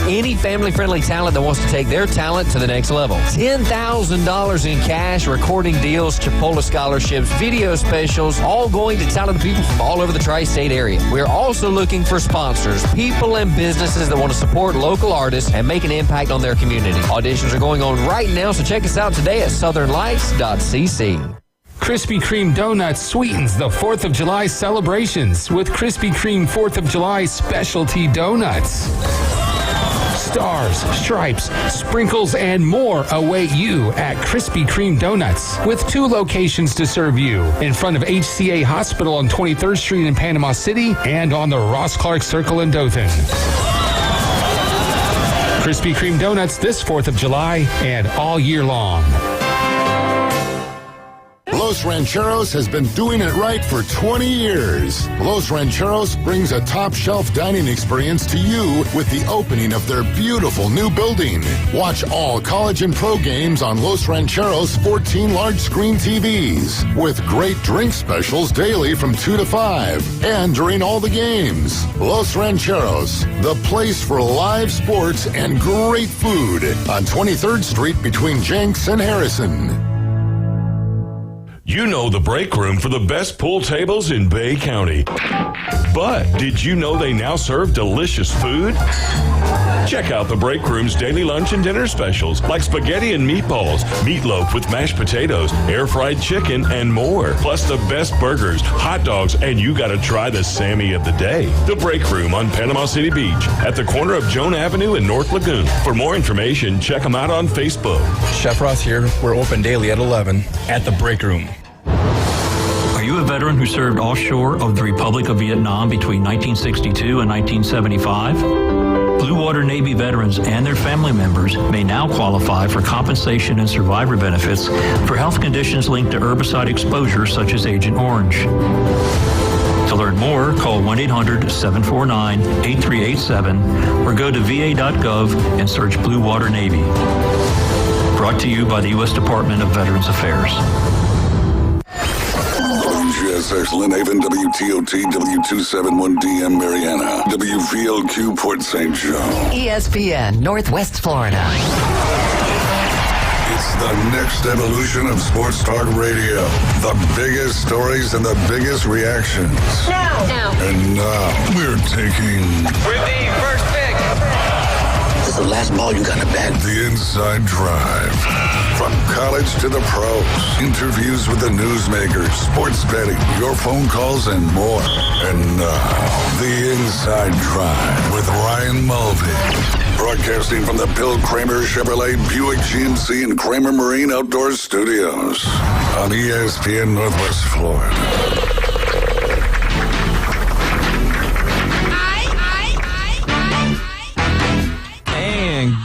any family-friendly talent that wants to take their talent to the next level. $10,000 in cash, recording deals, Chipola scholarships, video specials, all going to talented people from all over the tri-state area. We're also looking for sponsors, people and businesses that want to support local artists and make an impact on their community. Auditions are going on right now, so check us out today at southernlights.cc. Krispy Kreme Donuts sweetens the 4th of July celebrations with Krispy Kreme 4th of July specialty donuts. Stars, stripes, sprinkles, and more await you at Krispy Kreme Donuts, with 2 locations to serve you: in front of HCA Hospital on 23rd Street in Panama City and on the Ross Clark Circle in Dothan. Krispy Kreme Donuts this 4th of July and all year long. Los Rancheros has been doing it right for 20 years. Los Rancheros brings a top-shelf dining experience to you with the opening of their beautiful new building. Watch all college and pro games on Los Rancheros' 14 large-screen TVs, with great drink specials daily from 2 to 5 and during all the games. Los Rancheros, the place for live sports and great food on 23rd Street between Jenks and Harrison. You know the break room for the best pool tables in Bay County. But did you know they now serve delicious food? Check out the break room's daily lunch and dinner specials like spaghetti and meatballs, meatloaf with mashed potatoes, air-fried chicken, and more. Plus the best burgers, hot dogs, and you gotta try the Sammy of the day. The break room on Panama City Beach at the corner of Joan Avenue and North Lagoon. For more information, check them out on Facebook. Chef Ross here. We're open daily at 11 at the break room. Are you a veteran who served offshore of the Republic of Vietnam between 1962 and 1975? Blue Water Navy veterans and their family members may now qualify for compensation and survivor benefits for health conditions linked to herbicide exposure such as Agent Orange. To learn more, call 1-800-749-8387 or go to va.gov and search Blue Water Navy. Brought to you by the U.S. Department of Veterans Affairs. WGSX Lynn Haven, WTOT, W271DM Mariana, WVLQ Port St. Joe. ESPN Northwest Florida. It's the next evolution of sports talk radio. The biggest stories and the biggest reactions. Now. And now we're taking... With the first pick. This is the last ball you got to bat. The Inside Drive. From college to the pros. Interviews with the newsmakers, sports betting, your phone calls, and more. And now, The Inside Drive with Ryan Mulvey. Broadcasting from the Bill Kramer Chevrolet Buick GMC and Kramer Marine Outdoor Studios on ESPN Northwest Florida.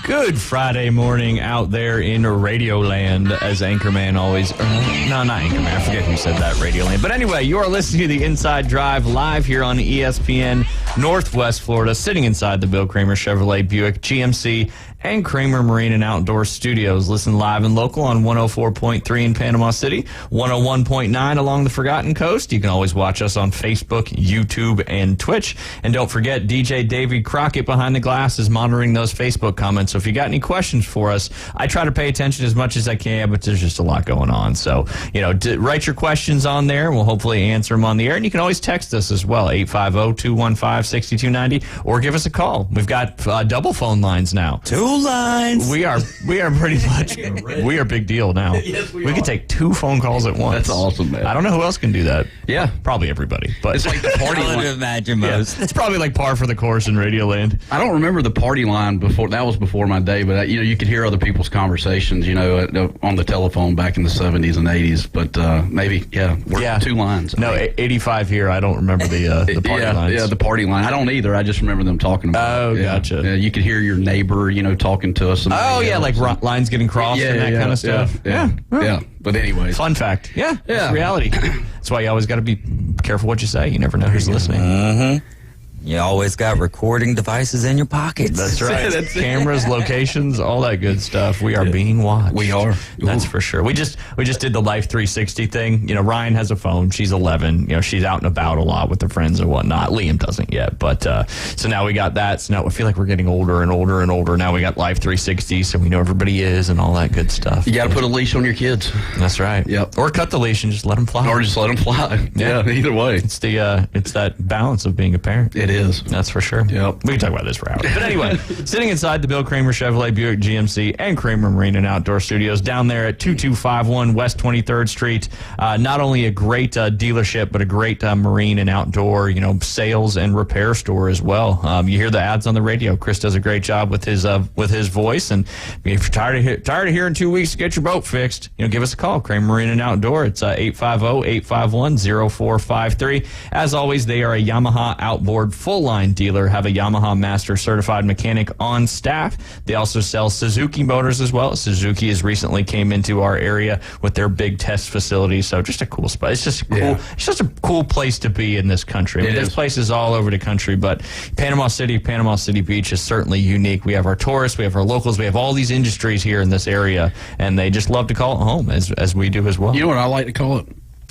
Good Friday morning out there in Radio Land, as Anchorman always... no, not Anchorman. I forget who said that, Radio Land. But anyway, you are listening to the Inside Drive live here on ESPN Northwest Florida, sitting inside the Bill Kramer Chevrolet Buick GMC and Kramer Marine and Outdoor Studios. Listen live and local on 104.3 in Panama City, 101.9 along the Forgotten Coast. You can always watch us on Facebook, YouTube, and Twitch. And don't forget, DJ Davey Crockett behind the glass is monitoring those Facebook comments. So if you got any questions for us, I try to pay attention as much as I can, but there's just a lot going on. So, write your questions on there, and we'll hopefully answer them on the air. And you can always text us as well, 850-215-6290, or give us a call. We've got double phone lines now. Two lines. We are pretty much, we are big deal now. Yes, we can take 2 phone calls at once. That's awesome, man. I don't know who else can do that. Yeah. Probably everybody. But it's like the party line. I would imagine most. It's probably like par for the course in Radio Land. I don't remember the party line before. That was before my day, but you could hear other people's conversations, on the telephone back in the 70s and 80s. But maybe, we're 2 lines. No, 85 here. I don't remember the party lines. Yeah, the party line. I don't either. I just remember them talking about it. Gotcha. Yeah, you could hear your neighbor, talking to us. Like lines getting crossed and that kind of stuff. Yeah. But anyways. Fun fact. Yeah. It's reality. That's why you always got to be careful what you say. You never know who's listening. Mm-hmm. You always got recording devices in your pockets. That's right. Cameras, locations, all that good stuff. We are being watched. We are. That's for sure. We just did the Life 360 thing. You know, Ryan has a phone. She's 11. You know, she's out and about a lot with her friends and whatnot. Liam doesn't yet, but so now we got that. So now I feel like we're getting older and older and older. Now we got Life 360, so we know everybody is and all that good stuff. You got to put a leash on your kids. That's right. Yep. Or cut the leash and just let them fly. Or just let them fly. Yeah, either way. It's that balance of being a parent. It is. That's for sure. Yep. We can talk about this for hours. But anyway, sitting inside the Bill Kramer Chevrolet Buick GMC and Kramer Marine and Outdoor Studios down there at 2251 West 23rd Street. Not only a great dealership, but a great marine and outdoor, sales and repair store as well. You hear the ads on the radio. Chris does a great job with his voice. And if you're tired of hearing 2 weeks to get your boat fixed, give us a call. Kramer Marine and Outdoor. It's 850-851-0453. As always, they are a Yamaha outboard full-line dealer, have a Yamaha Master Certified Mechanic on staff. They also sell Suzuki motors as well. Suzuki has recently came into our area with their big test facility, so just a cool spot. It's just a cool place to be in this country. I mean, there's places all over the country, but Panama City Beach is certainly unique. We have our tourists, we have our locals, we have all these industries here in this area, and they just love to call it home, as we do as well. You know what I like to call it?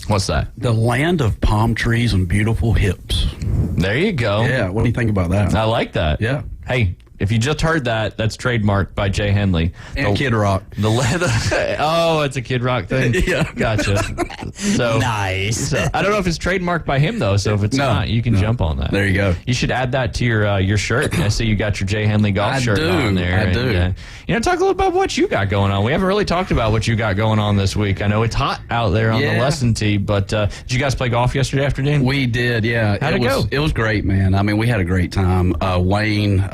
What's that? The land of palm trees and beautiful hips. There you go. Yeah, what do you think about that? I like that. Yeah. Hey, if you just heard that, that's trademarked by Jay Henley. And Kid Rock. Oh, it's a Kid Rock thing? Yeah. Gotcha. So Nice. So, I don't know if it's trademarked by him, though, so if it's not, you can jump on that. There you go. You should add that to your shirt. I see you got your Jay Henley golf shirt on there. I do. And, talk a little about what you got going on. We haven't really talked about what you got going on this week. I know it's hot out there on the lesson tee, but did you guys play golf yesterday afternoon? We did, yeah. How'd it go? It was great, man. I mean, we had a great time. Wayne,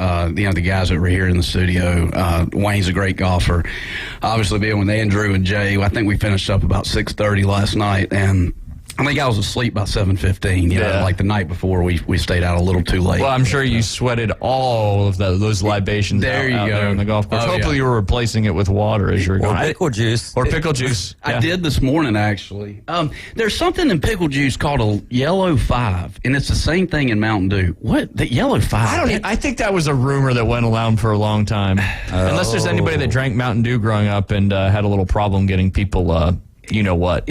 the guys that were here in the studio, Wayne's a great golfer. Obviously, being with Andrew and Jay, I think we finished up about 6:30 last night, and I think I was asleep by 7:15. Like the night before, we stayed out a little too late. Well, I'm sure you sweated all of those libations there out there on the golf course. Oh, Hopefully, you were replacing it with water as you were going. Or pickle juice. Or pickle juice. I did this morning, actually. There's something in pickle juice called a Yellow 5, and it's the same thing in Mountain Dew. What? The Yellow 5? I think that was a rumor that went around for a long time. Unless there's anybody that drank Mountain Dew growing up and had a little problem getting people... you know what?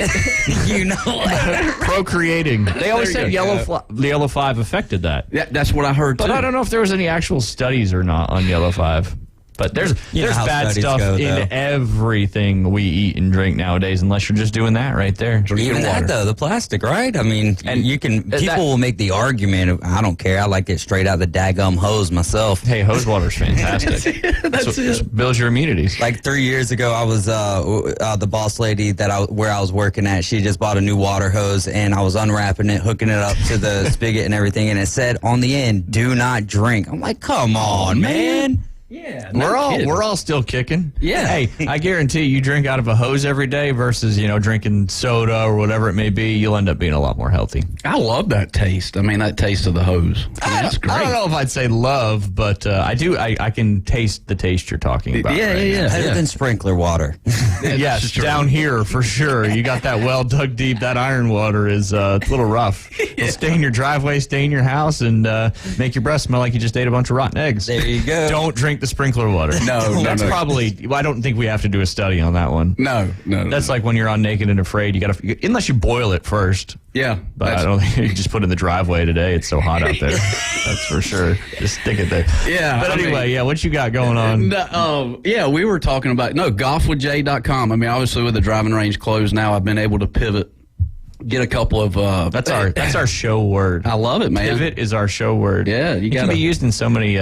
Procreating. They always said the Yellow 5 affected that. Yeah, that's what I heard, too. But I don't know if there was any actual studies or not on Yellow 5. But there's bad stuff in everything we eat and drink nowadays, unless you're just doing that right there. Even that, though, the plastic, right? I mean, and people will make the argument of, I don't care, I like it straight out the daggum hose myself. Hey, hose water's fantastic. That's it. Builds your immunity. Like 3 years ago, I was the boss lady where I was working at. She just bought a new water hose, and I was unwrapping it, hooking it up to the spigot and everything, and it said on the end, "Do not drink." I'm like, come on, man. Yeah, we're all still kicking. Yeah. Hey, I guarantee you drink out of a hose every day versus, drinking soda or whatever it may be, you'll end up being a lot more healthy. I love that taste. I mean, that taste of the hose. That's great. I don't know if I'd say love, but I do. I can taste the taste you're talking about. Yeah. Better than sprinkler water. Yes, down here for sure. You got that well dug deep. That iron water is it's a little rough. It'll stain your driveway, stain your house, and make your breath smell like you just ate a bunch of rotten eggs. There you go. Don't drink the sprinkler water. No, that's probably. I don't think we have to do a study on that one. No. That's like when you're on Naked and Afraid. You gotta, unless you boil it first. Yeah, but I don't think you just put it in the driveway today. It's so hot out there. That's for sure. Just stick it there. Yeah. But anyway, what you got going on? We were talking about golfwithjay.com. I mean, obviously with the driving range closed now, I've been able to pivot. Get a couple of that's our show word. I love it, man. Pivot is our show word. Yeah, it can be used in so many.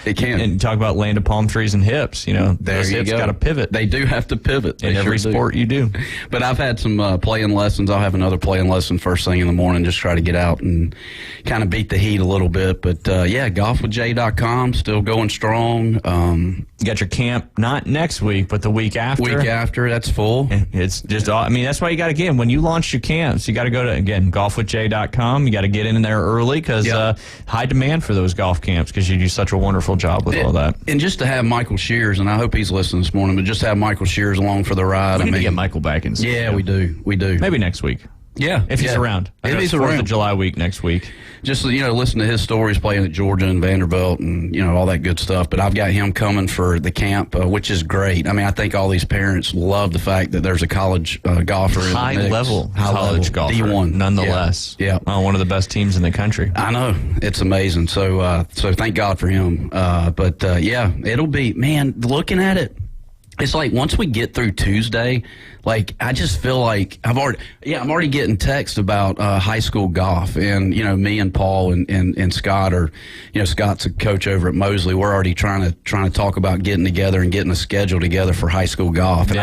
It can. And talk about land of palm trees and hips. There those you hips go. Got to pivot. They do have to pivot in every sport you do. But I've had some playing lessons. I'll have another playing lesson first thing in the morning. Just try to get out and kind of beat the heat a little bit. But golfwithjay.com still going strong. You got your camp not next week, but the week after. Week after, that's full. It's just. I mean, that's why you got to get when you launch your camps. You got to go to golfwithjay.com. You got to get in there early because high demand for those golf camps because you do such a wonderful job with all that. And just to have Michael Shears, and I hope he's listening this morning, but just have Michael Shears along for the ride. We need to get Michael back in. Yeah, we do. Maybe next week. Yeah. If he's around. If he's 4th around. of July week next week. Just, listen to his stories playing at Georgia and Vanderbilt and, all that good stuff. But I've got him coming for the camp, which is great. I mean, I think all these parents love the fact that there's a college golfer in the mix. High-level college golfer. D1. Nonetheless. Yeah. One of the best teams in the country. I know. It's amazing. So thank God for him. But it'll be, man, looking at it, it's like once we get through Tuesday, like I just feel like I'm already getting texts about high school golf, and me and Paul and Scott are, Scott's a coach over at Mosley. We're already trying to talk about getting together and getting a schedule together for high school golf. And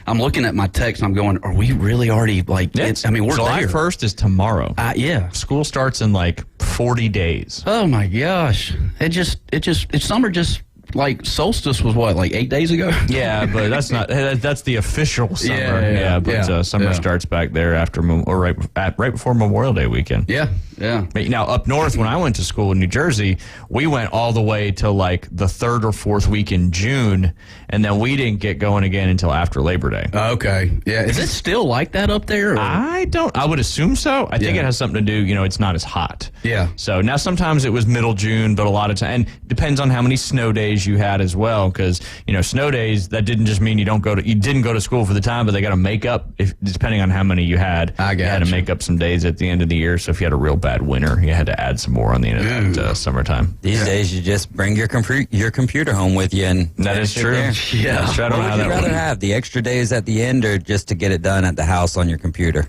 I'm looking at my text and I'm going, are we really already like? Yeah. We're July there. 1st is tomorrow. Yeah. School starts in like 40 days. Oh my gosh! It's summer just. Like solstice was what, like 8 days ago? Yeah, but that's the official summer. But summer starts back there after right before Memorial Day weekend. Yeah. Now up north, when I went to school in New Jersey, we went all the way to like the 3rd or 4th week in June, and then we didn't get going again until after Labor Day. Okay. Yeah. Is it still like that up there? Or? I would assume so. I think it has something to do, it's not as hot. Yeah. So now sometimes it was middle June, but a lot of time, and depends on how many snow days you had as well, because snow days, that didn't just mean you didn't go to school for the time, but they got to make up depending on how many you had. You had to make up some days at the end of the year. So if you had a real bad winter, you had to add some more on the end of that summertime. These days, you just bring your computer home with you, and that is true. Yeah. I don't know how that would you rather works. have the extra days at the end, or just to get it done at the house on your computer?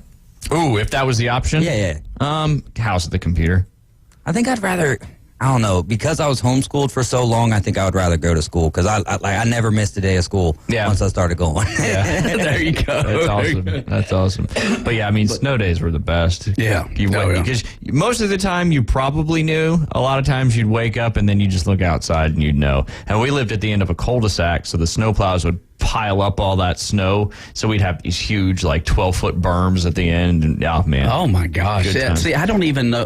Ooh, if that was the option, house at the computer. I think I'd rather. I don't know, because I was homeschooled for so long. I think I would rather go to school, because I never missed a day of school once I started going. Yeah, there you go. That's awesome. That's awesome. But yeah, snow days were the best. Yeah, because most of the time you probably knew. A lot of times you'd wake up and then you just look outside and you'd know. And we lived at the end of a cul-de-sac, so the snowplows would pile up all that snow, so we'd have these huge 12-foot berms at the end, and oh my gosh. See, I don't even know,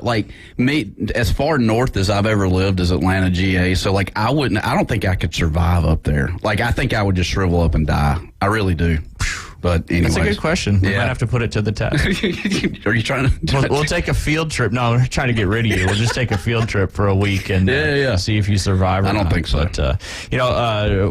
me, as far north as I've ever lived is Atlanta, GA, so I don't think I could survive up there. I think I would just shrivel up and die. I really do. But anyways. That's a good question. We might have to put it to the test. Are you trying to? We'll take a field trip. No, we're trying to get rid of you. We'll just take a field trip for a week and see if you survive. I don't think so. But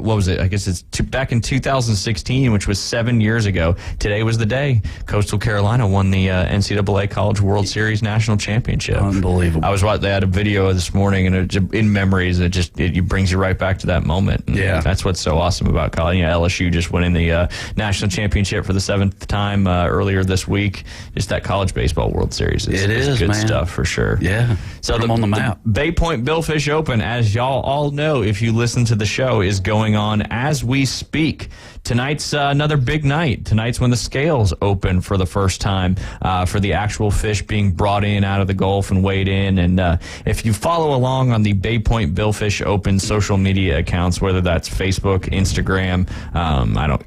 what was it? I guess it's back in 2016, which was 7 years ago. Today was the day Coastal Carolina won the NCAA College World Series National Championship. Unbelievable. I was watching. They had a video this morning, and in memories, it brings you right back to that moment. And that's what's so awesome about college. LSU just winning the national championship for the 7th time earlier this week. Just that college baseball World Series is good stuff for sure. Yeah. So I'm on the map. Bay Point Billfish Open, as y'all all know if you listen to the show, is going on as we speak. Tonight's another big night. Tonight's when the scales open for the first time for the actual fish being brought in out of the Gulf and weighed in. And if you follow along on the Bay Point Billfish Open social media accounts, whether that's Facebook, Instagram,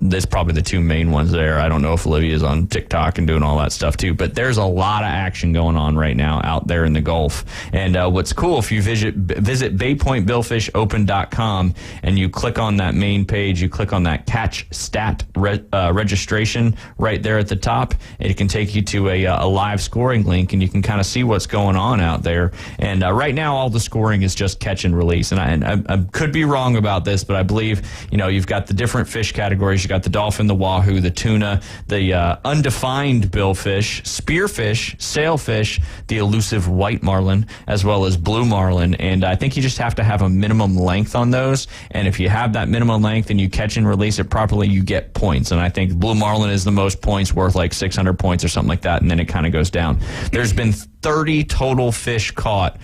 there's probably the two main ones there. I don't know if Olivia's on TikTok and doing all that stuff too, but there's a lot of action going on right now out there in the Gulf. And what's cool, if you visit BayPointBillfishOpen.com and you click on that main page, you click on that catch stat registration right there at the top, it can take you to a live scoring link, and you can kind of see what's going on out there. And right now, all the scoring is just catch and release. And I could be wrong about this, but I believe you've got the different fish categories. You got the dolphin, the wahoo, the tuna, the undefined billfish, spearfish, sailfish, the elusive white marlin, as well as blue marlin. And I think you just have to have a minimum length on those. And if you have that minimum length and you catch and release it properly, you get points. And I think blue marlin is the most points, worth like 600 points or something like that. And then it kind of goes down. There's been 30 total fish caught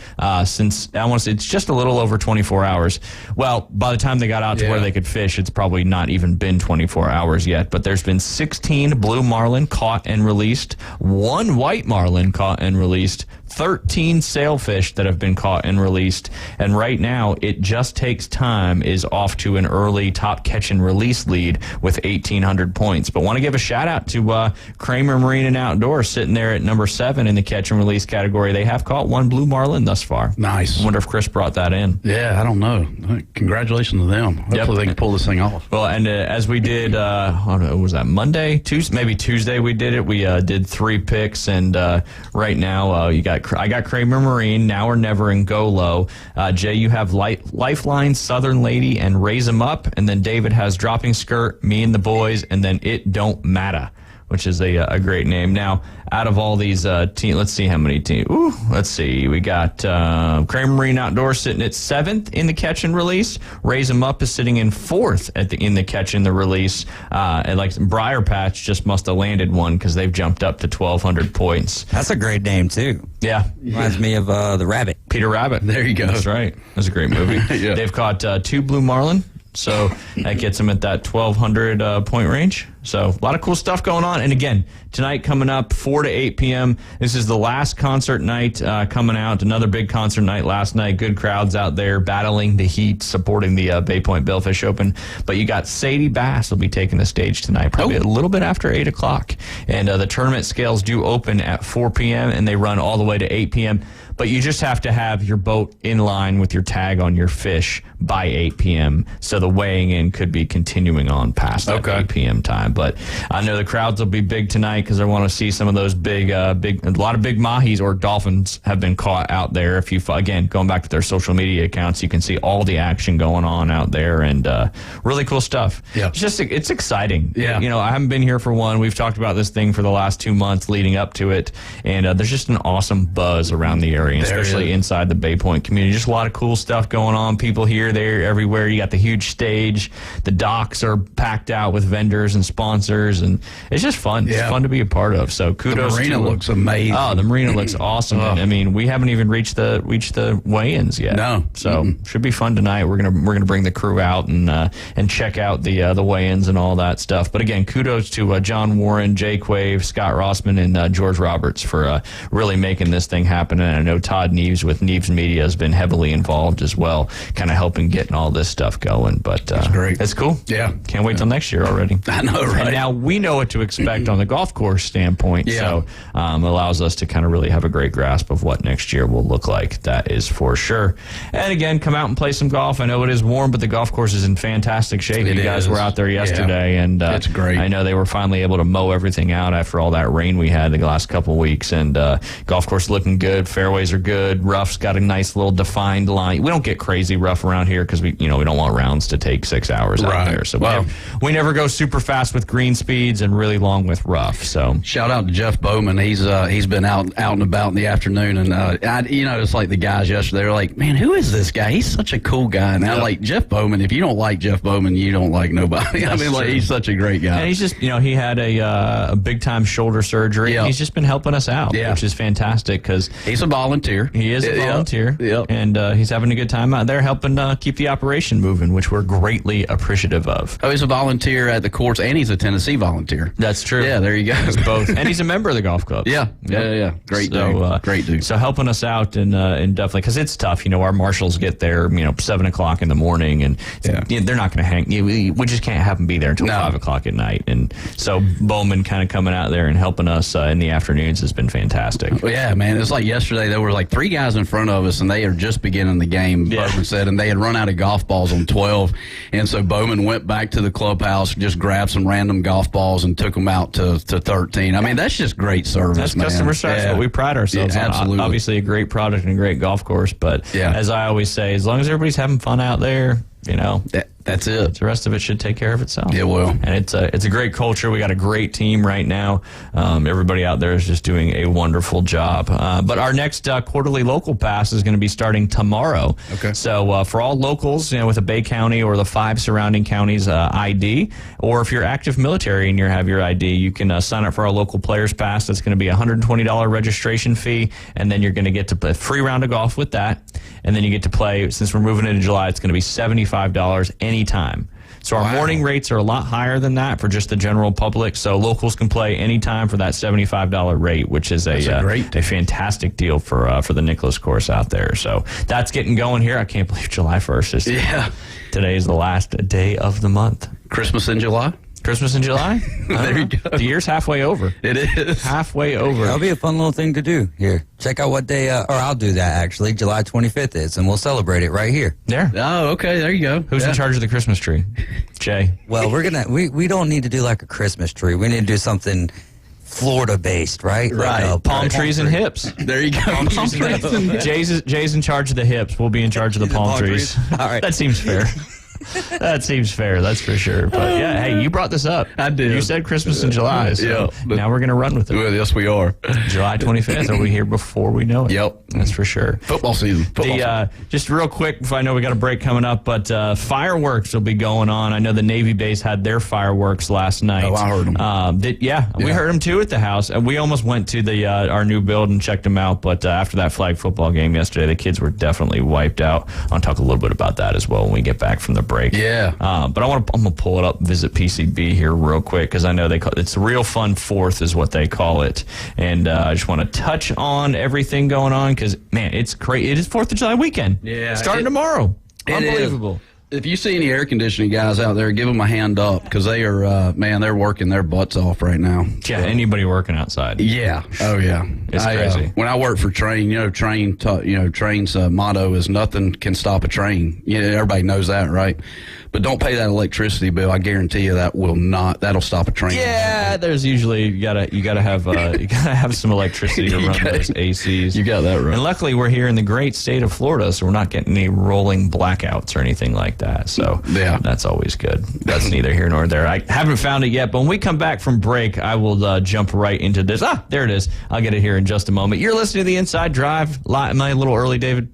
since, I want to say, it's just a little over 24 hours. Well, by the time they got out to where they could fish, it's probably not even been 24 hours yet. But there's been 16 blue marlin caught and released, 1 white marlin caught and released, 13 sailfish that have been caught and released. And right now, It Just Takes Time is off to an early top catch and release lead with 1,800 points. But want to give a shout out to Kramer Marine and Outdoor sitting there at number 7 in the catch and release category. They have caught 1 blue marlin thus far. Nice. I wonder if Chris brought that in. Yeah, I don't know. Congratulations to them. Hopefully they can pull this thing off. Well, and as we did, I don't know, was that Monday? Maybe Tuesday we did it. We did 3 picks, and right now I got Kramer Marine, Now or Never, and Go Low. Jay, you have Lifeline, Southern Lady, and Raise 'Em Up, and then David has Dropping Skirt, Me and the Boys, and then It Don't Matter, which is a great name. Now, out of all these teams, let's see how many teams. Let's see. We got Kramer Marine Outdoor sitting at 7th in the catch and release. Raise 'Em Up is sitting in 4th in the catch and the release. And like Briar Patch just must have landed one because they've jumped up to 1,200 points. That's a great name, too. Yeah. Reminds me of The Rabbit. Peter Rabbit. There you go. That's right. That's a great movie. Yeah. They've caught 2 blue marlin. So that gets them at that 1,200 point range. So a lot of cool stuff going on. And again, tonight coming up 4 to 8 p.m. This is the last concert night coming out. Another big concert night last night. Good crowds out there battling the heat, supporting the Bay Point Billfish Open. But you got Sadie Bass will be taking the stage tonight, probably a little bit after 8 o'clock. And the tournament scales do open at 4 p.m. and they run all the way to 8 p.m. But you just have to have your boat in line with your tag on your fish by 8 p.m. So the weighing in could be continuing on past that 8 p.m. time. But I know the crowds will be big tonight because I want to see some of those a lot of big mahis or dolphins have been caught out there. If you, again, going back to their social media accounts, you can see all the action going on out there and really cool stuff. Yeah. It's exciting. Yeah. You know, I haven't been here for one. We've talked about this thing for the last 2 months leading up to it. And there's just an awesome buzz around the area, especially inside the Bay Point community. Just a lot of cool stuff going on. People here, there, everywhere. You got the huge stage. The docks are packed out with vendors and sponsors, and it's just fun. It's fun to be a part of. So kudos. The marina looks amazing. Oh, the marina looks awesome. I mean, we haven't even reached the weigh-ins yet. No. So should be fun tonight. We're gonna bring the crew out and check out the weigh-ins and all that stuff. But again, kudos to John Warren, Jay Quave, Scott Rossman, and George Roberts for really making this thing happen. And I know Todd Neves with Neves Media has been heavily involved as well, kind of helping getting all this stuff going. But that's great. It's cool. Yeah. Can't wait till next year already. I know, right? And now we know what to expect on the golf course standpoint. Yeah. So allows us to kind of really have a great grasp of what next year will look like. That is for sure. And again, come out and play some golf. I know it is warm, but the golf course is in fantastic shape. You guys were out there yesterday, and it's great. I know they were finally able to mow everything out after all that rain we had the last couple of weeks. And golf course looking good. Fairways are good. Rough's got a nice little defined line. We don't get crazy rough around here because we don't want rounds to take 6 hours out there. So we never go super fast with green speeds and really long with rough. So shout out to Jeff Bowman. He's been out and about in the afternoon, and it's like the guys yesterday. They're like, man, who is this guy? He's such a cool guy. And I'm like, Jeff Bowman. If you don't like Jeff Bowman, you don't like nobody. I mean, like, he's such a great guy. And he's just, he had a big time shoulder surgery. Yep. He's just been helping us out, which is fantastic because he's a volunteer. He is a volunteer, Yep. and he's having a good time out there helping keep the operation moving, which we're greatly appreciative of. Oh, he's a volunteer at the course, and he's a Tennessee volunteer. That's true. Yeah, there you go. He's both, and he's a member of the golf club. Yeah. Great dude. Great dude. So helping us out and definitely because it's tough. Our marshals get there, 7 o'clock in the morning, and they're not going to hang. We just can't have them be there until 5 o'clock at night. And so Bowman kind of coming out there and helping us in the afternoons has been fantastic. Well, yeah, man. It's like yesterday there were like 3 guys in front of us, and they are just beginning the game. Bowman said, and they had run out of golf balls on 12, and so Bowman went back to the clubhouse, just grabbed some random golf balls and took them out to 13. I mean, that's just great service. That's man. customer service. What we pride ourselves on. Absolutely. Obviously, a great product and a great golf course, but as I always say, as long as everybody's having fun out there, that's it. The rest of it should take care of itself. It will. And it's a great culture. We got a great team right now. Everybody out there is just doing a wonderful job. But our next quarterly local pass is going to be starting tomorrow. Okay. So for all locals, with a Bay County or the 5 surrounding counties ID, or if you're active military and you have your ID, you can sign up for our local players pass. That's going to be a $120 registration fee, and then you're going to get to play a free round of golf with that. And then you get to play, since we're moving into July, it's going to be $75 $75 anytime. So our morning rates are a lot higher than that for just the general public. So locals can play anytime for that $75 rate, which is a fantastic deal for the Nicklaus course out there. So that's getting going here. I can't believe July 1st is today is the last day of the month. Christmas in July? Christmas in July? There you go. The year's halfway over. It is. Halfway over. That'll be a fun little thing to do here. Check out what day, or I'll do that actually, July 25th is, and we'll celebrate it right here. There. Oh, okay. There you go. Who's in charge of the Christmas tree? Jay. Well, we don't need to do like a Christmas tree. We need to do something Florida-based, right? Right. Like palm trees and hips. There you go. Palm trees and hips. Jay's in charge of the hips. We'll be in charge of the palm trees. All right. That seems fair. That seems fair, that's for sure. But yeah, hey, you brought this up. I did. You said Christmas in July, so now we're going to run with it. Well, yes, we are. July 25th, are we here before we know it? Yep. That's for sure. Football season. Just real quick, before I know we got a break coming up, but fireworks will be going on. I know the Navy base had their fireworks last night. Oh, I heard them. We heard them too at the house. And we almost went to the our new build and checked them out, but after that flag football game yesterday, the kids were definitely wiped out. I'll talk a little bit about that as well when we get back from the break. Yeah. But I'm gonna pull it up, visit PCB here real quick because I know it's a real fun 4th is what they call it, and I just want to touch on everything going on because man, it's great. It is 4th of July weekend. Yeah, starting tomorrow. Unbelievable. If you see any air conditioning guys out there, give them a hand up because they are, they're working their butts off right now. Yeah, anybody working outside. Yeah. Oh, yeah. It's crazy. When I worked for Train, Train's motto is nothing can stop a train. Everybody knows that, right? But don't pay that electricity bill. I guarantee you that'll stop a train. Yeah, there's usually you gotta have some electricity to run those ACs. You got that right. And luckily we're here in the great state of Florida, so we're not getting any rolling blackouts or anything like that. So yeah, that's always good. That's neither here nor there. I haven't found it yet, but when we come back from break, I will jump right into this. There it is. I'll get it here in just a moment. You're listening to the Inside Drive. Am I a little early, David?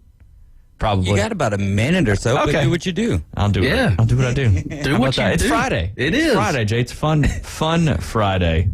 Probably. You got about a minute or so. Okay. But do what you do. I'll do it. Yeah. I'll do what I do. Do what you do. It's Friday. It is. Friday, Jay. It's fun Friday.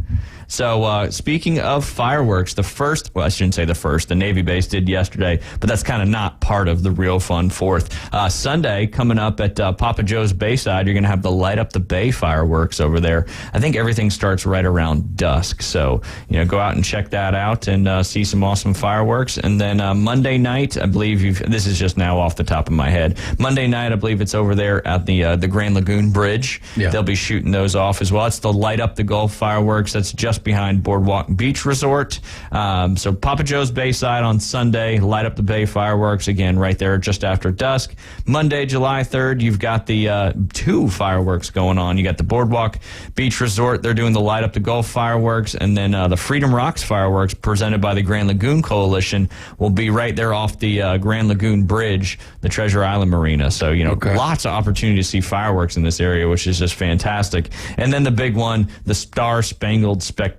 So speaking of fireworks, I shouldn't say the first. The Navy base did yesterday, but that's kind of not part of the real fun 4th. Sunday, coming up at Papa Joe's Bayside, you're going to have the Light Up the Bay fireworks over there. I think everything starts right around dusk. So, go out and check that out and see some awesome fireworks. And then Monday night, I believe this is just now off the top of my head. Monday night, I believe it's over there at the Grand Lagoon Bridge. Yeah. They'll be shooting those off as well. It's the Light Up the Gulf fireworks. That's just behind Boardwalk Beach Resort. So Papa Joe's Bayside on Sunday, Light Up the Bay fireworks, again, right there just after dusk. Monday, July 3rd, you've got the 2 fireworks going on. You got the Boardwalk Beach Resort. They're doing the Light Up the Gulf fireworks, and then the Freedom Rocks fireworks presented by the Grand Lagoon Coalition will be right there off the Grand Lagoon Bridge, the Treasure Island Marina. So, lots of opportunity to see fireworks in this area, which is just fantastic. And then the big one, the Star Spangled Spectacular.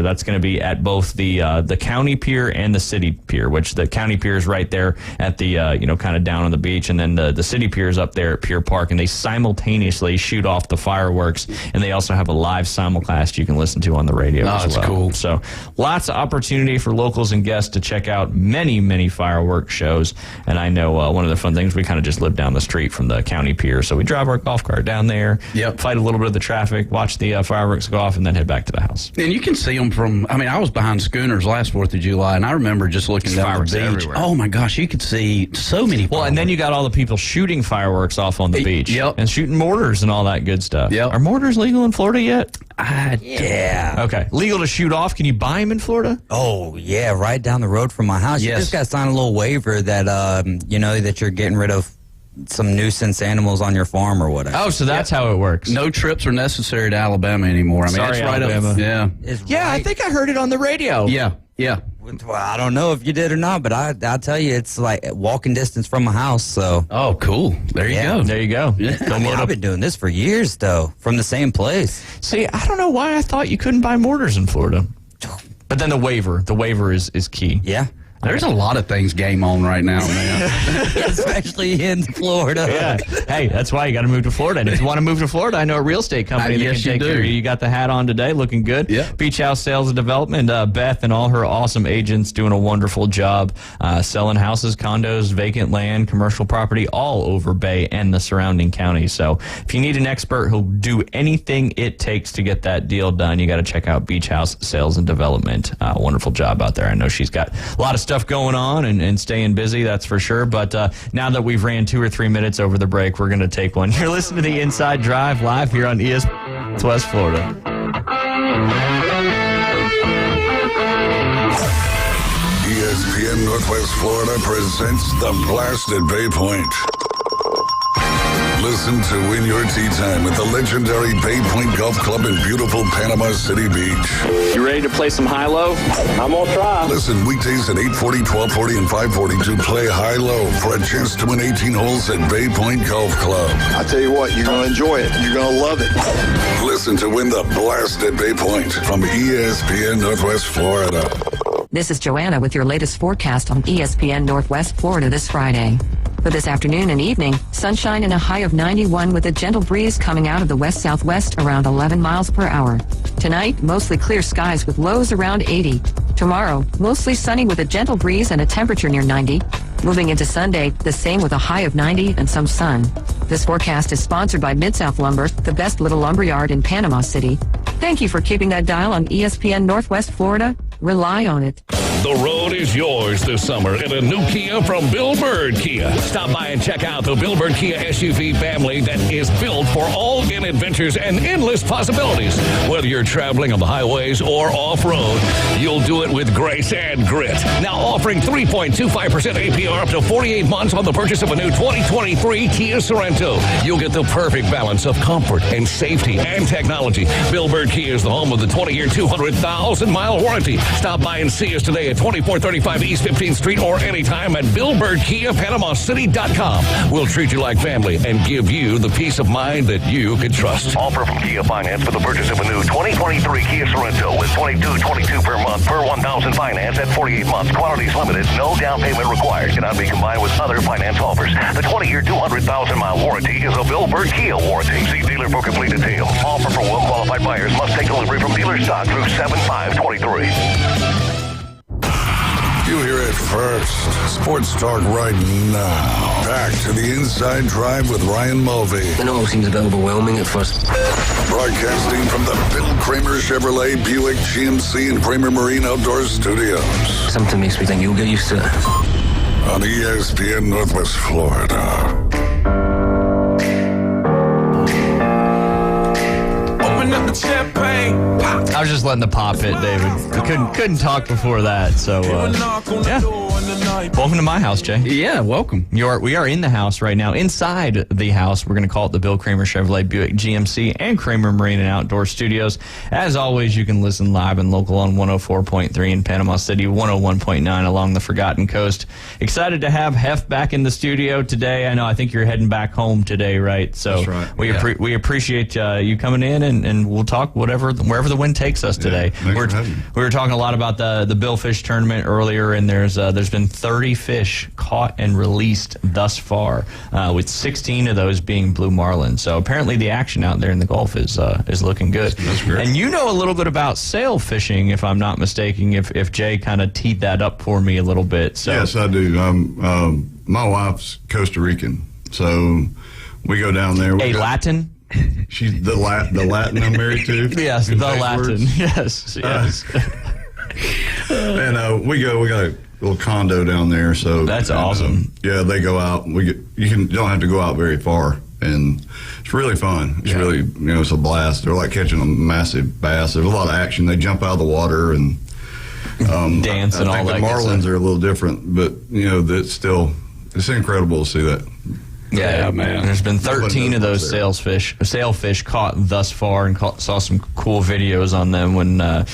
That's going to be at both the county pier and the city pier, which the county pier is right there at the kind of down on the beach, and then the city pier is up there at Pier Park, and they simultaneously shoot off the fireworks, and they also have a live simulcast you can listen to on the radio as well. That's cool. So lots of opportunity for locals and guests to check out many fireworks shows. And I know one of the fun things, we kind of just live down the street from the county pier, so we drive our golf cart down there, fight a little bit of the traffic, watch the fireworks go off, and then head back to the house. And you can see them from, I was behind schooners last 4th of July, and I remember just looking down the beach. Everywhere. Oh my gosh, you could see so many fireworks. Well, and then you got all the people shooting fireworks off on the beach. And shooting mortars and all that good stuff. Are mortars legal in Florida yet? Yeah. Okay. Legal to shoot off. Can you buy them in Florida? Oh, yeah, right down the road from my house. You just got to sign a little waiver that, that you're getting rid of some nuisance animals on your farm or whatever. Oh, so that's how it works. No trips are necessary to Alabama anymore. Sorry, it's right Alabama. up. I think I heard it on the radio. Yeah. Well, I don't know if you did or not, but I'll tell you, it's like walking distance from my house. So. Oh, cool. There you go. There you go. Yeah. I've been doing this for years, though, from the same place. See, I don't know why I thought you couldn't buy mortars in Florida. But then the waiver is key. Yeah. There's a lot of things game on right now, man. Especially in Florida. Yeah. Hey, that's why you got to move to Florida. And if you want to move to Florida, I know a real estate company that yes, can take you do. care of you. You got the hat on today, looking good. Yeah. Beach House Sales and Development. Beth and all her awesome agents doing a wonderful job selling houses, condos, vacant land, commercial property all over Bay and the surrounding counties. So if you need an expert who'll do anything it takes to get that deal done, you got to check out Beach House Sales and Development. Wonderful job out there. I know she's got a lot of stuff going on and staying busy, that's for sure. But now that we've ran 2 or 3 minutes over the break, we're going to take one. You're listening to the Inside Drive live here on ESPN West Florida. ESPN Northwest Florida presents The Blast at Bay Point. Listen to Win Your Tea Time at the legendary Bay Point Golf Club in beautiful Panama City Beach. You ready to play some high-low? I'm going to try. Listen weekdays at 8:40, 12:40, and 5:40 to play high-low for a chance to win 18 holes at Bay Point Golf Club. I tell you what, you're going to enjoy it. You're going to love it. Listen to Win the Blast at Bay Point from ESPN Northwest Florida. This is Joanna with your latest forecast on ESPN Northwest Florida this Friday. For this afternoon and evening, sunshine and a high of 91 with a gentle breeze coming out of the west-southwest around 11 miles per hour. Tonight, mostly clear skies with lows around 80. Tomorrow, mostly sunny with a gentle breeze and a temperature near 90. Moving into Sunday, the same with a high of 90 and some sun. This forecast is sponsored by Mid-South Lumber, the best little lumberyard in Panama City. Thank you for keeping that dial on ESPN Northwest Florida. Rely on it. The road is yours this summer in a new Kia from Bill Bird Kia. Stop by and check out the Bill Bird Kia SUV family that is built for all-in adventures and endless possibilities. Whether you're traveling on the highways or off-road, you'll do it with grace and grit. Now offering 3.25% APR up to 48 months on the purchase of a new 2023 Kia Sorento. You'll get the perfect balance of comfort and safety and technology. Bill Bird Kia is the home of the 20-year, 200,000-mile warranty. Stop by and see us today at 2435 East 15th Street or anytime at BillBirdKiaPanamaCity.com. We'll treat you like family and give you the peace of mind that you can trust. Offer from Kia Finance for the purchase of a new 2023 Kia Sorento with $22.22 per month per 1,000 finance at 48 months. Quantities limited. No down payment required. Cannot be combined with other finance offers. The 20-year, 200,000-mile warranty is a Bill Bird Kia warranty. See dealer for complete details. Offer for well-qualified buyers. Must take delivery from dealer stock through 7/5/23. You hear it first. Sports talk right now. Back to the Inside Drive with Ryan Mulvey. I know it seems a bit overwhelming at first. Broadcasting from the Bill Kramer Chevrolet Buick GMC and Kramer Marine Outdoor Studios. Something makes me think you'll get used to it. On ESPN Northwest Florida. Up the champagne. I was just letting the pop hit, David. We couldn't talk before that, so yeah. Welcome to my house, Jay. Yeah, welcome. We are in the house right now. Inside the house, we're going to call it the Bill Kramer Chevrolet Buick GMC and Kramer Marine and Outdoor Studios. As always, you can listen live and local on 104.3 in Panama City, 101.9 along the Forgotten Coast. Excited to have Hef back in the studio today. I think you're heading back home today, right? So that's right. We appreciate you coming in and we'll talk wherever the wind takes us today. We were talking a lot about the Billfish tournament earlier, and there's been 30 fish caught and released thus far, with 16 of those being blue marlin. So apparently the action out there in the Gulf is looking good. That's great. And you know a little bit about sail fishing, if I'm not mistaken. If Jay kind of teed that up for me a little bit. So. Yes, I do. My wife's Costa Rican, so we go down there. Latin. She's the Latin I'm married to. Yes, the Latin. Yes. And we got a little condo down there, so that's awesome. Yeah, they go out. You don't have to go out very far, and it's really fun. It's really it's a blast. They're like catching a massive bass. There's a lot of action. They jump out of the water and dance and all that. The marlins are a little different, but it's incredible to see that. Yeah, man. There's been 13 of those sailfish caught thus far, and saw some cool videos on them when I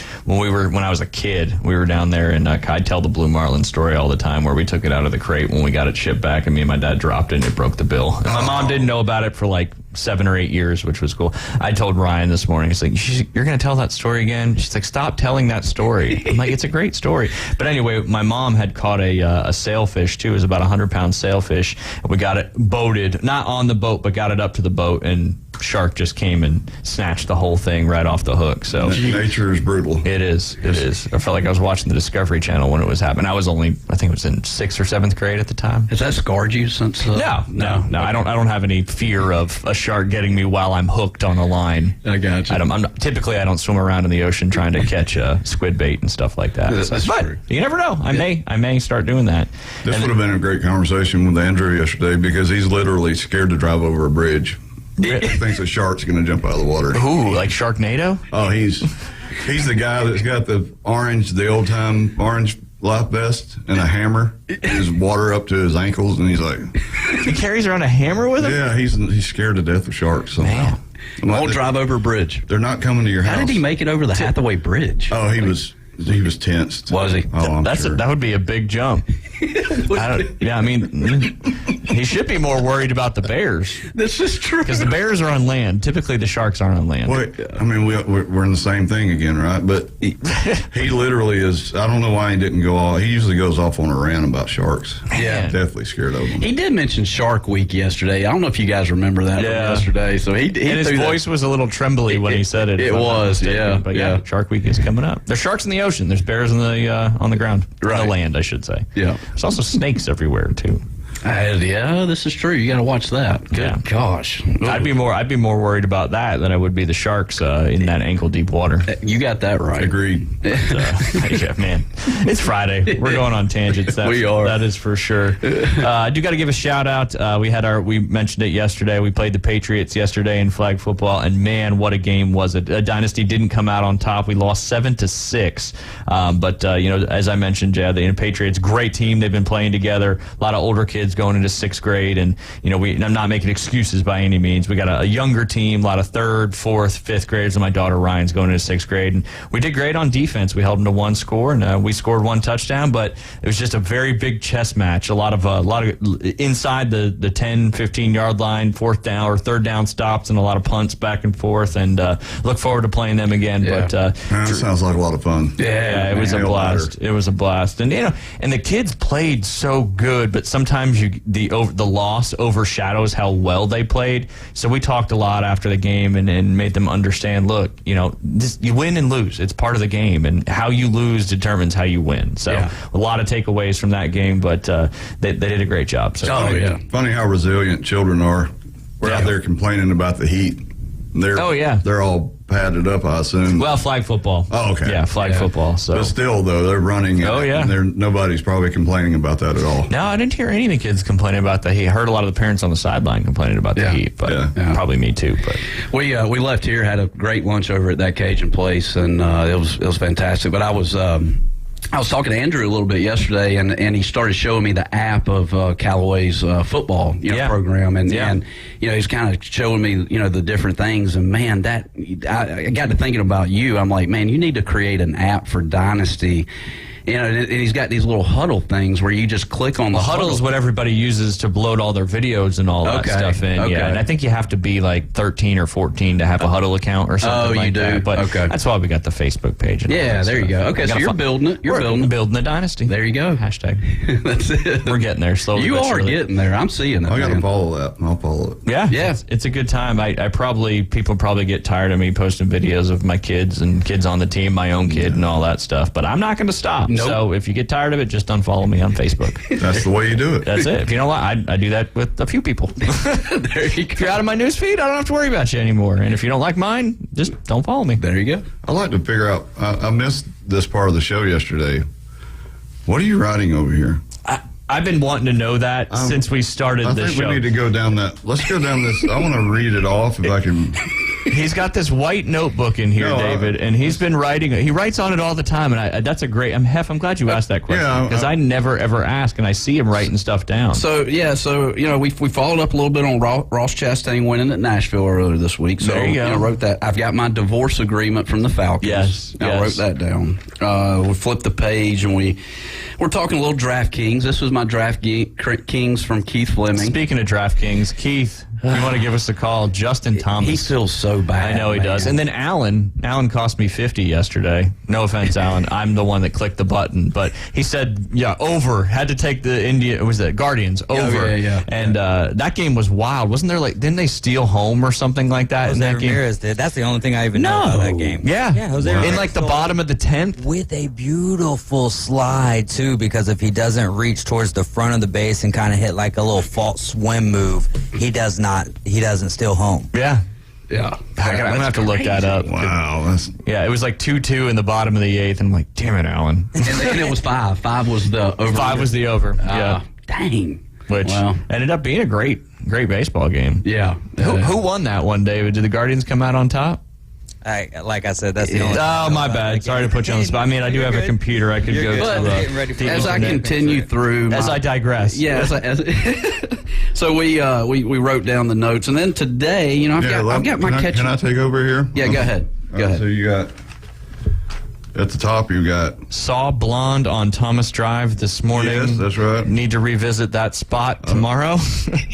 was a kid. We were down there, and I tell the blue marlin story all the time, where we took it out of the crate when we got it shipped back, and me and my dad dropped it, and it broke the bill. And my mom didn't know about it for like 7 or 8 years, which was cool. I told Ryan this morning, he's like, you're going to tell that story again? She's like, stop telling that story. I'm like, it's a great story. But anyway, my mom had caught a sailfish, too. It was about 100-pound sailfish. And we got it boated, not on the boat, but got it up to the boat, and shark just came and snatched the whole thing right off the hook. So nature is brutal. It is. I felt like I was watching the Discovery Channel when it was happening. I was only, I think it was in 6th or 7th grade at the time. Has that scarred you since? No. I don't have any fear of a shark getting me while I'm hooked on a line. I got you. Typically, I don't swim around in the ocean trying to catch squid bait and stuff like that. That's true. You never know. I may start doing that. This would have been a great conversation with Andrew yesterday because he's literally scared to drive over a bridge. He thinks a shark's going to jump out of the water. Ooh, like Sharknado? Oh, he's the guy that's got the old time orange life vest and a hammer. His water up to his ankles, and he's like, he carries around a hammer with him. Yeah, he's scared to death of sharks. Somehow. Man, won't drive over a bridge. They're not coming to your house. How did he make it over the Hathaway Bridge? Oh, he was tensed. Was he? Oh, I'm sure. That would be a big jump. I mean, he should be more worried about the bears. This is true. Because the bears are on land. Typically, the sharks aren't on land. Well, I mean, we're in the same thing again, right? But he literally is. I don't know why he didn't go off. He usually goes off on a rant about sharks. Yeah, definitely scared of them. He did mention Shark Week yesterday. I don't know if you guys remember that from yesterday. So he and his voice was a little trembly when he said it. It was, But yeah, Shark Week is coming up. There's sharks in the ocean. There's bears on the ground, on the land, I should say. Yeah. There's also snakes everywhere too. Yeah, this is true. You got to watch that. Good gosh. I'd be more worried about that than I would be the sharks in that ankle deep water. You got that right. Agreed. Yeah, man, it's Friday. We're going on tangents. We are. That is for sure. I do got to give a shout out. We mentioned it yesterday. We played the Patriots yesterday in flag football, and man, what a game was it! Dynasty didn't come out on top. We lost 7-6. But as I mentioned, Jad, the Patriots, great team. They've been playing together. A lot of older kids going into 6th grade, and I'm not making excuses by any means. We got a younger team, a lot of 3rd, 4th, 5th graders, and my daughter Ryan's going into 6th grade, and we did great on defense. We held them to 1 score, and we scored 1 touchdown, but it was just a very big chess match. A lot of inside the 10-15 yard line, 4th down or 3rd down stops, and a lot of punts back and forth, and look forward to playing them again. Yeah. But that sounds like a lot of fun. Yeah, it was a blast. It was a blast, and and the kids played so good, but sometimes the loss overshadows how well they played. So we talked a lot after the game and made them understand, look, you win and lose. It's part of the game, and how you lose determines how you win. So a lot of takeaways from that game, but they did a great job. So Funny how resilient children are. We're out there complaining about the heat. They're all padded up, I assume. Well, flag football. Oh, okay. Yeah, flag football. So. But still, though, they're running. Nobody's probably complaining about that at all. No, I didn't hear any of the kids complaining about the heat. I heard a lot of the parents on the sideline complaining about the heat, but probably me too. But we left here, had a great lunch over at that Cajun place, and it was fantastic. But I was talking to Andrew a little bit yesterday, and he started showing me the app of Callaway's football program, and he's kind of showing me the different things, and man, I got to thinking about you. I'm like, man, you need to create an app for Dynasty. And he's got these little huddle things where you just click on the huddle. Huddle is what everybody uses to load all their videos and all that stuff in. Okay. Yeah, and I think you have to be like 13 or 14 to have a huddle account or something like that. Do? But that's why we got the Facebook page. And there you go. Okay, so you're building it. You're building the Dynasty. There you go. Hashtag. That's it. We're getting there slowly. You are getting there. I'm seeing it. I got to follow that. I'll follow it. Yeah. It's a good time. People probably get tired of me posting videos of my kids and kids on the team, my own kid and all that stuff. But I'm not going to stop. Nope. So if you get tired of it, just unfollow me on Facebook. That's the way you do it. That's it. If you don't like, I do that with a few people. There you go. If you're out of my news feed, I don't have to worry about you anymore. And if you don't like mine, just don't follow me. There you go. I'd like to figure out, I missed this part of the show yesterday. What are you writing over here? I've been wanting to know that since we started this show. I think we need to go down that. Let's go down this. I want to read it off if I can. He's got this white notebook in here, David, and he's been writing. He writes on it all the time, and that's a great. I'm glad you asked that question because I never ever ask, and I see him writing stuff down. So we followed up a little bit on Ross Chastain winning at Nashville earlier this week. So there you go. Wrote that. I've got my divorce agreement from the Falcons. Yes, I wrote that down. We flipped the page and we're talking a little DraftKings. This was my DraftKings from Keith Fleming. Speaking of DraftKings, Keith, you want to give us a call, Justin Thomas. He feels so bad. I know he does. And then Alan cost me $50 yesterday. No offense, Alan. I'm the one that clicked the button, but he said, over. Had to take the Guardians over. Yeah. And that game was wild. Wasn't there didn't they steal home or something like that in that game? Ramirez did. That's the only thing I even know about that game. Yeah, Jose Ramirez in the bottom of the 10th with a beautiful slide too. Because if he doesn't reach towards the front of the base and kind of hit like a little false swim move, he doesn't steal home. Yeah. Yeah. I'm going to have to look that up. Wow. It was like 2-2 in the bottom of the 8th, and I'm like, damn it, Alan. And it was 5. 5 was the over. 5 was the over. Yeah. Dang. Which ended up being a great baseball game. Yeah. Who won that one, David? Did the Guardians come out on top? Like I said, that's the only. Oh, my bad. Sorry to put you on the spot. I mean, I do have a computer. I could go to. As I continue through, as I digress. Yeah. So we wrote down the notes, and then today, I've got my catch. Can I take over here? Yeah, go ahead. Go ahead. So you got at the top. You got saw Blonde on Thomas Drive this morning. Yes, that's right. Need to revisit that spot tomorrow.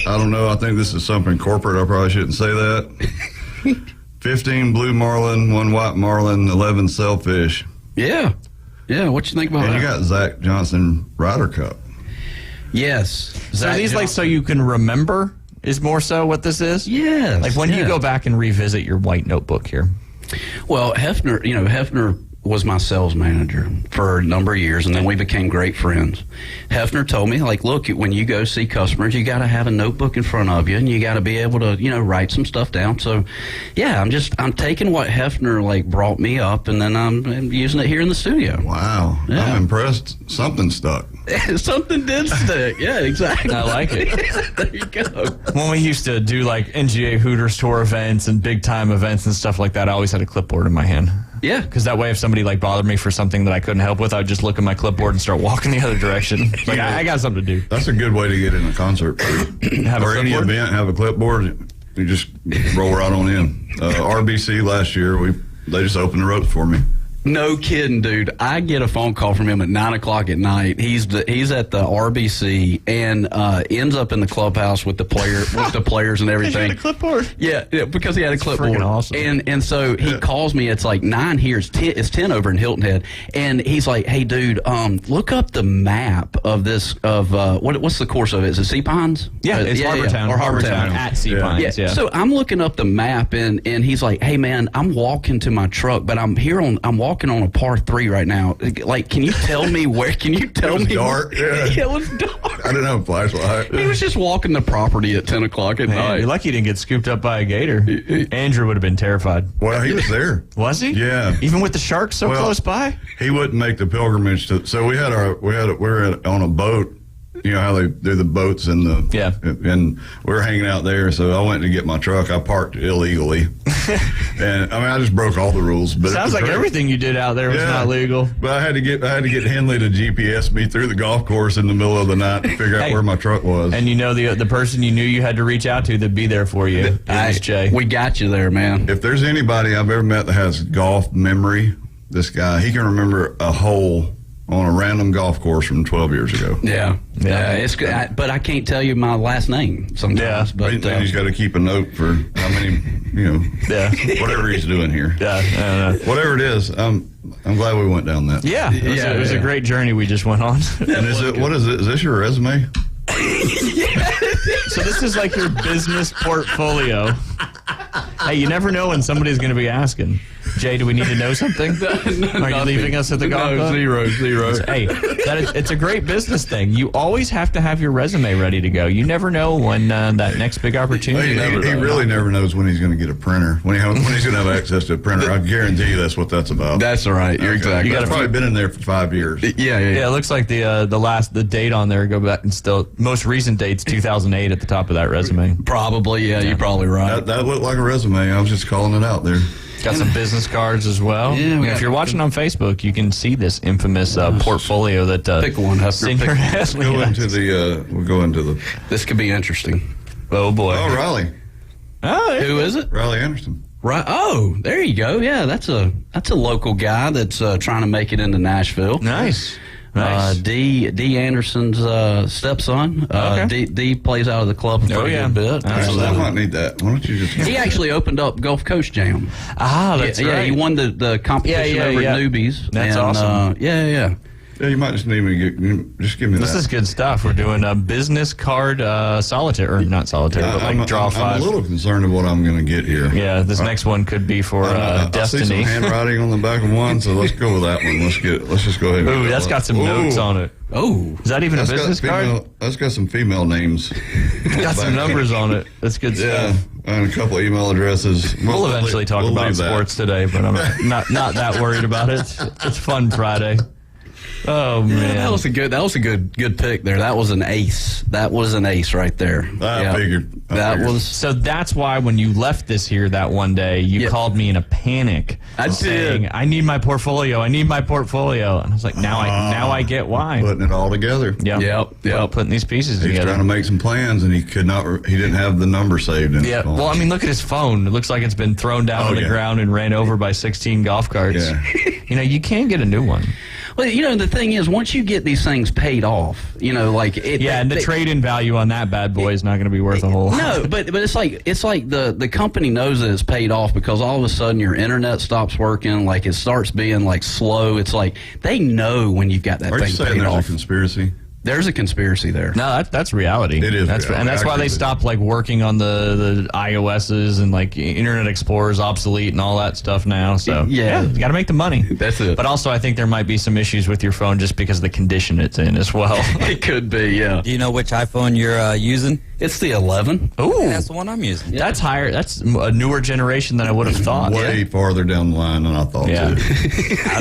I don't know. I think this is something corporate. I probably shouldn't say that. 15 blue marlin, 1 white marlin, 11 sailfish. Yeah. What you think about that? And you got Zach Johnson Ryder Cup. Yes. So are these so you can remember is more so what this is? Yes. Like when do you go back and revisit your white notebook here? Well, Hefner was my sales manager for a number of years, and then we became great friends. Hefner told me, look, when you go see customers, you got to have a notebook in front of you, and you got to be able to, write some stuff down. So, yeah, I'm taking what Hefner, brought me up, and then I'm using it here in the studio. Wow. Yeah. I'm impressed. Something stuck. Something did stick. Yeah, exactly. I like it. There you go. When we used to do, NGA Hooters tour events and big-time events and stuff like that, I always had a clipboard in my hand. Yeah. Because that way, if somebody bothered me for something that I couldn't help with, I would just look at my clipboard and start walking the other direction. I got something to do. That's a good way to get in a concert. Or any event, have a clipboard. You just roll right on in. RBC last year, they just opened the ropes for me. No kidding, dude. I get a phone call from him at 9:00 at night. He's at the RBC and ends up in the clubhouse with the players and everything. He had a clipboard. Yeah, because he had a clipboard. Freaking awesome. And so he calls me. It's 9 here. It's 10 over in Hilton Head. And he's like, "Hey, dude, look up the map of this what's the course of it? Is it Sea Pines? Yeah, it's Harbortown or Harbortown at Sea Pines. Yeah. So I'm looking up the map and he's like, "Hey, man, I'm walking to my truck, but I'm walking on a par 3 right now. Can you tell me where? Can you tell me? Dark. Yeah. It was dark. I didn't have a flashlight. He was just walking the property at 10:00 at night. You're lucky he didn't get scooped up by a gator. Andrew would have been terrified. Well, he was there. Was he? Yeah. Even with the sharks so close by? He wouldn't make the pilgrimage to. So we were on a boat. You know how they do the boats and and we were hanging out there. So I went to get my truck. I parked illegally, and I just broke all the rules. But sounds like everything you did out there was not legal. But I had to get Henley to GPS me through the golf course in the middle of the night to figure out where my truck was. And the person you knew you had to reach out to that'd be there for you is Jay. We got you there, man. If there's anybody I've ever met that has golf memory, this guy, he can remember a hole on a random golf course from 12 years ago. Yeah. It's good, but I can't tell you my last name sometimes. But he's got to keep a note for how many, whatever he's doing here. Yeah. Whatever it is, I'm glad we went down that. Yeah. It was a great journey we just went on. And what is it? Is this your resume? So this is like your business portfolio. Hey, you never know when somebody's going to be asking. Jay, do we need to know something? Are you leaving us at the golf club? Zero. Hey, it's a great business thing. You always have to have your resume ready to go. You never know when that next big opportunity. He really never knows when he's going to get a printer. When he's going to have access to a printer. I guarantee you that's what that's about. That's all right. You're exactly. It's probably been in there for 5 years. Yeah. It looks like the date on there. Go back and still most recent date's 2008 at the top of that resume. Probably. Yeah. You're probably right. That looked like a resume. I was just calling it out there. Got some business cards as well. Yeah, if you're watching on Facebook, you can see this infamous portfolio that pick one. Senior We'll go into the. This could be interesting. Oh boy. Oh, Riley. Oh, who is it? Riley Anderson. Right. Oh, there you go. Yeah, that's a local guy that's trying to make it into Nashville. Nice. Nice. D. Anderson's stepson. D plays out of the club a pretty good bit. I might need that. Why don't you just... He actually opened up Gulf Coast Jam. That's right. Yeah, he won the competition over at Newbies. That's awesome. Yeah, you might just need me to just give me this that. This is good stuff. We're doing a business card solitaire, or not solitaire, but like draw 5. I'm a little concerned of what I'm going to get here. Yeah, this next one could be for Destiny. I see some handwriting on the back of one, so let's go with that one. Let's just go ahead. Ooh, that's got some notes on it. Oh, is that even a business card? That's got some female names. Got some numbers on it. That's good stuff. And a couple of email addresses. We'll eventually talk about sports today, but I'm not that worried about it. It's Fun Friday. Oh man, that was a good pick there. That was an ace. That was an ace right there. I figured. So that's why when you left this here that one day, you called me in a panic. I did. I need my portfolio. I need my portfolio. And I was like, now I get why. Putting it all together. Yep. Putting these pieces together. He's trying to make some plans, and he didn't have the number saved in his phone. Well, I mean, look at his phone. It looks like it's been thrown down on the ground and ran over by 16 golf carts. Yeah. You can get a new one. Well, the thing is, once you get these things paid off, like it. Yeah, and the trade-in value on that bad boy is not going to be worth a whole lot. No, but it's like the company knows that it's paid off because all of a sudden your internet stops working, like it starts being like slow. It's like they know when you've got that thing paid off. Are you saying there's a conspiracy? There's a conspiracy there. No, that's reality. It is reality. And that's why they stopped working on the iOSs and Internet Explorer's obsolete and all that stuff now. So you got to make the money. That's it. But also I think there might be some issues with your phone just because of the condition it's in as well. It could be, yeah. Do you know which iPhone you're using? It's the 11. Ooh, that's the one I'm using. Yeah. That's higher. That's a newer generation than I would have thought. Way farther down the line than I thought. I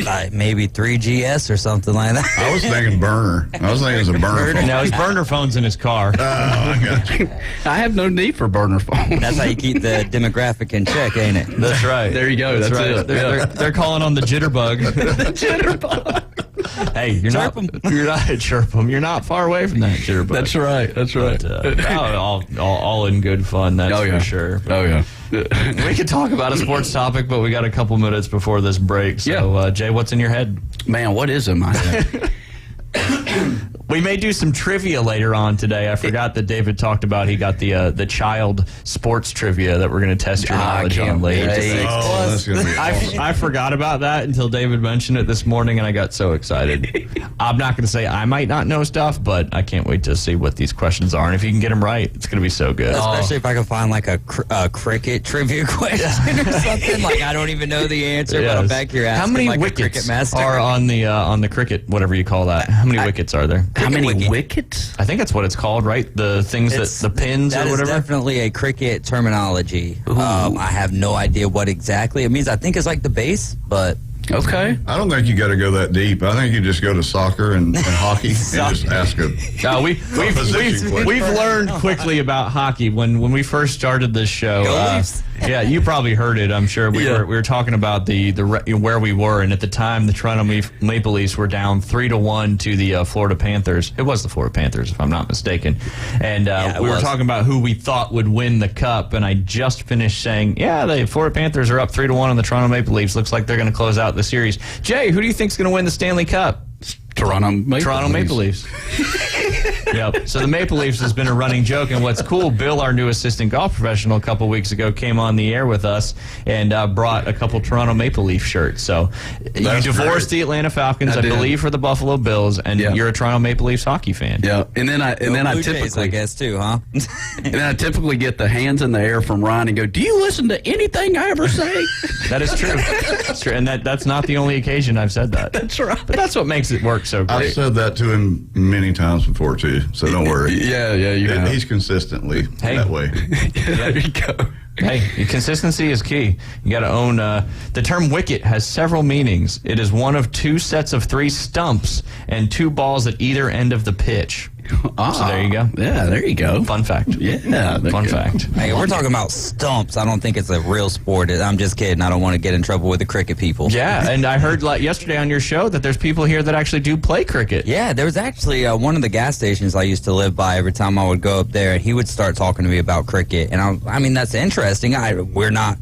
thought maybe 3GS or something like that. I was thinking burner. I was thinking it was a burner phone. No, his burner phone's in his car. I got you. I have no need for burner phone. That's how you keep the demographic in check, ain't it? That's right. There you go. That's right. it. They're calling on the jitterbug. The jitterbug. Hey, you're not chirp them. You're not far away from that jitterbug. That's right. But, all in good fun. That's for sure. We could talk about a sports topic, but we got a couple minutes before this break. So, Jay, what's in your head? Man, what is in my head? We may do some trivia later on today. I forgot that David talked about he got the child sports trivia that we're going to test your knowledge on later. That's gonna be awesome. I forgot about that until David mentioned it this morning, and I got so excited. I'm not going to say I might not know stuff, but I can't wait to see what these questions are. And if you can get them right, it's going to be so good. Especially if I can find a cricket trivia question or something. I don't even know the answer, but I'm back here asking. How many wickets are on the cricket, whatever you call that? How many wickets are there? How many wickets? I think that's what it's called, right? The things the pins or whatever? That is definitely a cricket terminology. I have no idea what exactly it means. I think it's like the base, but... Okay. I don't think you got to go that deep. I think you just go to soccer and hockey and just ask a we've learned quickly about hockey when we first started this show. Yeah, you probably heard it. I'm sure we were talking about the where we were, and at the time the Toronto Maple Leafs were down 3-1 to the Florida Panthers. It was the Florida Panthers, if I'm not mistaken. And we were talking about who we thought would win the cup, and I just finished saying, the Florida Panthers are up 3-1 on the Toronto Maple Leafs. Looks like they're going to close out the series. Jay, who do you think's going to win the Stanley Cup? Toronto Maple Leafs. Yep. So the Maple Leafs has been a running joke, and what's cool, Bill, our new assistant golf professional, a couple weeks ago came on the air with us and brought a couple Toronto Maple Leaf shirts. So you divorced the Atlanta Falcons, I believe, for the Buffalo Bills, and you're a Toronto Maple Leafs hockey fan. Yeah, and then I typically, I guess too, huh? And then I typically get the hands in the air from Ryan and go, "Do you listen to anything I ever say?" That is true. That's true, and that's not the only occasion I've said that. That's right. But that's what makes it work so great. I've said that to him many times before too, so don't worry. He's consistently that way. There you go. Hey, consistency is key. You got to own. The term wicket has several meanings. It is one of two sets of 3 stumps and 2 balls at either end of the pitch. So there you go. Yeah, there you go. Fun fact. Yeah, fun fact. Hey, we're talking about stumps. I don't think it's a real sport. I'm just kidding. I don't want to get in trouble with the cricket people. Yeah, and I heard yesterday on your show that there's people here that actually do play cricket. Yeah, there was actually one of the gas stations I used to live by. Every time I would go up there, he would start talking to me about cricket. And I mean, that's interesting. We're not,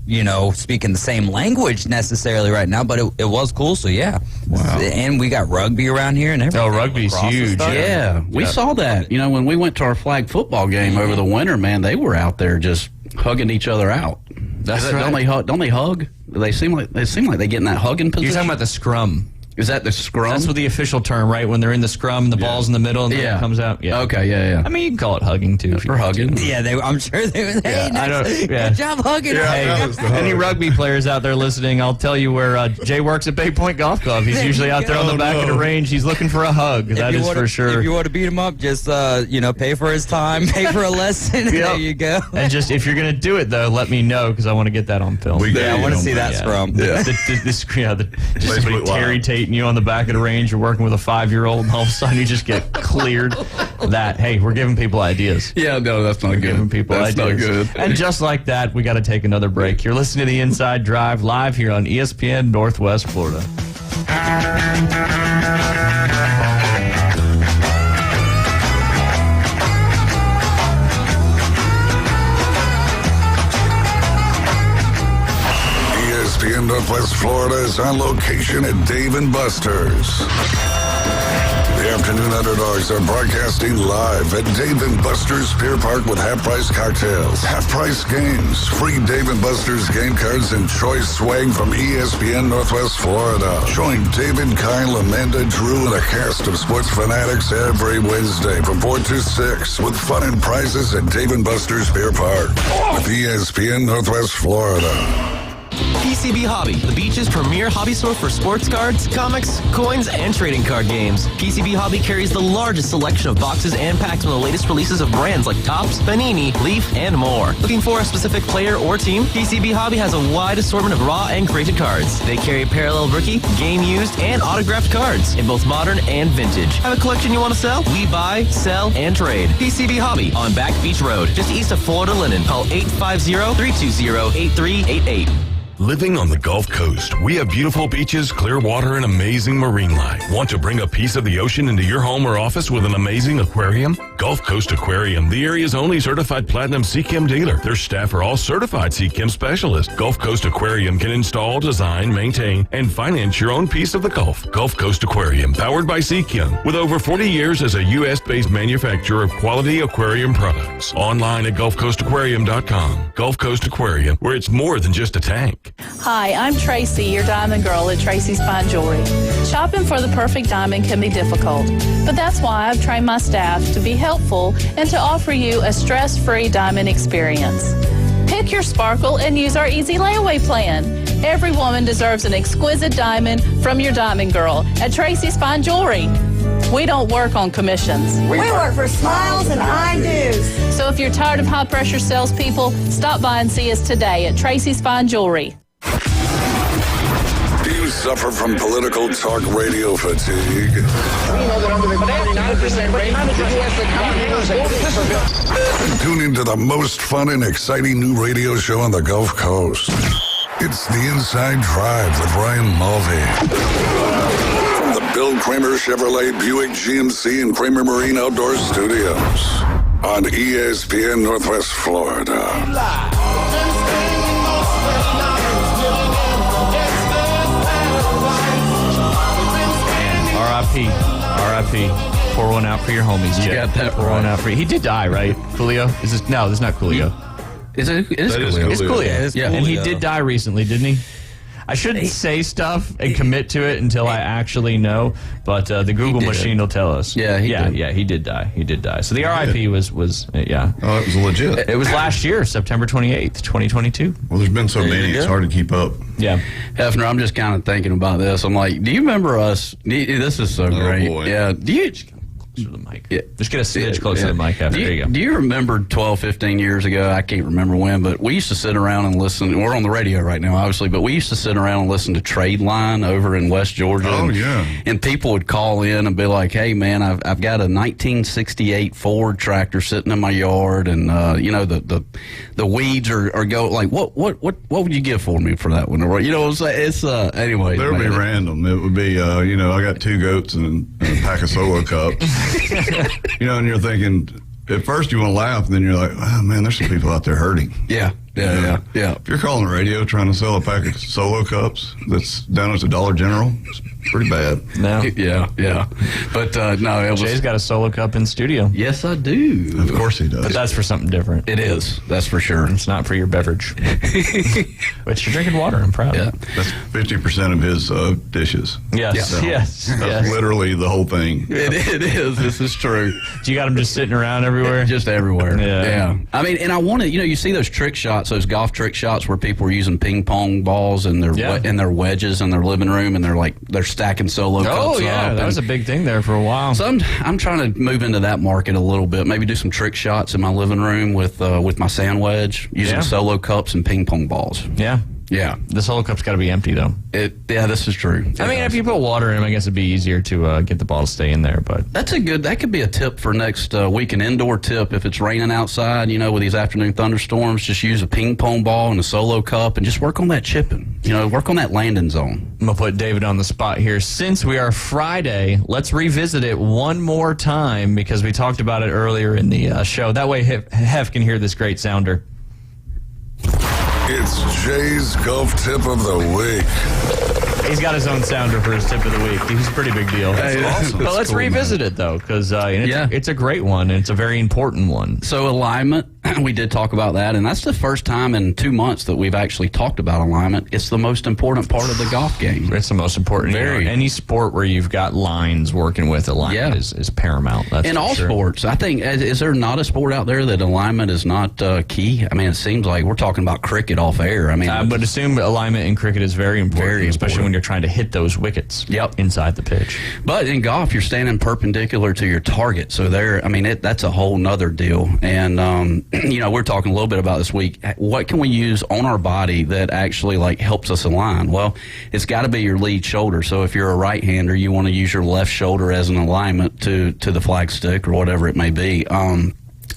speaking the same language necessarily right now, but it was cool. So, yeah. Wow. And we got rugby around here and everything. Oh, rugby's huge. Yeah, we saw that. When we went to our flag football game over the winter, man, they were out there just hugging each other out. That's right. Don't they hug? They seem like they get in that hugging position. You're talking about the scrum. Is that the scrum? That's what the official term, right? When they're in the scrum, the ball's in the middle, and then it comes out. Yeah. Okay. Yeah. I mean, you can call it hugging too. For hugging. Yeah, I'm sure they were. Hey, good job hugging. Hey, any rugby players out there listening? I'll tell you where Jay works at Bay Point Golf Club. He's usually out there on the back of the range. He's looking for a hug. That is for sure. If you want to beat him up, just pay for his time, pay for a lesson. There you go. And just if you're gonna do it though, let me know because I want to get that on film. I want to see that scrum. Yeah. Just somebody Terry Tating you on the back of the range. You're working with a 5-year-old, and all of a sudden you just get cleared. Hey, we're giving people ideas. Yeah, no, that's not good. Giving people that's ideas. Not good. And just like that, we got to take another break. You're listening to the Inside Drive live here on ESPN Northwest Florida. ESPN Northwest Florida is on location at Dave & Buster's. The afternoon underdogs are broadcasting live at Dave & Buster's Pier Park with half-price cocktails, half-price games, free Dave & Buster's game cards, and choice swag from ESPN Northwest Florida. Join David, Kyle, Amanda, Drew, and a cast of sports fanatics every Wednesday from 4 to 6 with fun and prizes at Dave & Buster's Pier Park with ESPN Northwest Florida. PCB Hobby, the beach's premier hobby store for sports cards, comics, coins, and trading card games. PCB Hobby carries the largest selection of boxes and packs from the latest releases of brands like Topps, Panini, Leaf, and more. Looking for a specific player or team? PCB Hobby has a wide assortment of raw and graded cards. They carry parallel rookie, game used, and autographed cards in both modern and vintage. Have a collection you want to sell? We buy, sell, and trade. PCB Hobby on Back Beach Road, just east of Florida Linen. Call 850-320-8388. Living on the Gulf Coast, we have beautiful beaches, clear water, and amazing marine life. Want to bring a piece of the ocean into your home or office with an amazing aquarium? Gulf Coast Aquarium, the area's only certified platinum CCHEM dealer. Their staff are all certified CCHEM specialists. Gulf Coast Aquarium can install, design, maintain, and finance your own piece of the Gulf. Gulf Coast Aquarium, powered by CCHEM, with over 40 years as a U.S.-based manufacturer of quality aquarium products. Online at GulfCoastAquarium.com. Gulf Coast Aquarium, where it's more than just a tank. Hi, I'm Tracy, your diamond girl at Tracy's Fine Jewelry. Shopping for the perfect diamond can be difficult, but that's why I've trained my staff to be helpful and to offer you a stress-free diamond experience. Pick your sparkle and use our easy layaway plan. Every woman deserves an exquisite diamond from your diamond girl at Tracy's Fine Jewelry. We don't work on commissions. We work for smiles and I-dos. So if you're tired of high-pressure salespeople, stop by and see us today at Tracy's Fine Jewelry. Do you suffer from political talk radio fatigue? Tune into the most fun and exciting new radio show on the Gulf Coast. It's The Inside Drive with Ryan Mulvey. From the Bill Kramer Chevrolet Buick GMC and Kramer Marine Outdoor Studios on ESPN Northwest Florida. R.I.P. Pour one out for your homies, Jay. Got that Pour one out for you. He did die, right? Coolio? No, this is not Coolio. It is Coolio. It's Coolio. Yeah. And he did die recently, didn't he? I shouldn't say stuff and commit to it until I actually know, but the Google machine will tell us. Yeah, he did die. He did die. So the RIP was Oh, it was legit. It was last year, September 28th, 2022. Well, there's been so many, it's hard to keep up. Yeah. Hefner, I'm just kind of thinking about this. I'm like, do you remember us? This is so great. Boy. Yeah. To the mic. Yeah. Just get a smidge closer to the mic after. There you go. Do you remember 12, 15 years ago? I can't remember when, but we used to sit around and listen. We're on the radio right now, obviously, but we used to sit around and listen to Trade Line over in West Georgia. Oh, yeah. And people would call in and be like, hey, man, I've got a 1968 Ford tractor sitting in my yard, and, the weeds are go like, what would you give for me for that one? Or, it's anyway. There would be random. It would be, I got 2 goats and a pack of Solo Cups. And you're thinking, at first you want to laugh, and then you're like, oh, man, there's some people out there hurting. Yeah. If you're calling the radio trying to sell a pack of Solo Cups that's down at the Dollar General, it's pretty bad. No. Yeah. But, no. Jay's got a Solo Cup in studio. Yes, I do. Of course he does. But that's for something different. It is. That's for sure. It's not for your beverage. But you're drinking water. I'm proud. Yeah. That's 50% of his dishes. Yes. So Yes. That's literally the whole thing. It is. This is true. Do you got them just sitting around everywhere? Just everywhere. Yeah. I mean, and I want to, you see those trick shots, those golf trick shots where people are using ping pong balls and their wedges in their living room, and they're stacking Solo Cups. Oh, yeah. That was a big thing there for a while. So I'm trying to move into that market a little bit. Maybe do some trick shots in my living room with my sand wedge, using Solo Cups and ping pong balls. Yeah. Yeah. The Solo Cup's got to be empty, though. This is true. I mean, if you put water in them, I guess it'd be easier to get the ball to stay in there. But that could be a tip for next week, an indoor tip. If it's raining outside, with these afternoon thunderstorms, just use a ping pong ball and a Solo Cup and just work on that chipping. Work on that landing zone. I'm going to put David on the spot here. Since we are Friday, let's revisit it one more time because we talked about it earlier in the show. That way Hef can hear this great sounder. It's Jay's Golf Tip of the Week. He's got his own sounder for his tip of the week. He's a pretty big deal. That's awesome. But let's revisit it, though, because it's a great one, and it's a very important one. So alignment, we did talk about that, and that's the first time in 2 months that we've actually talked about alignment. It's the most important part of the golf game. It's the most important. Any sport where you've got lines working with alignment is paramount. That's in all sports. I think, is there not a sport out there that alignment is not key? I mean, it seems like we're talking about cricket off air. I mean, but assume alignment in cricket is very important, especially when you're trying to hit those wickets inside the pitch. But in golf, you're standing perpendicular to your target. So that's a whole nother deal. And, we're talking a little bit about this week. What can we use on our body that actually helps us align? Well, it's got to be your lead shoulder. So if you're a right-hander, you want to use your left shoulder as an alignment to the flagstick or whatever it may be.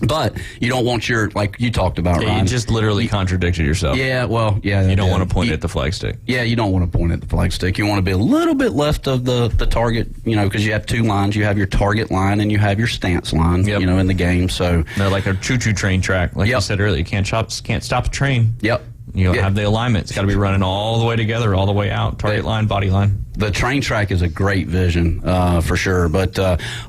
But you don't want like you talked about, Ryan. You just literally contradicted yourself. Yeah, well, yeah. You don't want to point at the flagstick. Yeah, you don't want to point at the flagstick. You want to be a little bit left of the target, because you have 2 lines. You have your target line and you have your stance line, in the game. So they're like a choo-choo train track. Like you said earlier, you can't stop a train. Yep. You have the alignment. It's got to be running all the way together, all the way out. Target line, body line. The train track is a great vision, for sure. But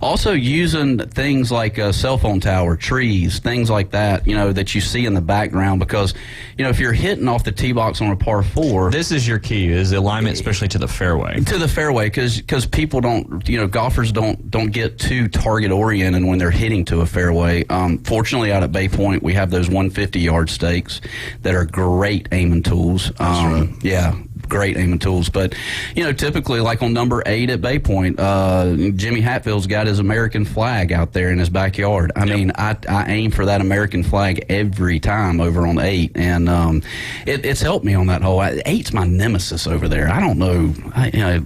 also using things like a cell phone tower, trees, things like that, that you see in the background. Because, if you're hitting off the tee box on a par 4. This is your key, is the alignment, especially to the fairway. To the fairway, because people don't, golfers don't get too target oriented when they're hitting to a fairway. Fortunately, out at Bay Point, we have those 150-yard stakes that are great aiming tools. That's right. Yeah. Great aiming tools. But, typically like on number 8 at Bay Point, Jimmy Hatfield's got his American flag out there in his backyard. I mean, I aim for that American flag every time over on 8. And it's helped me on that hole. 8's my nemesis over there. I don't know.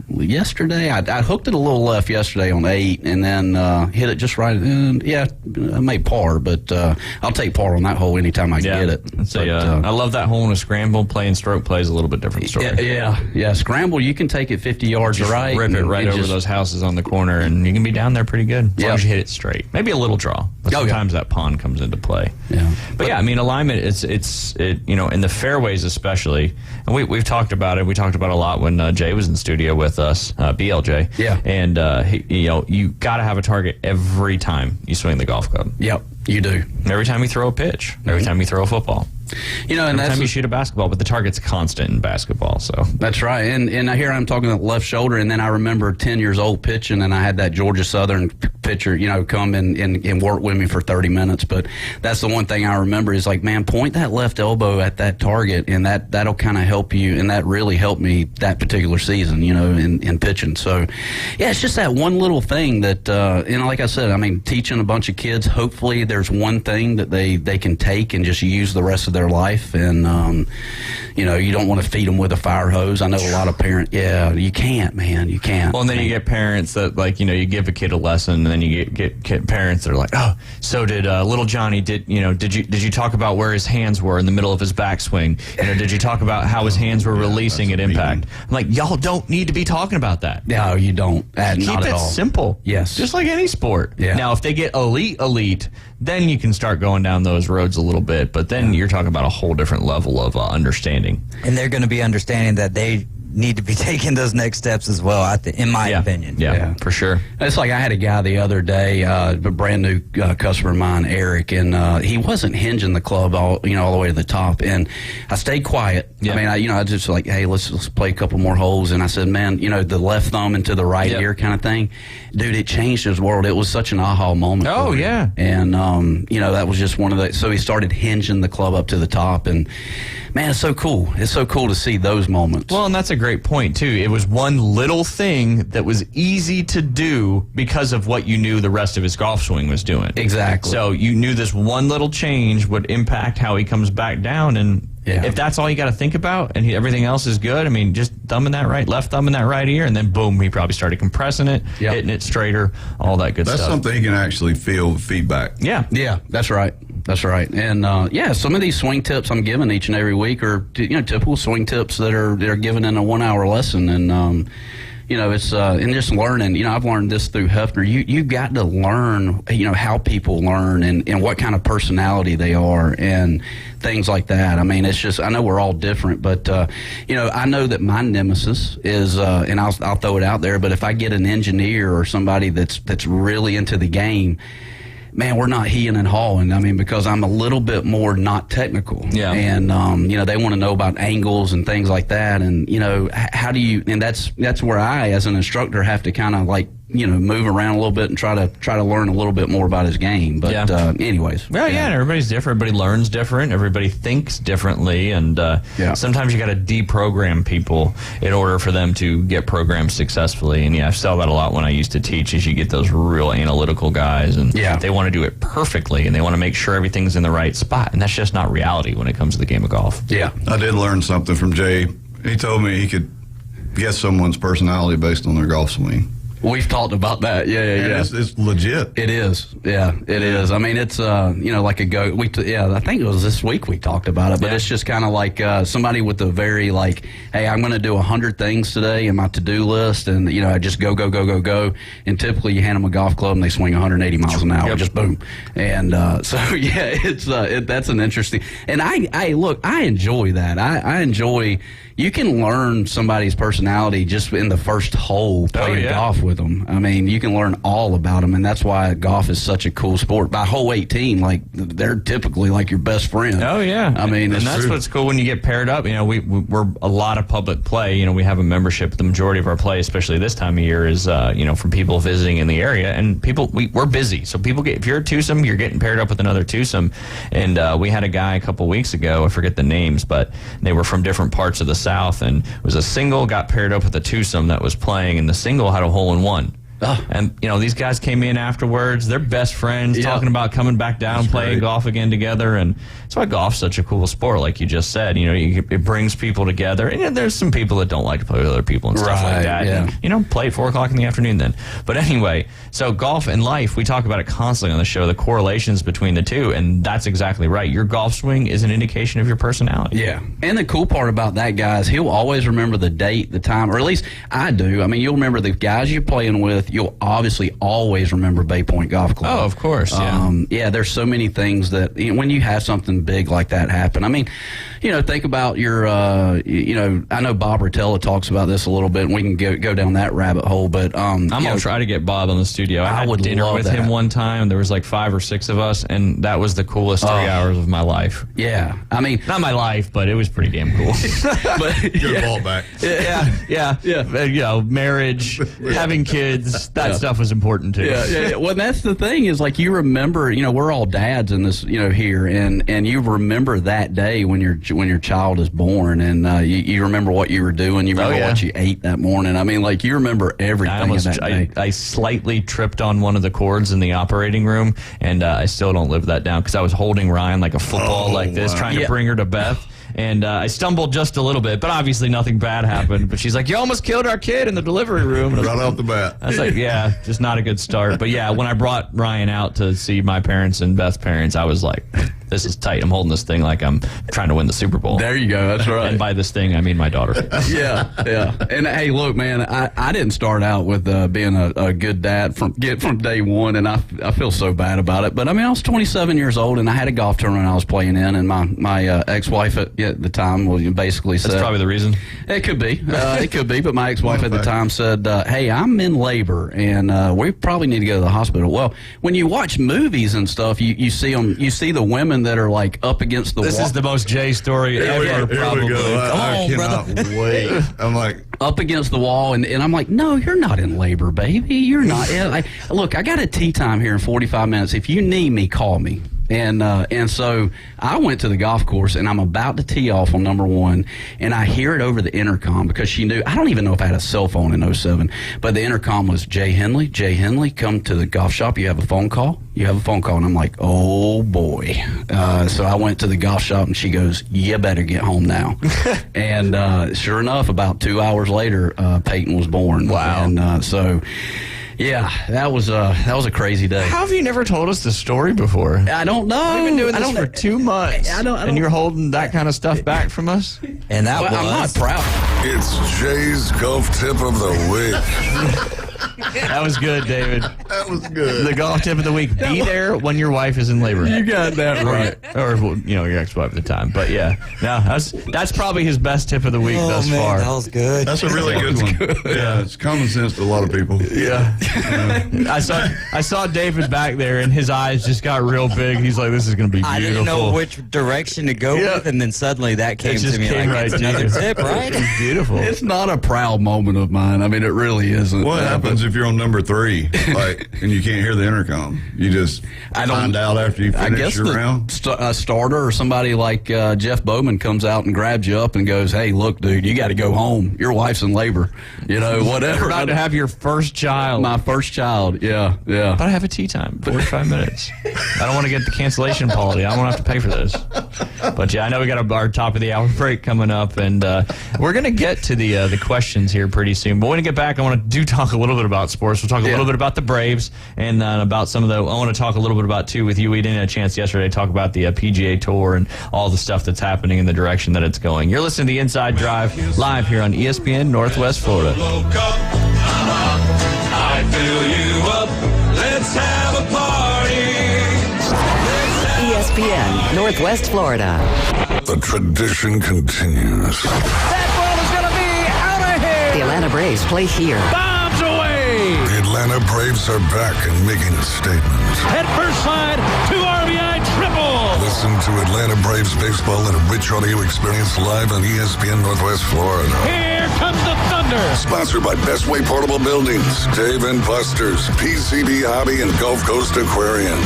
Yesterday, I hooked it a little left yesterday on 8 and then hit it just right. And, I made par, but I'll take par on that hole anytime I get it. I love that hole in a scramble. Playing stroke play is a little bit different story. Yeah. Scramble, you can take it 50 yards just right. Rip it right over those houses on the corner, and you can be down there pretty good as long as you hit it straight. Maybe a little draw, but sometimes that pond comes into play. Yeah. But alignment, it's in the fairways especially, and we've talked about it. We talked about it a lot when Jay was in studio with us, BLJ. Yeah. And you got to have a target every time you swing the golf club. Yep. You do. Every time you throw a pitch, every time you throw a football. You know, and every time you shoot a basketball, but the target's constant in basketball. So that's right. And here I'm talking about left shoulder, and then I remember 10 years old pitching, and I had that Georgia Southern pitcher, you know, come and work with me for 30 minutes. But that's the one thing I remember is like, man, point that left elbow at that target, and that'll kind of help you. And that really helped me that particular season, you know, in pitching. So, yeah, it's just that one little thing that, you know, like I said, I mean, teaching a bunch of kids, hopefully there's one thing that they can take and just use the rest of their life. And, you know, you don't want to feed them with a fire hose. I know a lot of parents, you can't, man, you can't. Well, and then you get parents that, like, you know, you give a kid a lesson, and then you get parents that are like, oh, so did little Johnny, did you talk about where his hands were in the middle of his backswing? You know, did you talk about how his hands were releasing at impact? I'm like, y'all don't need to be talking about that. No, you don't. Keep it simple. Yes. Just like any sport. Yeah. Now, if they get elite, then you can start going down those roads a little bit, but then you're talking about a whole different level of understanding. And they're going to be understanding that they need to be taking those next steps as well, in my opinion. Yeah, for sure. It's like I had a guy the other day, a brand new customer of mine, Eric, and he wasn't hinging the club all the way to the top. And I stayed quiet. Yeah. I mean, I just like, hey, let's play a couple more holes. And I said, man, you know, the left thumb into the right ear kind of thing, dude, it changed his world. It was such an aha moment. Oh, yeah. And you know, that was just one of the. So he started hinging the club up to the top, and man, it's so cool. It's so cool to see those moments. Well, and that's a great point, too. It was one little thing that was easy to do because of what you knew the rest of his golf swing was doing. Exactly. So you knew this one little change would impact how he comes back down, and if that's all you got to think about and everything else is good, I mean, just left thumb in that right ear, and then boom, he probably started compressing it, hitting it straighter, all that good stuff. That's something he can actually feel feedback. Yeah, that's right. That's right. And some of these swing tips I'm giving each and every week are typical swing tips that are given in a 1 hour lesson. And you know, it's and just learning. You know, I've learned this through Hefner. You got to learn, you know, how people learn and what kind of personality they are and things like that. I mean, it's just, I know we're all different, but you know, I know that my nemesis is, and I'll throw it out there, but if I get an engineer or somebody that's really into the game, man, we're not heeing and hawing. I mean, because I'm a little bit more not technical. Yeah. And, you know, they want to know about angles and things like that. And, you know, how do you, and that's where I, as an instructor, have to kind of like, you know, move around a little bit and try to learn a little bit more about his game. But anyways. Well, and everybody's different. Everybody learns different. Everybody thinks differently. And sometimes you got to deprogram people in order for them to get programmed successfully. And I saw that a lot when I used to teach, is you get those real analytical guys, and they want to do it perfectly, and they want to make sure everything's in the right spot. And that's just not reality when it comes to the game of golf. Yeah. I did learn something from Jay. He told me he could guess someone's personality based on their golf swing. We've talked about that. Yeah. It's legit. It is. Yeah, it is. I mean, it's, you know, like a go. I think it was this week we talked about it, but it's just kind of like somebody with a very like, hey, I'm going to do 100 things today in my to-do list, and, you know, I just go. And typically you hand them a golf club and they swing 180 miles an hour, just boom. And so, yeah, it's that's an interesting, and I enjoy that. I enjoy, you can learn somebody's personality just in the first hole playing golf with them. I mean, you can learn all about them, and that's why golf is such a cool sport. By hole 18, like, they're typically like your best friend. Oh, yeah. I mean, and that's what's cool when you get paired up. You know, we're a lot of public play. You know, we have a membership. The majority of our play, especially this time of year, is, you know, from people visiting in the area. And we're busy. So people if you're a twosome, you're getting paired up with another twosome. And we had a guy a couple weeks ago, I forget the names, but they were from different parts of the South, and it was a single got paired up with a twosome that was playing, and the single had a hole-in-one. And, you know, these guys came in afterwards. They're best friends, talking about coming back down, playing golf again together. And that's why golf's such a cool sport, like you just said. You know, it brings people together. And there's some people that don't like to play with other people and stuff like that. Yeah. And, you know, play at 4 o'clock in the afternoon then. But anyway, so golf and life, we talk about it constantly on the show, the correlations between the two. And that's exactly right. Your golf swing is an indication of your personality. Yeah. And the cool part about that, guys, he'll always remember the date, the time, or at least I do. I mean, you'll remember the guys you're playing with. You'll obviously always remember Bay Point Golf Club. Oh, of course, yeah. There's so many things that, when you have something big like that happen, I mean, think about your, I know Bob Rotella talks about this a little bit, and we can go down that rabbit hole. But I'm gonna try to get Bob in the studio. I had dinner with him one time. There was like 5 or 6 of us, and that was the coolest 3 hours of my life. Yeah, I mean, not my life, but it was pretty damn cool. But get a ball back. Yeah. Marriage, having kids, that stuff was important too. Yeah. Well, that's the thing is, like, you remember, we're all dads in this, here, and you remember that day when your child is born, and you remember what you were doing, you remember what you ate that morning. I mean, like, you remember everything in that day. I slightly tripped on one of the cords in the operating room, and I still don't live that down because I was holding Ryan like a football like this, trying to bring her to Beth. And I stumbled just a little bit, but obviously nothing bad happened. But she's like, "You almost killed our kid in the delivery room." Right off the bat. I was like, yeah, just not a good start. But yeah, when I brought Ryan out to see my parents and Beth's parents, I was like, this is tight. I'm holding this thing like I'm trying to win the Super Bowl. There you go. That's right. And by this thing, I mean my daughter. Yeah. And hey, look, man, I didn't start out with being a good dad from day one, and I feel so bad about it. But I mean, I was 27 years old, and I had a golf tournament I was playing in, and my ex-wife at the time basically said, that's probably the reason. It could be. But my ex-wife at the time said, "Hey, I'm in labor, and we probably need to go to the hospital." Well, when you watch movies and stuff, you see them. You see the women that are like up against the wall. This is the most Jay story ever, probably. We go. I cannot wait. I'm like, up against the wall, and I'm like, no, you're not in labor, baby. You're not. Look, I got a tea time here in 45 minutes. If you need me, call me. And so I went to the golf course, and I'm about to tee off on number 1, and I hear it over the intercom because she knew. I don't even know if I had a cell phone in 07, but the intercom was, Jay Henley, come to the golf shop. You have a phone call? And I'm like, oh boy. So I went to the golf shop, and she goes, you better get home now. And sure enough, about 2 hours later, Peyton was born. Wow. And so... yeah, that was a crazy day. How have you never told us the story before? I don't know. We've been doing this for 2 months. And you're holding that kind of stuff back from us? And that I'm not proud. It's Jay's golf tip of the week. That was good, David. That was good. The golf tip of the week. Be there when your wife is in labor. You got that right. Or your ex-wife at the time. But yeah, no, that's probably his best tip of the week thus far. That was good. That's a really good one. Yeah, it's common sense to a lot of people. Yeah. I saw David back there, and his eyes just got real big. He's like, this is going to be beautiful. I didn't know which direction to go with, and then suddenly that came to me like, it's another tip, right? It's beautiful. It's not a proud moment of mine. I mean, it really isn't. What happens if you're on number 3, and you can't hear the intercom? You just find out after you finish your round? A starter or somebody like Jeff Bowman comes out and grabs you up and goes, hey, look, dude, you got to go home. Your wife's in labor. Whatever. You're about to have your first child. My first child, yeah. But I have a tea time, 45 minutes. I don't want to get the cancellation policy. I don't want to have to pay for this. But yeah, I know we got our top of the hour break coming up, and we're going to get to the questions here pretty soon. But when we get back, I want to talk a little bit about sports. We'll talk a little bit about the Braves, and about some of the. I want to talk a little bit about too with you. We didn't have a chance yesterday to talk about the PGA Tour and all the stuff that's happening in the direction that it's going. You're listening to the Inside Drive live here on ESPN Northwest Florida. I fill you up. Let's have a party. ESPN Northwest Florida. The tradition continues. That ball is going to be out of here. The Atlanta Braves play here. Bombs away. The Atlanta Braves are back and making a statement. Head first slide, 2 RBI triple. Listen to Atlanta Braves baseball in a rich audio experience live on ESPN Northwest Florida. Here comes the thunder. Sponsored by Bestway Portable Buildings, Dave & Buster's, PCB Hobby, and Gulf Coast Aquarium.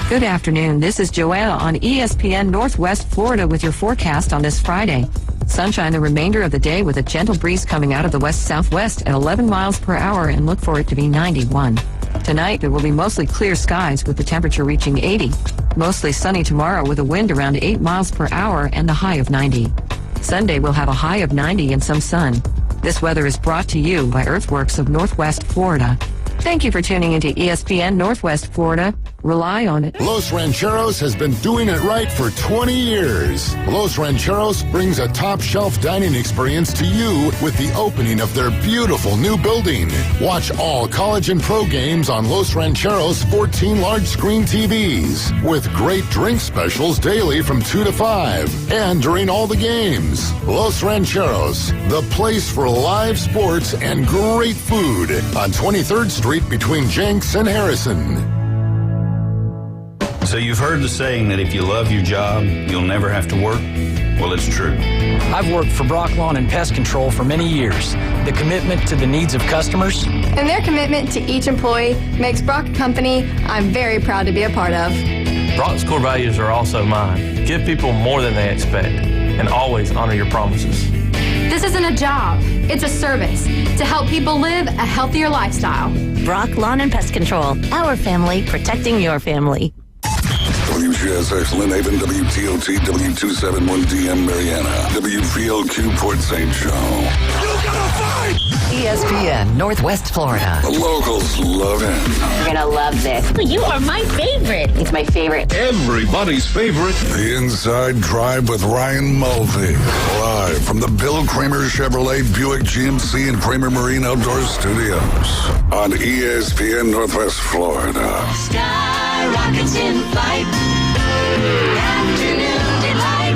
Good afternoon. This is Joanna on ESPN Northwest Florida with your forecast on this Friday. Sunshine the remainder of the day with a gentle breeze coming out of the west-southwest at 11 miles per hour, and look for it to be 91. Tonight, there will be mostly clear skies with the temperature reaching 80. Mostly sunny tomorrow with a wind around 8 miles per hour and a high of 90. Sunday will have a high of 90 and some sun. This weather is brought to you by Earthworks of Northwest Florida. Thank you for tuning into ESPN Northwest Florida. Rely on it. Los Rancheros has been doing it right for 20 years. Los Rancheros brings a top-shelf dining experience to you with the opening of their beautiful new building. Watch all college and pro games on Los Rancheros' 14 large-screen TVs with great drink specials daily from 2 to 5 and during all the games. Los Rancheros, the place for live sports and great food on 23rd Street between Jenks and Harrison. So you've heard the saying that if you love your job, you'll never have to work? Well, it's true. I've worked for Brock Lawn and Pest Control for many years. The commitment to the needs of customers and their commitment to each employee makes Brock a company I'm very proud to be a part of. Brock's core values are also mine. Give people more than they expect and always honor your promises. This isn't a job, it's a service to help people live a healthier lifestyle. Brock Lawn and Pest Control, our family protecting your family. WGSX Lynn Haven, WTOT, W271DM Mariana, WVLQ Port St. Joe. You gotta fight! ESPN Northwest Florida. The locals love it. You're gonna love this. You are my favorite. It's my favorite. Everybody's favorite. The Inside Drive with Ryan Mulvey. Live from the Bill Kramer Chevrolet Buick GMC and Kramer Marine Outdoor Studios on ESPN Northwest Florida. Sky rockets in flight. Afternoon delight.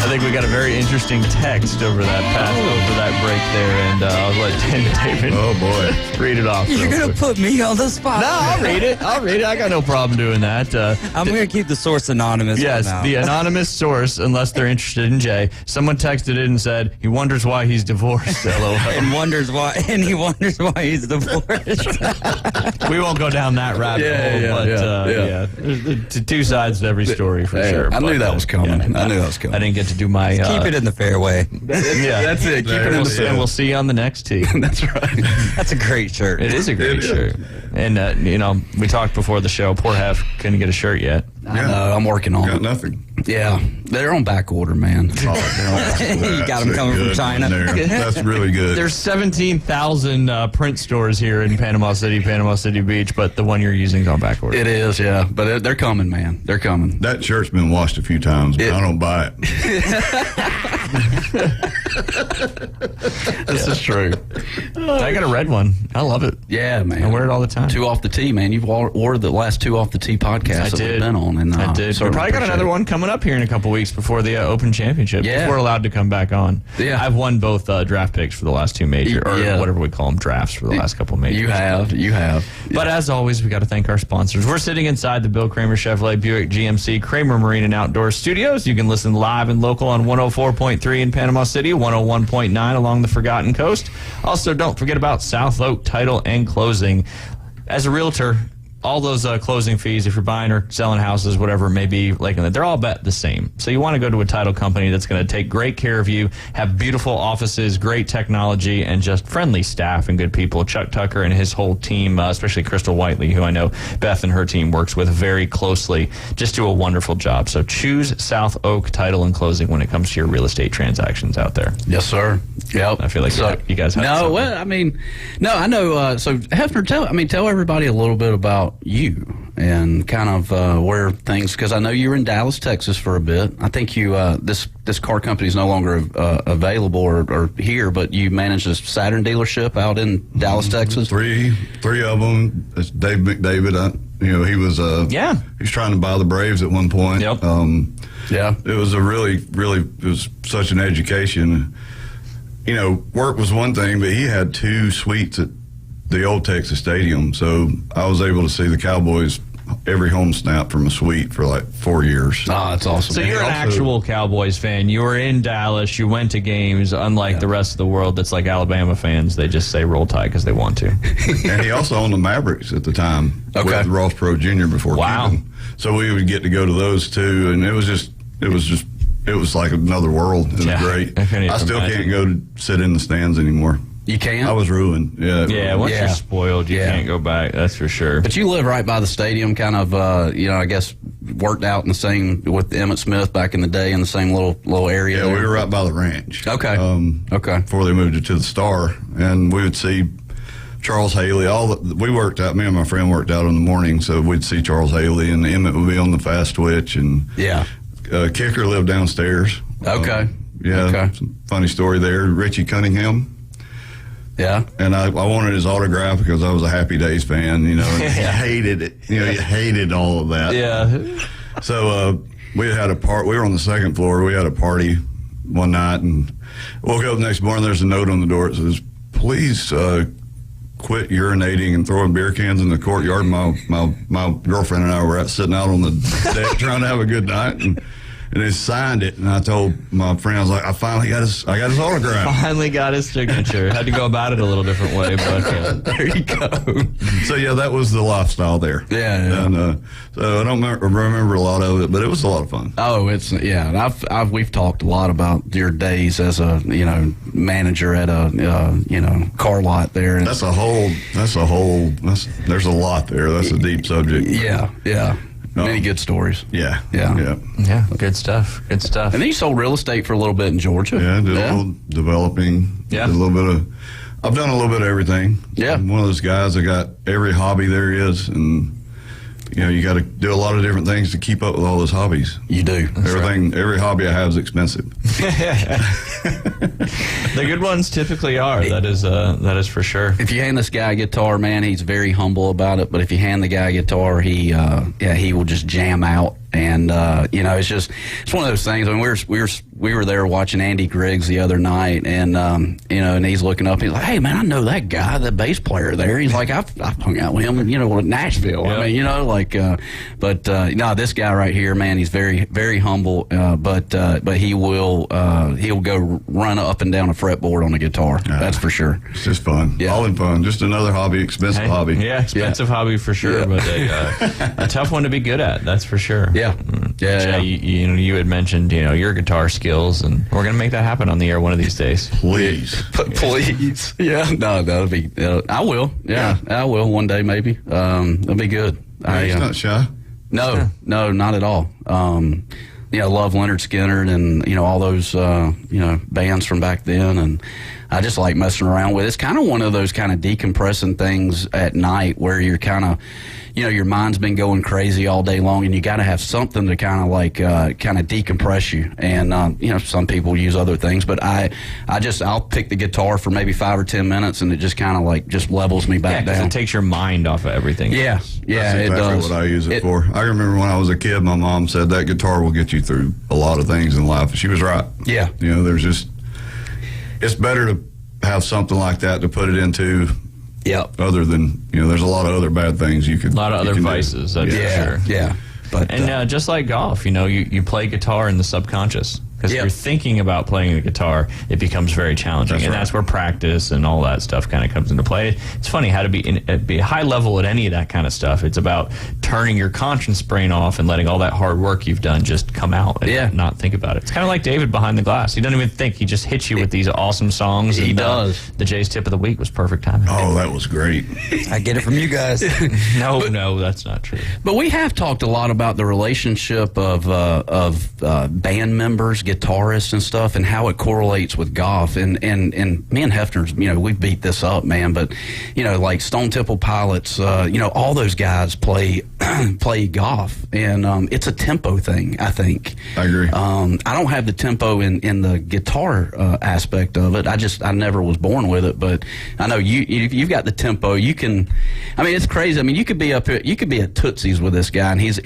I think we got a very interesting text over that break there, and I'll let David. Oh boy, read it off. You're gonna put me on the spot. No, I'll read it. I got no problem doing that. I'm gonna keep the source anonymous. Yes, the anonymous source, unless they're interested in Jay. Someone texted in and said he wonders why he's divorced. LOL. and he wonders why he's divorced. We won't go down that rabbit hole. There's two sides to every story for sure. I knew that was coming. I didn't get to do my. Keep it in the fairway. That's it. Keep it in the fairway. And we'll see you on the next tee. That's right. That's a great shirt. It is a great shirt. And we talked before the show. Poor Hef couldn't get a shirt yet. I know. I'm working on it. Got nothing. Yeah, they're on back order, man. You got them coming from China. That's really good. There's 17,000 print stores here in Panama City Beach, but the one you're using is on back order. It is, yeah. But they're coming, man. They're coming. That shirt's been washed a few times, but I don't buy it. This is true. I got a red one. I love it. Yeah, man. I wear it all the time. 2 Off the Tee, man. You've wore the last 2 Off the Tee podcasts that we've been on. And, I did. We probably got another one coming up here in a couple weeks before the Open Championship. Yeah. If we're allowed to come back on. Yeah. I've won both draft picks for the last 2 major, or whatever we call them, drafts for the last couple majors. You have. Yeah. But as always, we got to thank our sponsors. We're sitting inside the Bill Kramer Chevrolet Buick GMC Kramer Marine and Outdoor Studios. You can listen live and local on 104.3 in Panama City, 101.9 along the Forgotten Coast. Also, don't forget about South Oak Title and Closing. As a realtor, all those closing fees, if you're buying or selling houses, whatever it may be, they're all about the same. So you want to go to a title company that's going to take great care of you, have beautiful offices, great technology, and just friendly staff and good people. Chuck Tucker and his whole team, especially Crystal Whiteley, who I know Beth and her team works with very closely, just do a wonderful job. So choose South Oak Title and Closing when it comes to your real estate transactions out there. Yes, sir. Yep. I feel like you guys have something. Well, I know. So Hefner, tell everybody a little bit about you and kind of where things, because I know you were in Dallas, Texas for a bit. I think you this car company is no longer available or here, but you managed a Saturn dealership out in Dallas, Texas. Three of them. It's Dave McDavid. He was he was trying to buy the Braves at one point. Yep. It was it was such an education. Work was one thing, but he had 2 suites at the old Texas Stadium, so I was able to see the Cowboys every home snap from a suite for 4 years. Oh, that's awesome. So you're an actual Cowboys fan. You were in Dallas. You went to games, unlike the rest of the world that's like Alabama fans. They just say roll tide because they want to. And he also owned the Mavericks at the time with Ross Perot Jr. before Cuban. So we would get to go to those too, and it was like another world. It was great. I still can't go to sit in the stands anymore. You can't? I was ruined. Yeah, once you're spoiled, you can't go back. That's for sure. But you live right by the stadium, kind of, I guess, worked out in the same, with Emmitt Smith back in the day in the same little area. Yeah, there. we were right by the ranch. Okay. Before they moved it to the Star. And we would see Charles Haley. We worked out. Me and my friend worked out in the morning, so we'd see Charles Haley, and Emmett would be on the fast twitch, and Kicker lived downstairs. Okay. Some funny story there. Richie Cunningham. Yeah. And I wanted his autograph because I was a Happy Days fan, and he hated it. You hated all of that. Yeah. So we had a part. We were on the second floor. We had a party one night, and woke up the next morning. There's a note on the door. It says, "Please quit urinating and throwing beer cans in the courtyard." My girlfriend and I were sitting out on the deck trying to have a good night, and they signed it. And I told my friend, I was like, I finally got his autograph. Finally got his signature. Had to go about it a little different way, but there you go. So that was the lifestyle there. Yeah. And so I don't remember a lot of it, but it was a lot of fun. Oh, we've talked a lot about your days as a manager at a car lot there. And there's a lot there. That's a deep subject. Yeah. Many good stories. Yeah. Good stuff. And then you sold real estate for a little bit in Georgia. Yeah, did a little developing. Yeah. Did a little bit of. I've done a little bit of everything. Yeah. I'm one of those guys that got every hobby there is, and you got to do a lot of different things to keep up with all those hobbies. You do. Every hobby I have is expensive. The good ones typically are. That is for sure. If you hand this guy a guitar, man, he's very humble about it. But if you hand the guy a guitar, he will just jam out. And it's one of those things. I mean, we were there watching Andy Griggs the other night, and and he's looking up. He's like, "Hey, man, I know that guy, the bass player there." He's like, "I've hung out with him, in Nashville." Yeah. I mean, this guy right here, man, he's very, very humble. But he will he'll go run up and down a fretboard on a guitar. That's for sure. It's just fun. Yeah. All in fun. Just another hobby, expensive hobby. Yeah, expensive hobby for sure, but a tough one to be good at. That's for sure. Yeah. Jay, you had mentioned your guitar skills, and we're gonna make that happen on the air one of these days. Please. Yeah. No, that'll be. I will. Yeah, I will one day maybe. That'll be good. He's not shy. No, not at all. Love Leonard Skinner and all those bands from back then, and I just like messing around with it. It's kind of one of those kind of decompressing things at night where you're kind of your mind's been going crazy all day long, and you got to have something to kind of decompress you. And some people use other things, but I'll pick the guitar for maybe 5 or 10 minutes, and it just kind of just levels me back down. It takes your mind off of everything. Yeah, That's exactly what I use it for. I remember when I was a kid, my mom said that guitar will get you through a lot of things in life. She was right. Yeah. It's better to have something like that to put it into. Yep. Other than, there's a lot of other bad things you could. A lot of other vices, that's for sure. Yeah. But just like golf, you play guitar in the subconscious. Because if you're thinking about playing the guitar, it becomes very challenging. That's where practice and all that stuff kind of comes into play. It's funny how to be high level at any of that kind of stuff. It's about turning your conscience brain off and letting all that hard work you've done just come out and not think about it. It's kind of like David behind the glass. He doesn't even think. He just hits you with these awesome songs. He does. The Jay's Tip of the Week was perfect timing. Oh, that was great. I get it from you guys. No, that's not true. But we have talked a lot about the relationship of band members, guitarists, and stuff, and how it correlates with golf. And me and Hefner's, we beat this up, man. But like Stone Temple Pilots, all those guys play golf, and it's a tempo thing. I think. I agree. I don't have the tempo in the guitar aspect of it. I never was born with it, but I know you've got the tempo. You can. I mean, it's crazy. I mean, you could be up here. You could be at Tootsie's with this guy, and he's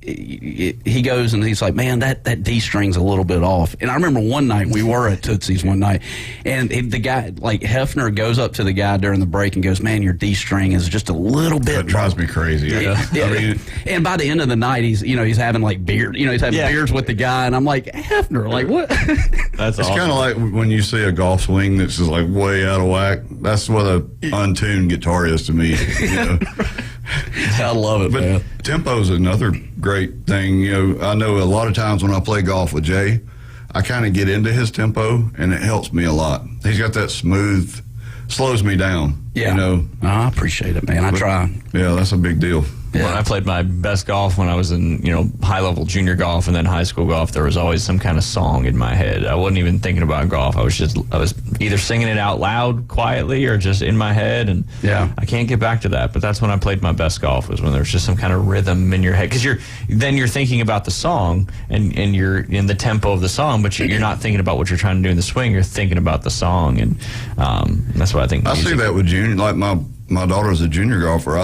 he goes and he's like, man, that D string's a little bit off. And I remember one night we were at Tootsie's one night, and the guy, like Hefner, goes up to the guy during the break and goes, man, your D string is just a little bit. That drives me crazy. Yeah. I mean, and by the end of the night, he's having like beer. He's having beers with the guy, and I'm like, Hefner, like what? That's it's kind of like when you see a golf swing that's just like way out of whack. That's what a untuned guitar is to me. I love it, man. Tempo's another great thing. I know a lot of times when I play golf with Jay, I kind of get into his tempo, and it helps me a lot. He's got that slows me down. Yeah. I appreciate it, man. I try. Yeah, that's a big deal. When I played my best golf when I was in, high-level junior golf and then high school golf, there was always some kind of song in my head. I wasn't even thinking about golf. I was either singing it out loud quietly or just in my head, and I can't get back to that. But that's when I played my best golf, was when there was just some kind of rhythm in your head. Because you're thinking about the song and you're in the tempo of the song, but you're not thinking about what you're trying to do in the swing. You're thinking about the song, and that's what I think. I see that with junior. Like my daughter's a junior golfer.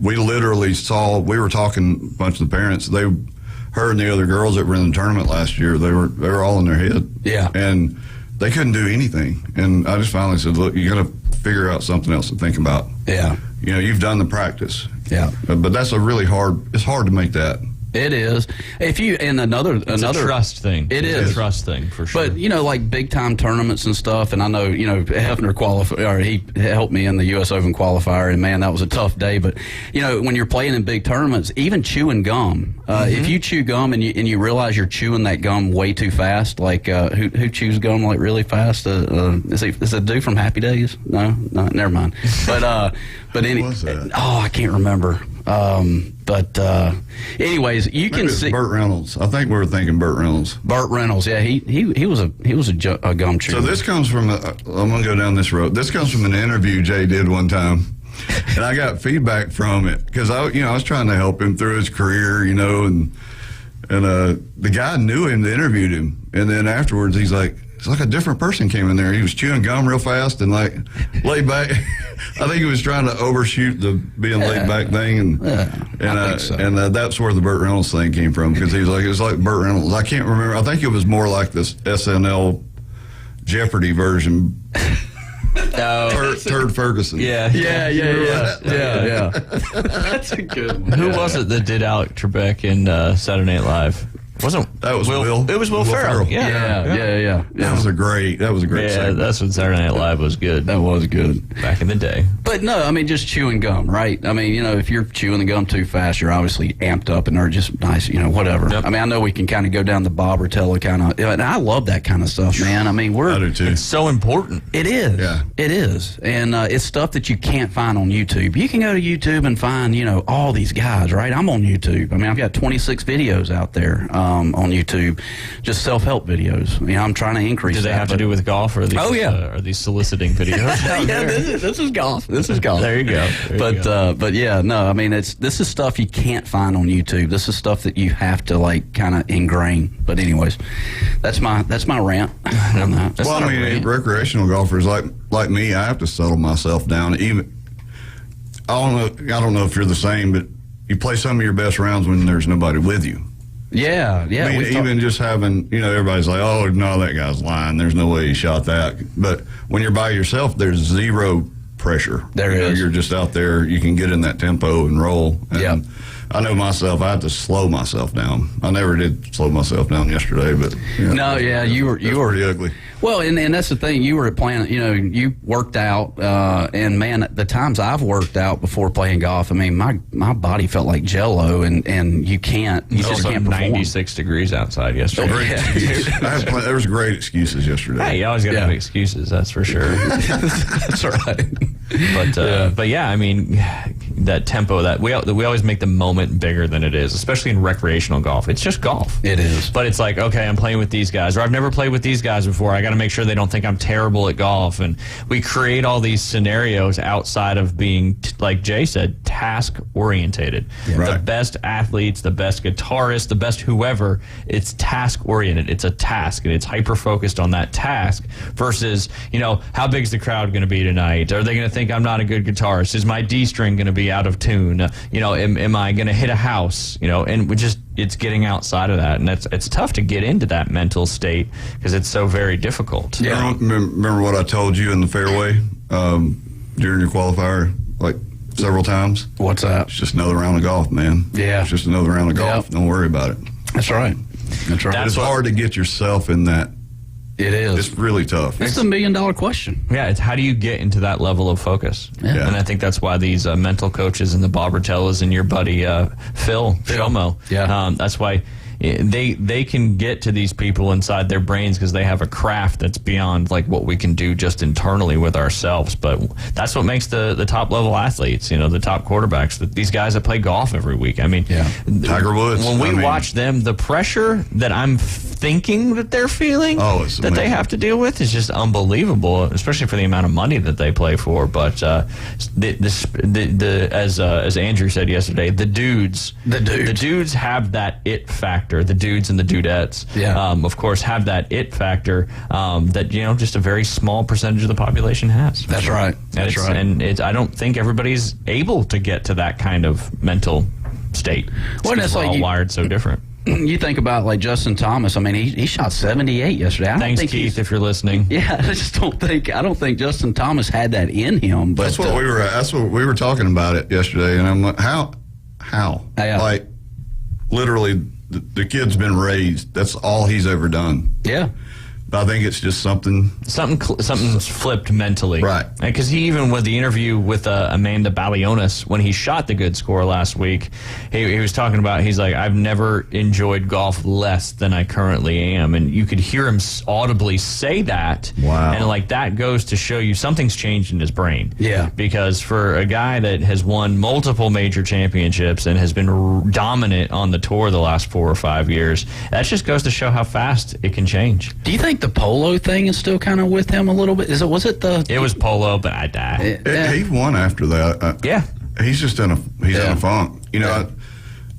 We literally we were talking, a bunch of the parents, her and the other girls that were in the tournament last year, they were all in their head. Yeah. And they couldn't do anything. And I just finally said, look, you got to figure out something else to think about. Yeah. You've done the practice. Yeah. But that's it's hard to make that. It is. It's a trust thing. It's a trust thing for sure. But like big time tournaments and stuff, and I know Hefner he helped me in the U.S. Open qualifier, and man, that was a tough day. But when you're playing in big tournaments, even chewing gum, if you chew gum and you realize you're chewing that gum way too fast, like who chews gum like really fast? Is it dude from Happy Days? No, never mind. But I can't remember. Anyways, you can see Burt Reynolds. I think we were thinking Burt Reynolds. Burt Reynolds, yeah, he was a gum chewer. So this comes from I'm gonna go down this road. This comes from an interview Jay did one time, and I got feedback from it because I was trying to help him through his career, and the guy knew him that interviewed him, and then afterwards he's like, it's like a different person came in there. He was chewing gum real fast and like laid back. I think he was trying to overshoot the being laid back thing, and that's where the Burt Reynolds thing came from, because he was like, it's like Burt Reynolds. I can't remember. I think it was more like this SNL Jeopardy version. Turd Ferguson. Yeah. That's a good one. Who was it that did Alec Trebek in Saturday Night Live? That was Will. It was Will Ferrell. Yeah. That was a great segment. That's when Saturday Night Live was good. That was good back in the day. But no, I mean, just chewing gum, right? I mean, if you're chewing the gum too fast, you're obviously amped up and they're just nice, whatever. Yep. I mean, I know we can kind of go down the Bob Rotella kind of, and I love that kind of stuff, man. I mean, I do too. It's so important. It is. Yeah. It is. And it's stuff that you can't find on YouTube. You can go to YouTube and find, all these guys, right? I'm on YouTube. I mean, I've got 26 videos out there on YouTube. Just self-help videos. I'm trying to increase. Do they have to do with golf, or are these, are these soliciting videos? This is golf. This is golf. There you go. But yeah, no. I mean, this is stuff you can't find on YouTube. This is stuff that you have to kind of ingrain. But anyways, that's my rant on that. Well, I mean, recreational golfers like me, I have to settle myself down. Even I don't know if you're the same, but you play some of your best rounds when there's nobody with you. Yeah. I mean, even just having, everybody's like, oh, no, that guy's lying. There's no way he shot that. But when you're by yourself, there's zero pressure. There is. You're just out there. You can get in that tempo and roll. And I know myself, I have to slow myself down. I never did slow myself down yesterday, but you were pretty ugly. Well, and that's the thing. You were playing, you worked out, and man, the times I've worked out before playing golf, I mean, my body felt like Jell-O, and you can't perform. 96 degrees outside yesterday. There was great excuses yesterday. Hey, you always got to have excuses, that's for sure. That's right. But I mean, that tempo, that we always make the moment bigger than it is, especially in recreational golf. It's just golf. It is. But it's like, okay, I'm playing with these guys, or I've never played with these guys before. I got to make sure they don't think I'm terrible at golf. And we create all these scenarios outside of being, like Jay said, task orientated. Yeah. Right. The best athletes, the best guitarists, the best whoever, it's task oriented. It's a task, and it's hyper focused on that task versus, how big is the crowd going to be tonight? Are they going to think I'm not a good guitarist? Is my D string going to be out of tune? Am I going to hit a house? And it's getting outside of that, and it's tough to get into that mental state because it's so very difficult. Yeah. I don't remember what I told you in the fairway during your qualifier, like several times. What's that? It's just another round of golf, man. Yeah, it's just another round of golf. Yep. Don't worry about it. That's right. It's hard to get yourself in that. It is. It's really tough. It's a $1 million question. Yeah, it's how do you get into that level of focus? Yeah. And I think that's why these mental coaches and the Bob Rotellas and your buddy Phil Shomo. Yeah. That's why they can get to these people inside their brains because they have a craft that's beyond like what we can do just internally with ourselves. But that's what makes the top level athletes, the top quarterbacks, these guys that play golf every week. I mean, Tiger Woods. When we watch them, the pressure that I'm thinking that they're feeling that they have to deal with is just unbelievable, especially for the amount of money that they play for. But as Andrew said yesterday, the dudes have that it factor. The dudes and the dudettes, of course, have that it factor that just a very small percentage of the population has. That's right. And I don't think everybody's able to get to that kind of mental state. Well, that's we're all wired so different. You think about like Justin Thomas. I mean, he shot 78 yesterday. Thanks, Keith, if you're listening. Yeah, I don't think Justin Thomas had that in him. But that's what we were talking about it yesterday, and I'm like, how? Like, literally, the kid's been raised. That's all he's ever done. Yeah. But I think it's just something's flipped mentally, right? Because he even with the interview with Amanda Balionis when he shot the good score last week, he was talking about he's like, I've never enjoyed golf less than I currently am, and you could hear him audibly say that. Wow! And like that goes to show you something's changed in his brain. Yeah. Because for a guy that has won multiple major championships and has been dominant on the tour the last 4 or 5 years, that just goes to show how fast it can change. Do you think the polo thing is still kind of with him a little bit? It was polo, but I died. He won after that. Yeah, he's just in a funk. Did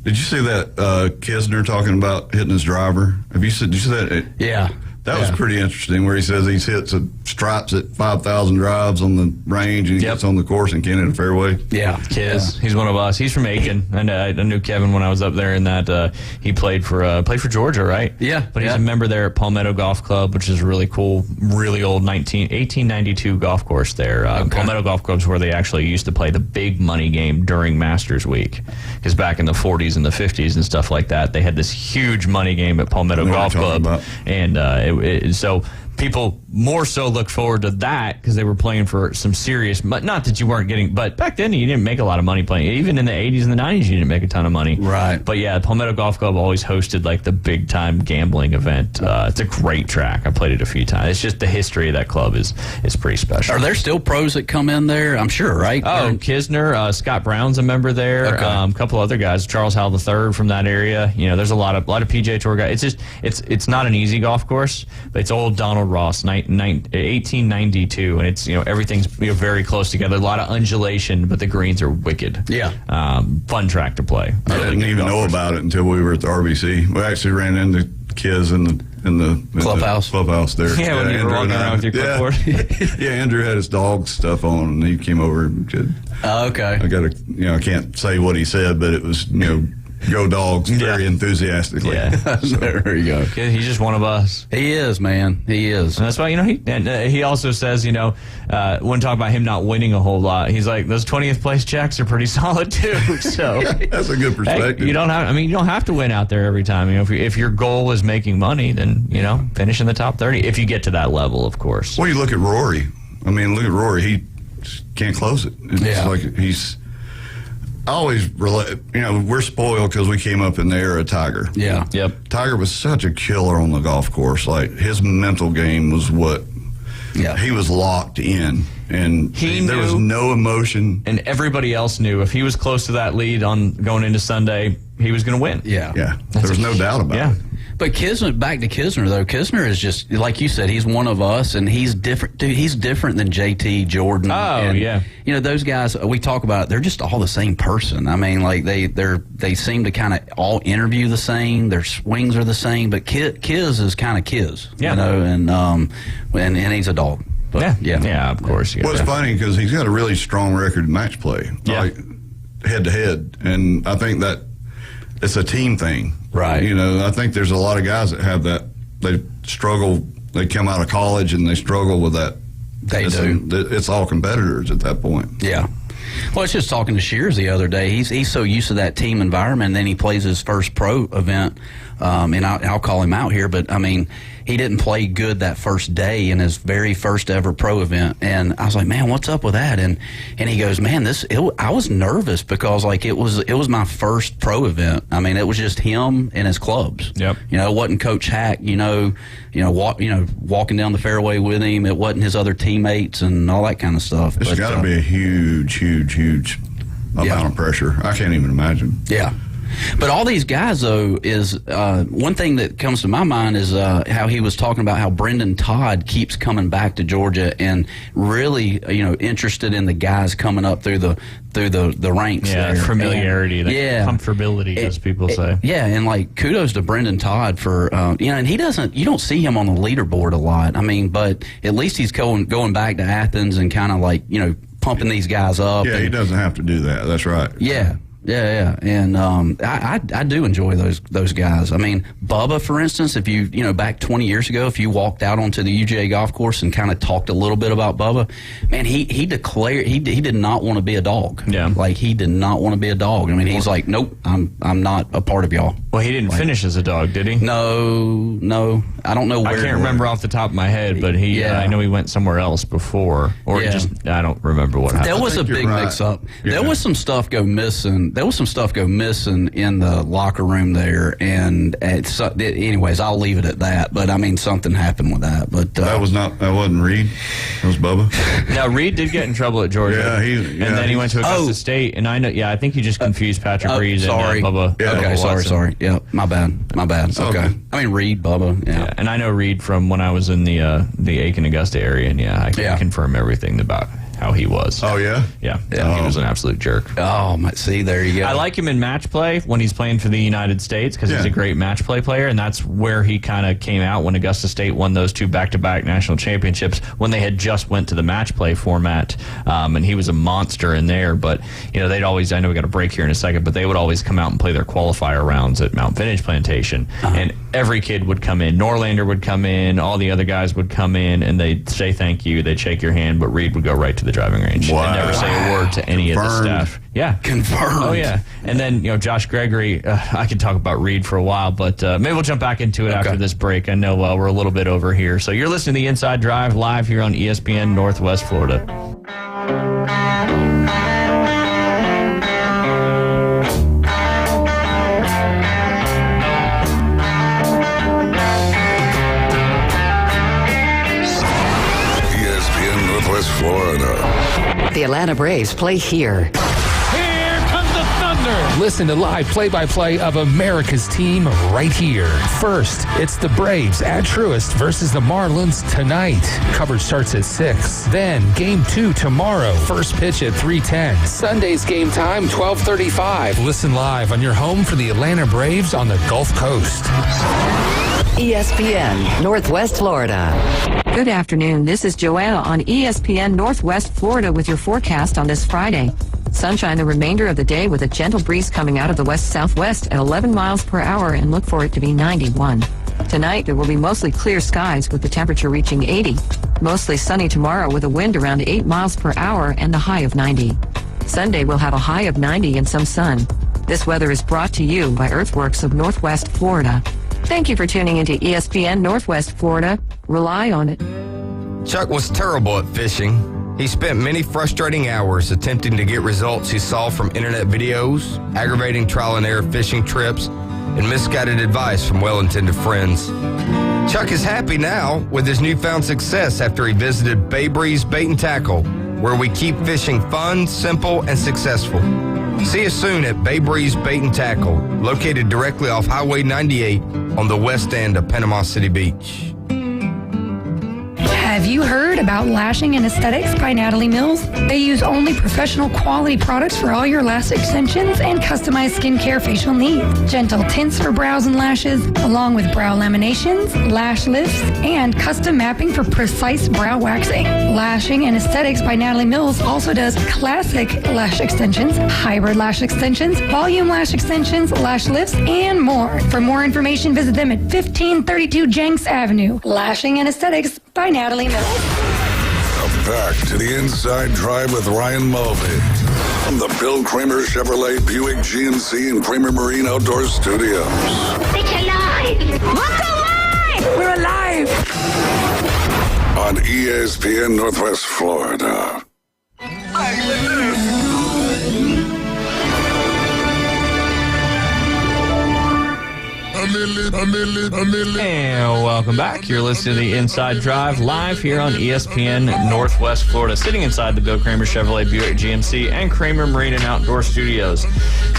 you see that Kisner talking about hitting his driver? Did you see that? Yeah. That was pretty interesting, where he says he hits stripes at 5,000 drives on the range, and he gets on the course and can't hit a fairway. Yeah, Kiz. Yeah. He's one of us. He's from Aiken, and I knew Kevin when I was up there. In that he played for Georgia, right? Yeah, but he's a member there at Palmetto Golf Club, which is a really cool, really old 1892 golf course there. Palmetto Golf Club's where they actually used to play the big money game during Masters Week, because back in the 40s and the 50s and stuff like that, they had this huge money game at Palmetto Golf Club, and so people more so look forward to that because they were playing for some serious, not that you weren't getting, but back then you didn't make a lot of money playing. Even in the 80s and the 90s, you didn't make a ton of money. Right. But yeah, Palmetto Golf Club always hosted like the big time gambling event. It's a great track. I played it a few times. It's just the history of that club is pretty special. Are there still pros that come in there? I'm sure, right? Oh, Kisner, Scott Brown's a member there. Okay. A couple other guys, Charles Howell III from that area. There's a lot of PGA Tour guys. It's not an easy golf course, but it's old Donald Ross, 1892, and it's everything's very close together. A lot of undulation, but the greens are wicked. Yeah, fun track to play. I didn't even know about it until we were at the RBC. We actually ran into kids in the clubhouse there. Yeah, when you were walking around with your clipboard. Yeah, Andrew had his dog stuff on, and he came over and said, okay. I can't say what he said, but it was go Dogs very enthusiastically. Yeah, there you go. He's just one of us. He is, man. He is. And that's why he also says when talking about him not winning a whole lot, he's like, those 20th place checks are pretty solid too. So that's a good perspective. Hey, you don't have to win out there every time. If your goal is making money, then finish in the top 30 if you get to that level, of course. Well, you look at Rory. He can't close it. It's like he's. I always we're spoiled because we came up in the era of Tiger. Yeah. Yep. Tiger was such a killer on the golf course. Like, his mental game was what. Yeah. He was locked in, and there was no emotion. And everybody else knew if he was close to that lead on going into Sunday, he was going to win. Yeah. Yeah. There was no doubt about it. But back to Kisner, though. Kisner is just, like you said, he's one of us, and he's different. Dude, he's different than JT, Jordan. Oh, yeah. Those guys, we talk about it, they're just all the same person. I mean, like, they seem to kind of all interview the same. Their swings are the same, but Kiz is kind of Kiz. Yeah. And he's a dog. But, yeah, of course. Well, it's funny because he's got a really strong record in match play, like head-to-head, and I think that it's a team thing. Right. I think there's a lot of guys that have that. They struggle. They come out of college and they struggle with that. They do. It's all competitors at that point. Yeah. Well, I was just talking to Shears the other day. He's so used to that team environment, and then he plays his first pro event, and I'll call him out here, but, I mean, he didn't play good that first day in his very first ever pro event. And I was like, man, what's up with that? And he goes, man, I was nervous because like it was my first pro event. I mean, it was just him and his clubs. Yep. It wasn't Coach Hack, walking down the fairway with him. It wasn't his other teammates and all that kind of stuff. It's got to be a huge amount of pressure. I can't even imagine. Yeah. But all these guys, though, is one thing that comes to my mind is how he was talking about how Brendan Todd keeps coming back to Georgia and really, interested in the guys coming up through the ranks. Yeah, there. Familiarity, comfortability, as people say. Yeah, and like kudos to Brendan Todd for and you don't see him on the leaderboard a lot. I mean, but at least he's going back to Athens and kind of like pumping these guys up. Yeah, he doesn't have to do that. That's right. Yeah. Yeah, and I do enjoy those guys. I mean, Bubba, for instance, if you back 20 years ago, if you walked out onto the UGA golf course and kind of talked a little bit about Bubba, man, he declared he did not want to be a dog. Yeah, like he did not want to be a dog. I mean, he's like, nope, I'm not a part of y'all. Well, he didn't finish as a dog, did he? No, I don't know where. I can't remember off the top of my head, but I know he went somewhere else before, or I don't remember what happened. There was a big mix-up. Yeah. There was some stuff go missing. There was some stuff go missing in the locker room there, and anyways, I'll leave it at that. But I mean, something happened with that. But that wasn't Reed. That was Bubba. No, Reed did get in trouble at Georgia. And then he went to Augusta State, and I think you just confused Patrick Reed and Bubba. Yeah. Okay, sorry. Yeah, my bad. Okay. I mean, Reed, Bubba. Yeah. And I know Reed from when I was in the Aiken Augusta area, and I can confirm everything about how he was. Oh, yeah? Yeah. He was an absolute jerk. Oh, see, there you go. I like him in match play when he's playing for the United States because he's a great match play player, and that's where he kind of came out when Augusta State won those 2 back-to-back national championships when they had just went to the match play format, and he was a monster in there. But, they'd always, I know we got a break here in a second, but they would always come out and play their qualifier rounds at Mount Vintage Plantation, and every kid would come in. Norlander would come in, all the other guys would come in, and they'd say thank you, they'd shake your hand, but Reed would go right to the driving range and never say a word to any of the staff. Yeah. Confirmed. Oh, yeah. And then, Josh Gregory, I could talk about Reed for a while, but maybe we'll jump back into it after this break. I know we're a little bit over here. So you're listening to The Inside Drive live here on ESPN Northwest Florida. Florida. The Atlanta Braves play here. Here comes the thunder. Listen to live play-by-play of America's team right here. First, it's the Braves at Truist versus the Marlins tonight. Coverage starts at 6. Then, Game 2 tomorrow. First pitch at 3:10. Sunday's game time, 12:35. Listen live on your home for the Atlanta Braves on the Gulf Coast. ESPN Northwest Florida. Good afternoon. This is Joanna on ESPN Northwest Florida with your forecast on this Friday. Sunshine the remainder of the day with a gentle breeze coming out of the west-southwest at 11 miles per hour and look for it to be 91. Tonight, there will be mostly clear skies with the temperature reaching 80. Mostly sunny tomorrow with a wind around 8 miles per hour and a high of 90. Sunday will have a high of 90 and some sun. This weather is brought to you by Earthworks of Northwest Florida. Thank you for tuning into ESPN Northwest Florida. Rely on it. Chuck was terrible at fishing. He spent many frustrating hours attempting to get results he saw from internet videos, aggravating trial and error fishing trips, and misguided advice from well-intended friends. Chuck is happy now with his newfound success after he visited Bay Breeze Bait and Tackle, where we keep fishing fun, simple, and successful. See us soon at Bay Breeze Bait and Tackle, located directly off Highway 98 on the west end of Panama City Beach. Have you heard about Lashing and Aesthetics by Natalie Mills? They use only professional quality products for all your lash extensions and customized skincare facial needs. Gentle tints for brows and lashes, along with brow laminations, lash lifts, and custom mapping for precise brow waxing. Lashing and Aesthetics by Natalie Mills also does classic lash extensions, hybrid lash extensions, volume lash extensions, lash lifts, and more. For more information, visit them at 1532 Jenks Avenue. Lashing and Aesthetics by Natalie Mills. Now back to the Inside Drive with Ryan Mulvey from the Bill Kramer Chevrolet Buick GMC and Kramer Marine Outdoor Studios. It's alive! Look alive! We're alive! On ESPN Northwest Florida. And welcome back. You're listening to the Inside Drive live here on ESPN Northwest Florida, sitting inside the Bill Kramer Chevrolet Buick GMC and Kramer Marine and Outdoor Studios.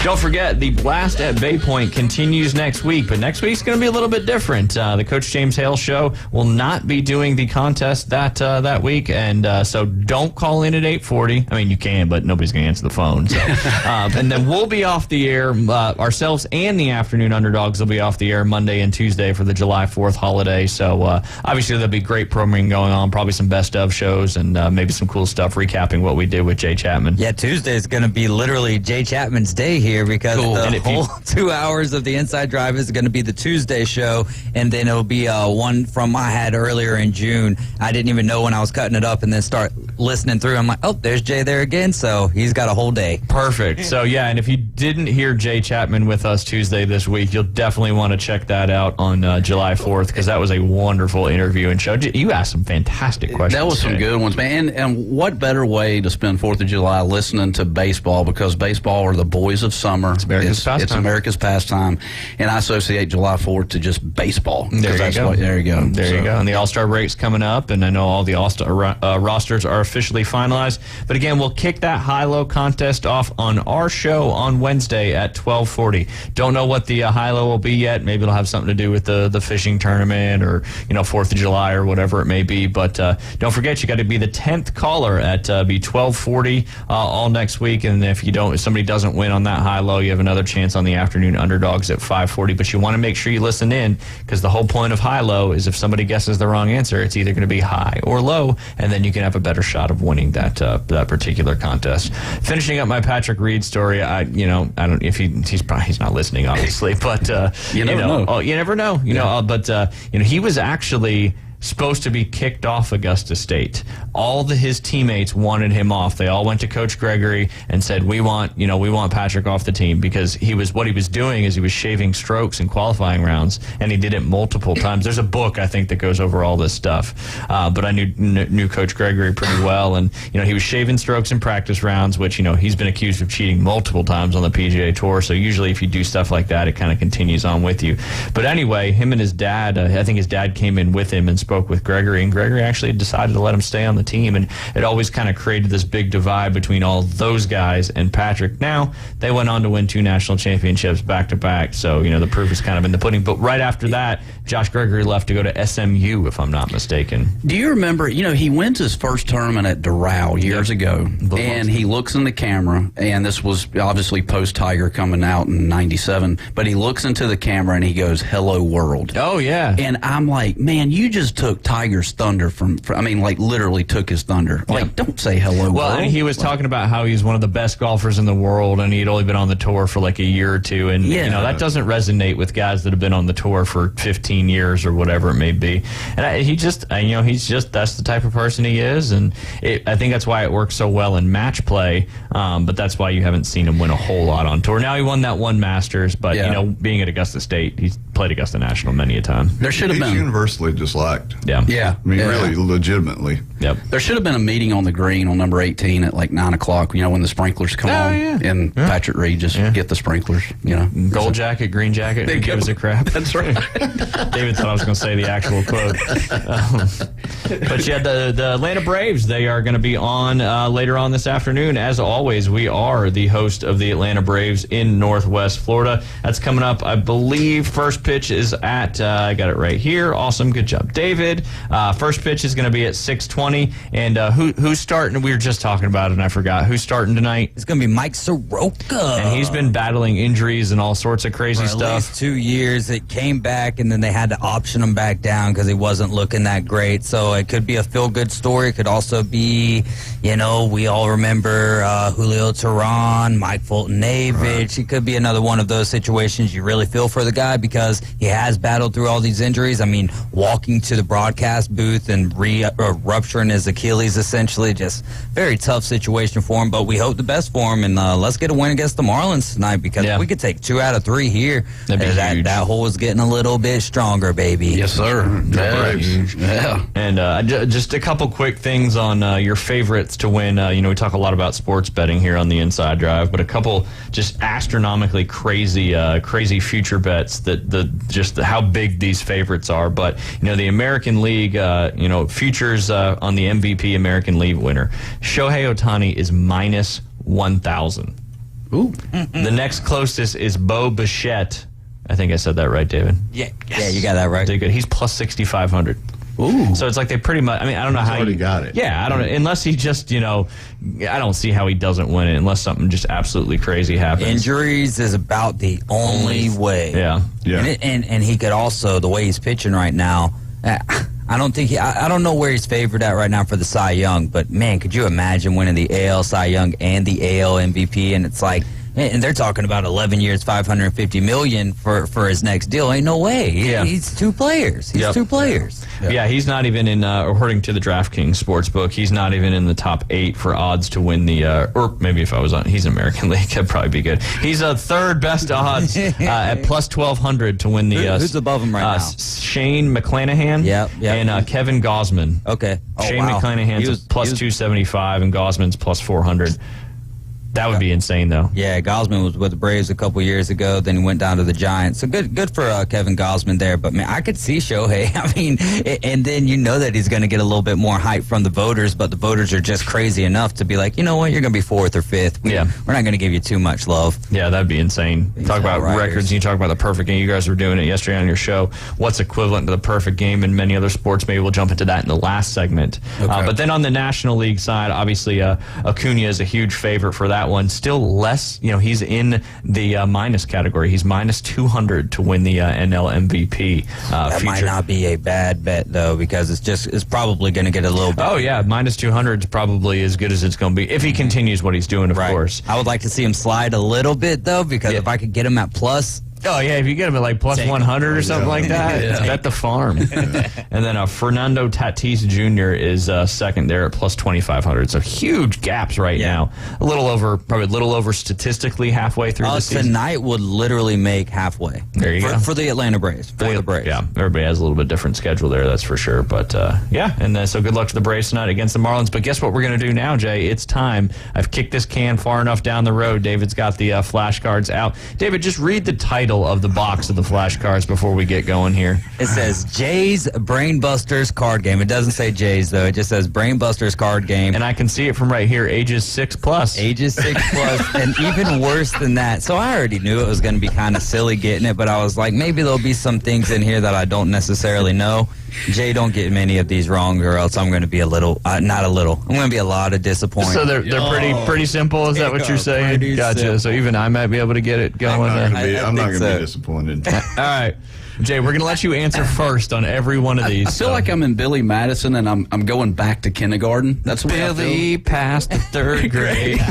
Don't forget, the Blast at Bay Point continues next week, but next week's going to be a little bit different. The Coach James Hale Show will not be doing the contest that week, and so don't call in at 8:40. I mean, you can, but nobody's going to answer the phone. So, and then we'll be off the air. Ourselves and the Afternoon Underdogs will be off the air Monday and Tuesday for the July 4th holiday. So obviously there'll be great programming going on, probably some best of shows, and maybe some cool stuff recapping what we did with Jay Chapman. Yeah, Tuesday is going to be literally Jay Chapman's day here because the whole 2 hours of the Inside Drive is going to be the Tuesday show, and then it'll be one from I had earlier in June. I didn't even know when I was cutting it up, and then start listening through. I'm like, oh, there's Jay there again, so he's got a whole day. Perfect. So yeah, and if you didn't hear Jay Chapman with us Tuesday this week, you'll definitely want to check that out on July 4th, because that was a wonderful interview and show. You asked some fantastic questions. That was some good ones, man. And what better way to spend 4th of July listening to baseball, because baseball are the boys of summer. It's America's pastime. It's America's pastime. And I associate July 4th to just baseball. There you go. There you go. There you go. And the All-Star break's coming up, and I know all the All-Star rosters are officially finalized. But again, we'll kick that high-low contest off on our show on Wednesday at 12:40. Don't know what the high-low will be yet. Maybe it'll have something to do with the fishing tournament, or 4th of July, or whatever it may be. But don't forget, you got to be the 10th caller at be 12:40 all next week. And if somebody doesn't win on that high-low, you have another chance on the Afternoon Underdogs at 5:40. But you want to make sure you listen in, because the whole point of high-low is if somebody guesses the wrong answer, it's either going to be high or low, and then you can have a better shot of winning that particular contest. Finishing up my Patrick Reed story, I don't if he's not listening, obviously, but you never know. He was actually supposed to be kicked off Augusta State. All his teammates wanted him off. They all went to Coach Gregory and said, we want Patrick off the team, because what he was doing is he was shaving strokes in qualifying rounds, and he did it multiple times. There's a book, I think, that goes over all this stuff. But I knew Coach Gregory pretty well, and he was shaving strokes in practice rounds, which he's been accused of cheating multiple times on the PGA Tour. So usually if you do stuff like that, it kind of continues on with you. But anyway, him and his dad, I think his dad came in with him and spoke with Gregory, and Gregory actually decided to let him stay on the team, and it always kind of created this big divide between all those guys and Patrick. Now they went on to win 2 national championships back to back, so the proof is kind of in the pudding. But right after that, Josh Gregory left to go to SMU, if I'm not mistaken. Do you remember, he wins his first tournament at Doral years ago, and he looks in the camera, and this was obviously post-Tiger coming out in 97, but he looks into the camera and he goes, "Hello, world." Oh, yeah. And I'm like, man, you just took Tiger's thunder from literally took his thunder. Don't say hello, world. Well, and he was talking about how he's one of the best golfers in the world, and he'd only been on the tour for like a year or two, and that doesn't resonate with guys that have been on the tour for 15 years or whatever it may be. And that's the type of person he is, and I think that's why it works so well in match play, but that's why you haven't seen him win a whole lot on tour. Now he won that one Masters, but being at Augusta State, he's played Augusta National many a time. There should have been universally disliked. Yeah. I mean, really, legitimately. Yep. There should have been a meeting on the green on number 18 at like 9 o'clock, when the sprinklers come on. Yeah. And Patrick Reed just get the sprinklers, Gold jacket, green jacket, who gives a crap? That's right. David thought I was going to say the actual quote. But yeah, the Atlanta Braves, they are going to be on later on this afternoon. As always, we are the host of the Atlanta Braves in Northwest Florida. That's coming up, I believe. First pitch is at, I got it right here. Awesome. Good job, David. First pitch is going to be at 6:20. And who's starting? We were just talking about it, and I forgot. Who's starting tonight? It's going to be Mike Soroka. And he's been battling injuries and all sorts of crazy stuff. At least 2 years. It came back, and then they had to option him back down because he wasn't looking that great. So it could be a feel-good story. It could also be, we all remember Julio Teheran, Mike Fulton-Avich. Right. It could be another one of those situations you really feel for the guy because because he has battled through all these injuries. I mean, walking to the broadcast booth and rupturing his Achilles, essentially, just very tough situation for him. But we hope the best for him, and let's get a win against the Marlins tonight, because if we could take 2 out of 3 here, that hole is getting a little bit stronger, baby. Yes, sir. Yeah. And just a couple quick things on your favorites to win. We talk a lot about sports betting here on the Inside Drive, but a couple just astronomically crazy future bets that how big these favorites are. But the American League, futures on the MVP American League winner, Shohei Ohtani is minus 1,000. Ooh. The next closest is Bo Bichette. I think I said that right, David. Yeah, you got that right. Did good. He's plus 6,500. Ooh. So it's like they pretty much, I don't know how he got it. Yeah, I don't know. Unless he just, I don't see how he doesn't win it unless something just absolutely crazy happens. Injuries is about the only way. Yeah. And he could also, the way he's pitching right now, I don't know where he's favored at right now for the Cy Young, but man, could you imagine winning the AL Cy Young and the AL MVP? And it's like, and they're talking about 11 years, $550 million for his next deal. Ain't no way. He's 2 players. He's 2 players. Yeah, he's not even in, according to the DraftKings Sportsbook, he's not even in the top 8 for odds to win the, or maybe if I was on, he's American League, that'd probably be good. He's a 3rd best odds at plus 1,200 to win the. Who's above him right now? Shane McClanahan and Kevin Gausman. Okay. Shane McClanahan's plus 275 and Gausman's plus 400. That would be insane, though. Yeah, Gausman was with the Braves a couple years ago. Then he went down to the Giants. So good for Kevin Gausman there. But, man, I could see Shohei. And then that he's going to get a little bit more hype from the voters. But the voters are just crazy enough to be like, you know what, you're going to be 4th or 5th. We're not going to give you too much love. Yeah, that'd be insane. Talk about records, and you talk about the perfect game. You guys were doing it yesterday on your show. What's equivalent to the perfect game in many other sports? Maybe we'll jump into that in the last segment. Okay. But then on the National League side, obviously Acuna is a huge favorite for that one. Still less, he's in the minus category. He's minus 200 to win the NL MVP. That might not be a bad bet, though, because it's probably going to get a little bit. Oh, yeah, minus 200 is probably as good as it's going to be, if he continues what he's doing, of course. I would like to see him slide a little bit, though, because if I could get him at plus... Oh, yeah, if you get him at plus 100 or something like that, bet the farm. And then Fernando Tatis Jr. is 2nd there at plus 2,500. So huge gaps right now. Probably a little over statistically halfway through the season. Tonight would literally make halfway. There you go. For the Atlanta Braves. For the Braves. Yeah, everybody has a little bit different schedule there, that's for sure. But, and so good luck to the Braves tonight against the Marlins. But guess what we're going to do now, Jay? It's time. I've kicked this can far enough down the road. David's got the flashcards out. David, just read the title of the box of the flashcards before we get going here. It says Jay's Brainbusters card game. It doesn't say Jay's, though. It just says Brainbusters card game. And I can see it from right here, ages 6+. Ages 6+, and even worse than that. So I already knew it was going to be kind of silly getting it, but I was like, maybe there'll be some things in here that I don't necessarily know. Jay, don't get many of these wrong, or else I'm going to be I'm going to be a lot of disappointment. So they're pretty simple. Is that what you're saying? Gotcha. Simple. So even I might be able to get it going. I'm not going to be disappointed. All right. Jay, we're going to let you answer first on every one of these. I feel like I'm in Billy Madison, and I'm going back to kindergarten. That's what Billy past the 3rd grade.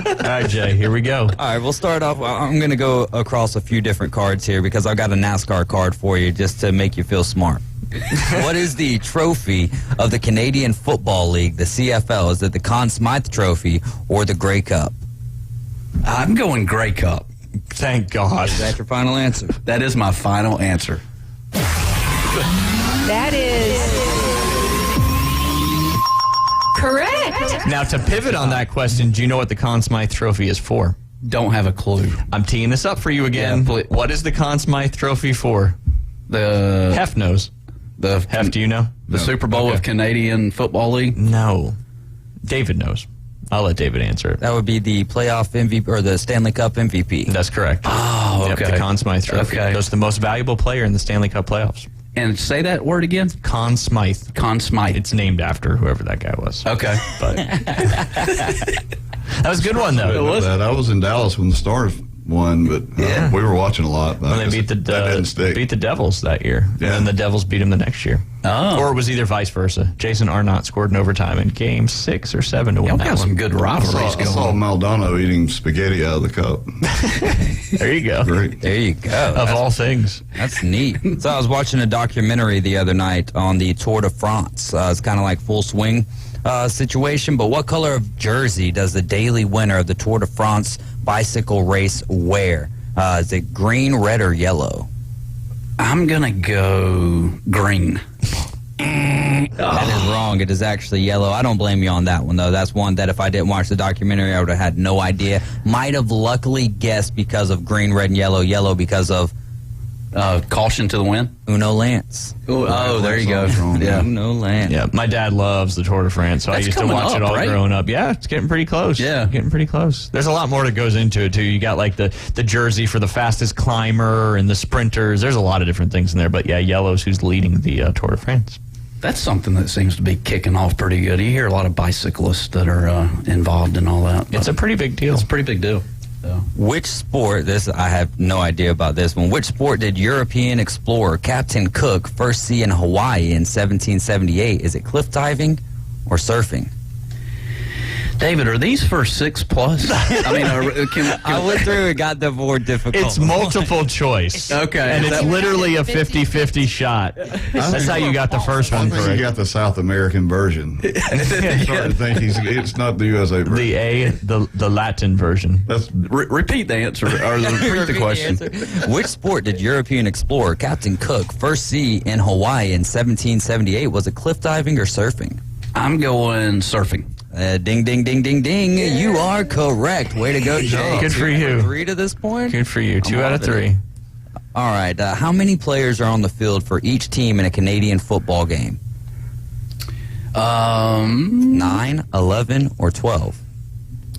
All right, Jay, here we go. All right, we'll start off. I'm going to go across a few different cards here because I've got a NASCAR card for you just to make you feel smart. What is the trophy of the Canadian Football League, the CFL? Is it the Conn Smythe Trophy or the Grey Cup? I'm going Grey Cup. Thank God. Is that your final answer? That is my final answer. That is correct. Now, to pivot on that question, do you know what the Conn Smythe Trophy is for? Don't have a clue. I'm teeing this up for you again. Yeah, what is the Conn Smythe Trophy for? The Hef knows. Hef, do you know? The Super Bowl of Canadian Football League? No. David knows. I'll let David answer it. That would be the playoff MVP or the Stanley Cup MVP. That's correct. Oh, okay. The Conn Smythe Trophy. Okay. That's the most valuable player in the Stanley Cup playoffs. And say that word again? Conn Smythe. Conn Smythe. It's named after whoever that guy was. Okay. But that was a good one, though. I was in Dallas when the Stars won, but we were watching a lot. Well, they beat the Devils that year, and then the Devils beat them the next year. Oh. Or it was either vice versa. Jason Arnott scored in overtime in game 6 or 7 to win that got some good rivalries I saw Maldonado eating spaghetti out of the cup. There you go. Great. There you go. Of all things. That's neat. So I was watching a documentary the other night on the Tour de France. It's kind of like Full Swing situation, but what color of jersey does the daily winner of the Tour de France bicycle race wear? Is it green, red, or yellow? I'm going to go green. That is wrong. It is actually yellow. I don't blame you on that one, though. That's one that if I didn't watch the documentary, I would have had no idea. Might have luckily guessed because of green, red, and yellow. Yellow because of caution to the wind. Uno Lance. Oh, there you go. Yeah. Uno Lance. Yeah, my dad loves the Tour de France, so I used to watch it all growing up. Yeah, it's getting pretty close. Yeah. Getting pretty close. There's a lot more that goes into it, too. You got, like, the jersey for the fastest climber and the sprinters. There's a lot of different things in there. But, yeah, yellow's who's leading the Tour de France. That's something that seems to be kicking off pretty good. You hear a lot of bicyclists that are involved in all that. It's a pretty big deal. It's a pretty big deal. So. Which sport, I have no idea about this one, which sport did European explorer Captain Cook first see in Hawaii in 1778? Is it cliff diving or surfing? David, are these for 6+? I mean, I went through and got the more difficult. It's multiple choice. Okay. And it's literally a 50-50 shot. That's how you got the first one correct. You got the South American version. I'm starting to think it's not the USA version. The Latin version. Repeat the answer, or repeat the question. Which sport did European explorer Captain Cook first see in Hawaii in 1778? Was it cliff diving or surfing? I'm going surfing. Ding, ding, ding, ding, ding. Yeah. You are correct. Way to go, Jay. Good for you. 3 to this point? Good for you. 2 out of 3. All right. How many players are on the field for each team in a Canadian football game? 9, 11, or 12?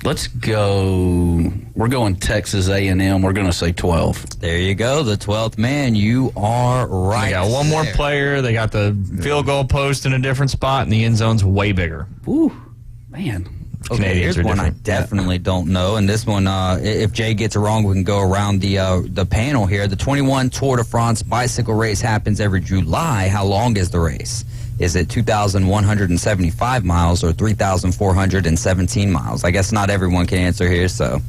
Let's go. We're going Texas A&M. We're going to say 12. There you go. The 12th man. You are right. They got one more player. They got the field goal post in a different spot, and the end zone's way bigger. Ooh, man. Okay, here's one I definitely don't know, and this one, if Jay gets it wrong, we can go around the panel here. The 21 Tour de France bicycle race happens every July. How long is the race? Is it 2,175 miles or 3,417 miles? I guess not everyone can answer here, so.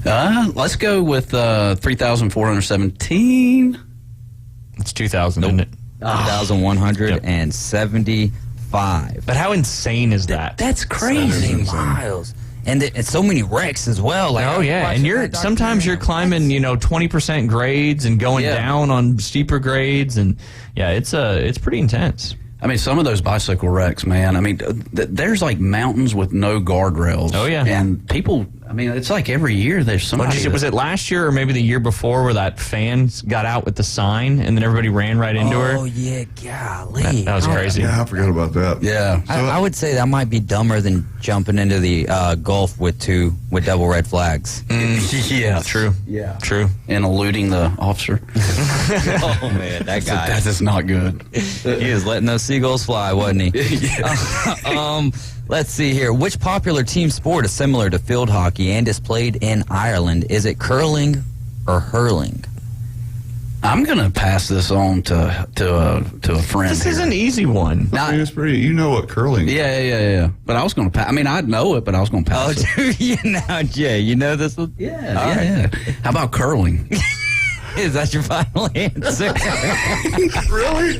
Let's go with 3,417. It's 2,000, isn't it? 2,175. But how insane is that? That's crazy. Miles. And it's so many wrecks as well. Like, oh, yeah. And sometimes you're climbing, 20% grades and going down on steeper grades. And, yeah, it's pretty intense. I mean, some of those bicycle wrecks, man. I mean, there's like mountains with no guardrails. Oh, yeah. And people, I mean, it's like every year there's somebody. Was it last year or maybe the year before where that fan got out with the sign and then everybody ran right into her? Oh, yeah, golly. That was crazy. Yeah, I forgot about that. Yeah. I would say that might be dumber than jumping into the Gulf with double red flags. Yeah. True. Yeah. True. And eluding the officer. Oh, man, that guy. That is not good. He was letting those seagulls fly, wasn't he? Let's see here. Which popular team sport is similar to field hockey and is played in Ireland? Is it curling or hurling? I'm going to pass this on to a friend. This is an easy one. It's pretty. You know what curling is. Yeah. But I was going to pass. I mean, I'd know it, but I was going to pass it. Oh, do you now, Jay? You know this one? Yeah. How about curling? Is that your final answer? Really?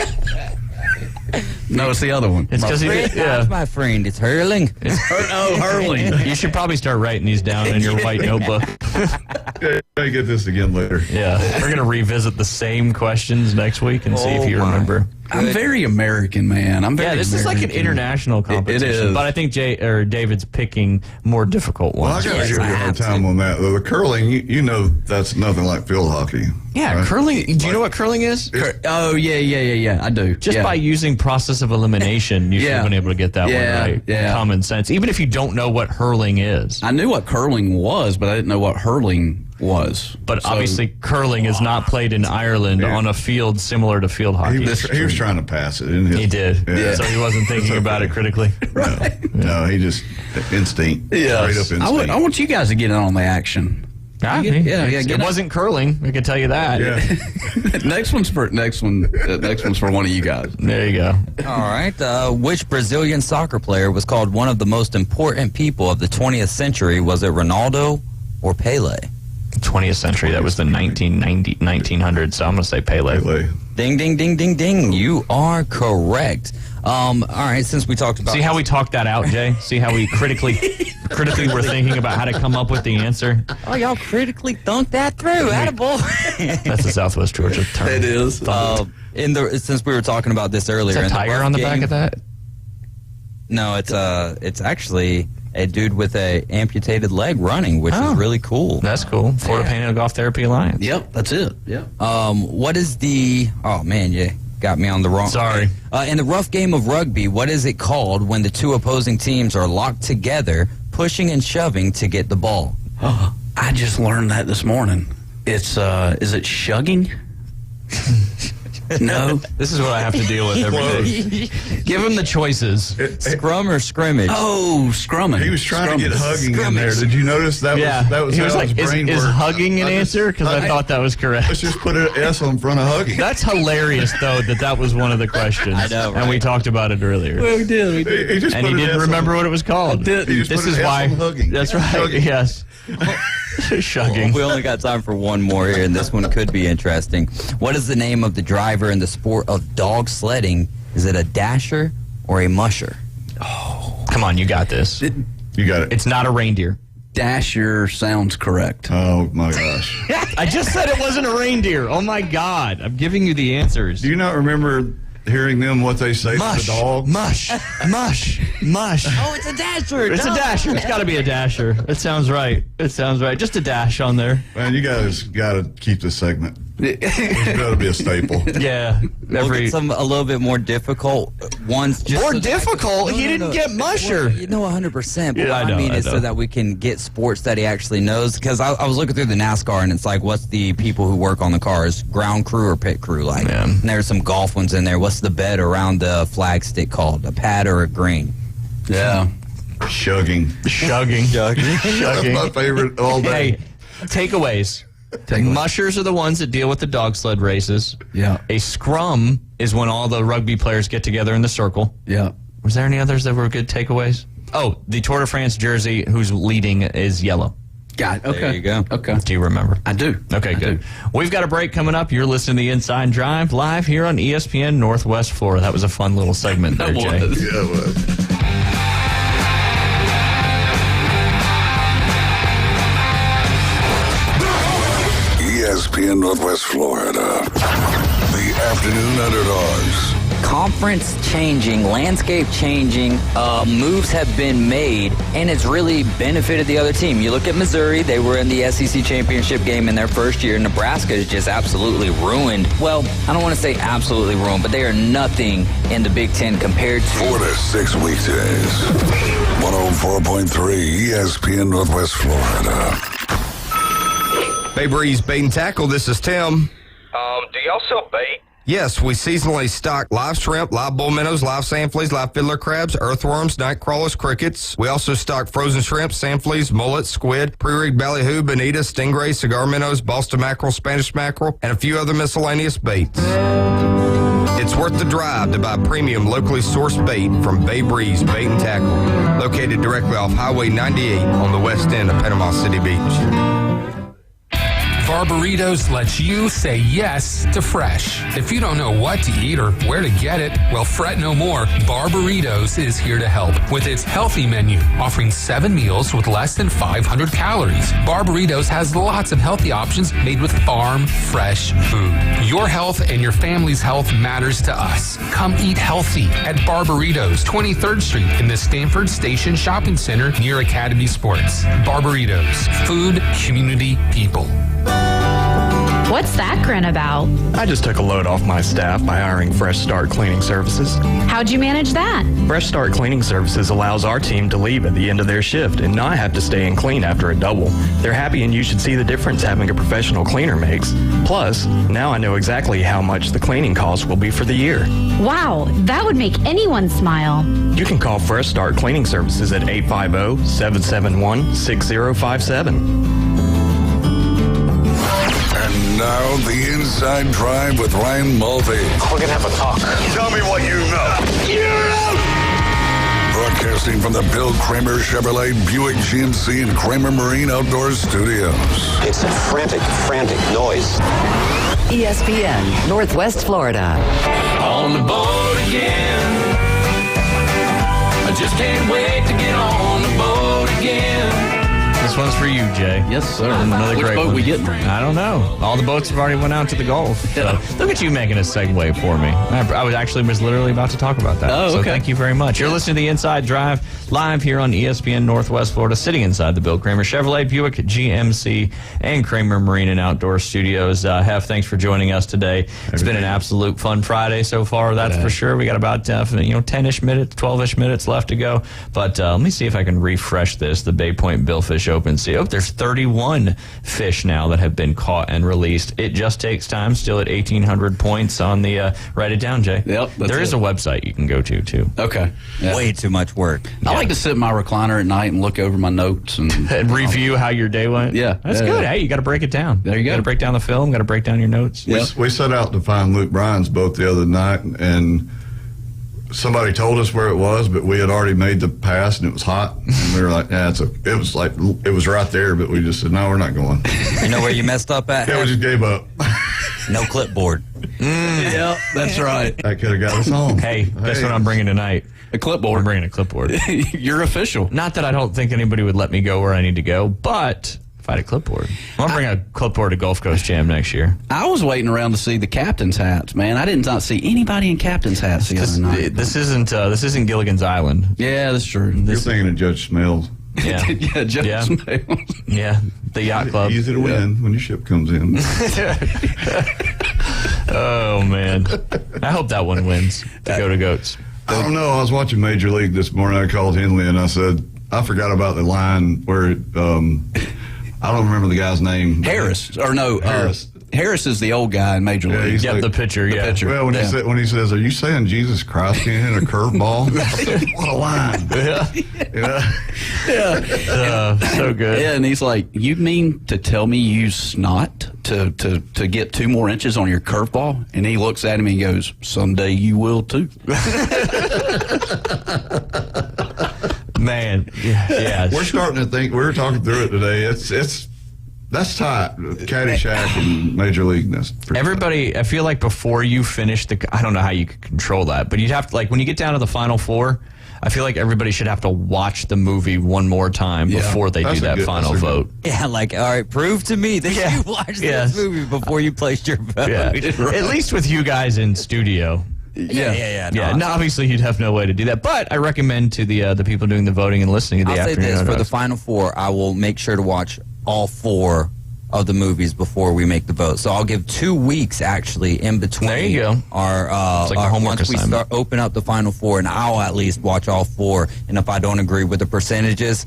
No, it's the other one. It's because That's my friend. It's hurling. Hurling. You should probably start writing these down in your white notebook. I get this again later. Yeah, we're gonna revisit the same questions next week and see if you remember. I'm very American, man. This is like an international competition. It is. But I think David's picking more difficult ones. Well, I got to give you a hard time on that. The curling, you know, that's nothing like field hockey. Yeah, right? Curling. Do you know what curling is? Yeah. I do. Just by using process of elimination, you should have been able to get that one right. Yeah. Common sense. Even if you don't know what hurling is. I knew what curling was, but I didn't know what hurling was. But obviously, curling is not played in Ireland on a field similar to field hockey. He was trying to pass it, didn't he? He did. Yeah. So he wasn't thinking about it critically. Right. No, he just instinct. Yeah. Straight up instinct. I want you guys to get in on the action. It wasn't curling. I can tell you that. Yeah. next one's for one of you guys. There you go. All right. Which Brazilian soccer player was called one of the most important people of the 20th century? Was it Ronaldo or Pele? 20th century. That was the 1900s. So I'm going to say Pele. Ding, ding, ding, ding, ding. You are correct. All right, since we talked about... See how we talked that out, Jay? See how we critically were thinking about how to come up with the answer? Oh, y'all critically thunk that through. Attaboy. That's a Southwest Georgia term. It is. Since we were talking about this earlier... Is that a tiger on the back of that? No, it's actually a dude with a amputated leg running, which is really cool. That's cool. Florida Pain and Golf Therapy Alliance. Yep, that's it. Yeah. What is the... Oh, man, yeah. Got me on the wrong. Sorry. In the rough game of rugby, what is it called when the two opposing teams are locked together, pushing and shoving to get the ball? I just learned that this morning. It's is it shugging? No. This is what I have to deal with every day. Give him the choices. Scrum or scrimmage? Oh, scrumming. He was trying to get hugging in there. Did you notice that? He was like, is hugging an answer? Because I thought that was correct. Let's just put an S on front of hugging. That's hilarious, though, that was one of the questions. I know, right? And we talked about it earlier. Well, we did. He just and he didn't remember what it was called. This is why. That's right. Shugging. Yes. Shugging. We only got time for one more here, and this one could be interesting. What is the name of the driver in the sport of dog sledding? Is it a dasher or a musher? Oh, come on, you got this. You got it. It's not a reindeer. Dasher sounds correct. Oh, my gosh. I just said it wasn't a reindeer. Oh, my God. I'm giving you the answers. Do you not remember hearing them, what they say to the dog? Mush, mush, mush. Oh, it's a dasher. It's a dasher. It's got to be a dasher. It sounds right. Just a dash on there. Man, you guys got to keep this segment. It's got to be a staple. Yeah. We'll get some a little bit more difficult ones. More difficult? He didn't get musher. Well, 100%. But Yeah, what I know, I mean I is know. so that we can get sports that he actually knows. Because I was looking through the NASCAR, and it's like, what's the people who work on the cars? Ground crew or pit crew? Like, Yeah. and there's some golf ones in there. What's the bed around the flag stick called? A pad or a green? Yeah. Shugging. Shugging. That's my favorite all day. Hey, takeaways. Mushers are the ones that deal with the dog sled races. Yeah. A scrum is when all the rugby players get together in the circle. Yeah. Was there any others that were good takeaways? Oh, the Tour de France jersey who's leading is yellow. Got it. Okay. There you go. Okay. Do you remember? I do. Okay, good. We've got a break coming up. You're listening to the Inside Drive live here on ESPN Northwest Florida. That was a fun little segment there, Jay. Yeah, it was. ESPN Northwest Florida. The afternoon underdogs. Conference changing, landscape changing, moves have been made, and it's really benefited the other team. You look at Missouri, they were in the SEC championship game in their first year. Nebraska is just absolutely ruined. Well, I don't want to say absolutely ruined, but they are nothing in the Big Ten compared to... 4 to 6 weekdays. 104.3 ESPN Northwest Florida. Bay Breeze Bait and Tackle, this is Tim. Do y'all sell bait? Yes, we seasonally stock live shrimp, live bull minnows, live sand fleas, live fiddler crabs, earthworms, night crawlers, crickets. We also stock frozen shrimp, sand fleas, mullet, squid, pre-rigged ballyhoo, bonita, stingray, cigar minnows, Boston mackerel, Spanish mackerel, and a few other miscellaneous baits. It's worth the drive to buy premium locally sourced bait from Bay Breeze Bait and Tackle, located directly off Highway 98 on the west end of Panama City Beach. Barbaritos lets you say yes to fresh. If you don't know what to eat or where to get it, well, fret no more. Barbaritos is here to help with its healthy menu, offering 7 meals with less than 500 calories. Barbaritos has lots of healthy options made with farm fresh food. Your health and your family's health matters to us. Come eat healthy at Barbaritos, 23rd Street in the Stanford Station Shopping Center near Academy Sports. Barbaritos, food, community, people. What's that grin about? I just took a load off my staff by hiring Fresh Start Cleaning Services. How'd you manage that? Fresh Start Cleaning Services allows our team to leave at the end of their shift and not have to stay and clean after a double. They're happy, and you should see the difference having a professional cleaner makes. Plus, now I know exactly how much the cleaning cost will be for the year. Wow, that would make anyone smile. You can call Fresh Start Cleaning Services at 850-771-6057. And now the Inside Drive with Ryan Mulvey. We're going to have a talk. Tell me what you know. You're out! Broadcasting from the Bill Kramer Chevrolet Buick GMC and Kramer Marine Outdoor Studios. It's a frantic noise. ESPN, Northwest Florida. On the boat again. I just can't wait to get on the boat again. This one's for you, Jay. Yes, sir. Another Which great boat one. we getting? I don't know. All the boats have already went out to the Gulf. So look at you making a segue for me. I was literally about to talk about that. Oh, okay. So thank you very much. You're listening to the Inside Drive live here on ESPN Northwest Florida, sitting inside the Bill Kramer Chevrolet Buick GMC and Kramer Marine and Outdoor Studios. Hef, thanks for joining us today. It's been an absolute fun Friday so far. That's for sure. We got about 10-ish minutes, 12-ish minutes left to go. But let me see if I can refresh this. The Bay Point Billfish Open Sea. Oh, there's 31 fish now that have been caught and released. It just takes time. Still at 1,800 points on the. Write it down, Jay. Yep. There is a website you can go to too. Okay. Yeah. Way too much work. I like to sit in my recliner at night and look over my notes and review how your day went. Yeah, that's good. Hey, you got to break it down. There you go. Got to break down the film. Got to break down your notes. We set out to find Luke Bryan's boat the other night, and somebody told us where it was, but we had already made the pass, and it was hot. And we were like, it was right there, but we just said, no, we're not going. You know where you messed up at? Yeah, we just gave up. No clipboard. Yeah, that's right. That could have got us home. Hey, guess what I'm bringing tonight? A clipboard. I'm bringing a clipboard. You're official. Not that I don't think anybody would let me go where I need to go, but if I had a clipboard, I'm going to bring a clipboard to Gulf Coast Jam next year. I was waiting around to see the captain's hats, man. I did not see anybody in captain's hats the other night. This isn't Gilligan's Island. Yeah, that's true. You're thinking of Judge Smails. Yeah, yeah, Judge Smails. Yeah, the yacht club. Easy to win when your ship comes in. Oh man, I hope that one wins to go to Goats. I don't know. I was watching Major League this morning. I called Henley and I said I forgot about the line where I don't remember the guy's name. Harris Harris. Harris is the old guy in Major League. He's the pitcher. The pitcher. Well, when he says, "Are you saying Jesus Christ can hit a curveball?" What a line! Yeah. So good. Yeah, and he's like, "You mean to tell me you snot to get 2 more inches on your curveball?" And he looks at him and he goes, "Someday you will too." Man, yeah. We're starting to think. We were talking through it today. That's tight. Caddyshack and Major League. Everybody, I feel like before you finish I don't know how you could control that, but you'd have to, like, when you get down to the Final Four, I feel like everybody should have to watch the movie one more time before they do that final vote. Yeah, like, all right, prove to me that you watched this movie before you placed your vote. Yeah. At least with you guys in studio. Yeah. No, obviously, you'd have no way to do that. But I recommend to the people doing the voting and listening to the I'll say afternoon. this, for the Final Four, I will make sure to watch all 4 of the movies before we make the vote. So I'll give 2 weeks actually in between. There you go. Our, it's like a homework once assignment. we open up the Final Four, and I'll at least watch all 4. And if I don't agree with the percentages,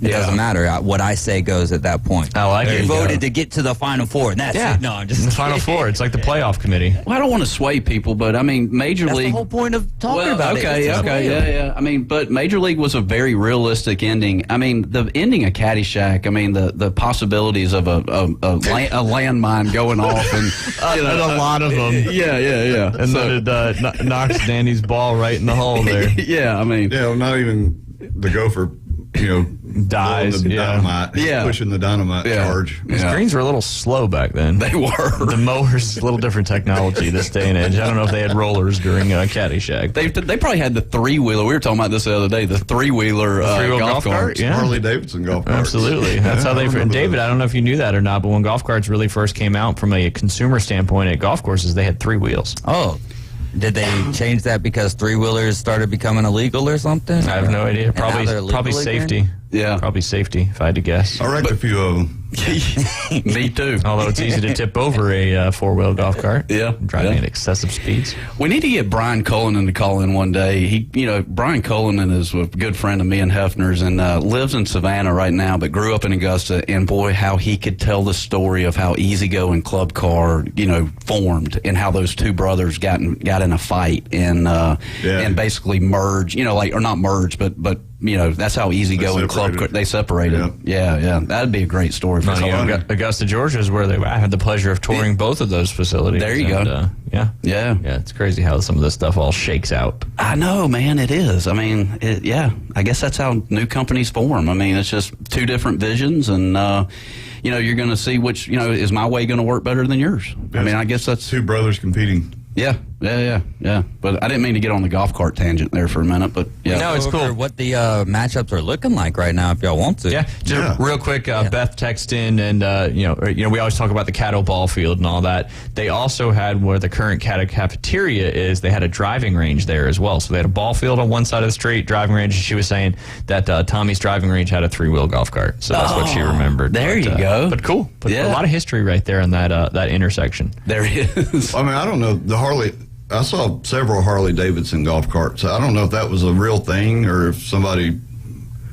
it doesn't matter. What I say goes at that point. I like it. You voted to get to the Final Four, and that's it. No, I'm just the Final Four. It's like the playoff committee. Well, I don't want to sway people, but I mean, Major That's League. the whole point of talking about it. Yeah. I mean, but Major League was a very realistic ending. I mean, the ending of Caddyshack. I mean, the possibilities of a landmine going off and and a lot of them. Yeah. And then it knocks Danny's ball right in the hole there. Yeah, I mean, not even the gopher. Dies. The dynamite. Pushing the dynamite charge. The screens were a little slow back then. They were. The mowers, a little different technology this day and age. I don't know if they had rollers during Caddyshack. They probably had the 3-wheeler. We were talking about this the other day. The 3-wheeler golf cart. Yeah. Harley Davidson golf cart. Absolutely. That's how they. David, I don't know if you knew that or not, but when golf carts really first came out from a consumer standpoint at golf courses, they had 3 wheels. Oh. Did they change that because 3-wheelers started becoming illegal or something? I have no idea. Probably safety. Again? Yeah. Probably safety, if I had to guess. I wrecked a few of them. Me too. Although it's easy to tip over a 4-wheel golf cart. Yeah. Driving at excessive speeds. We need to get Brian Cullinan to call in one day. Brian Cullinan is a good friend of me and Hefner's and lives in Savannah right now, but grew up in Augusta. And boy, how he could tell the story of how Easy Go and Club Car, formed and how those 2 brothers got in a fight and basically merged, or not merged, but that's how easygoing club they separated. Yeah. That'd be a great story for Augusta, Georgia is where I had the pleasure of touring both of those facilities. There you go. Yeah. It's crazy how some of this stuff all shakes out. I know, man. It is. I mean, I guess that's how new companies form. I mean, it's just two different visions, and you're going to see which is my way going to work better than yours. I mean, I guess that's two brothers competing. Yeah. But I didn't mean to get on the golf cart tangent there for a minute, but yeah. No, it's cool. What the matchups are looking like right now, if y'all want to. Yeah, just real quick, Beth texted in, and we always talk about the Caddo ball field and all that. They also had where the current Caddo cafeteria is. They had a driving range there as well. So they had a ball field on one side of the street, driving range. She was saying that Tommy's driving range had a 3-wheel golf cart, so that's what she remembered. There you go. But cool. But a lot of history right there in that intersection. There is. I mean, I don't know the Harley. I saw several Harley Davidson golf carts. I don't know if that was a real thing or if somebody.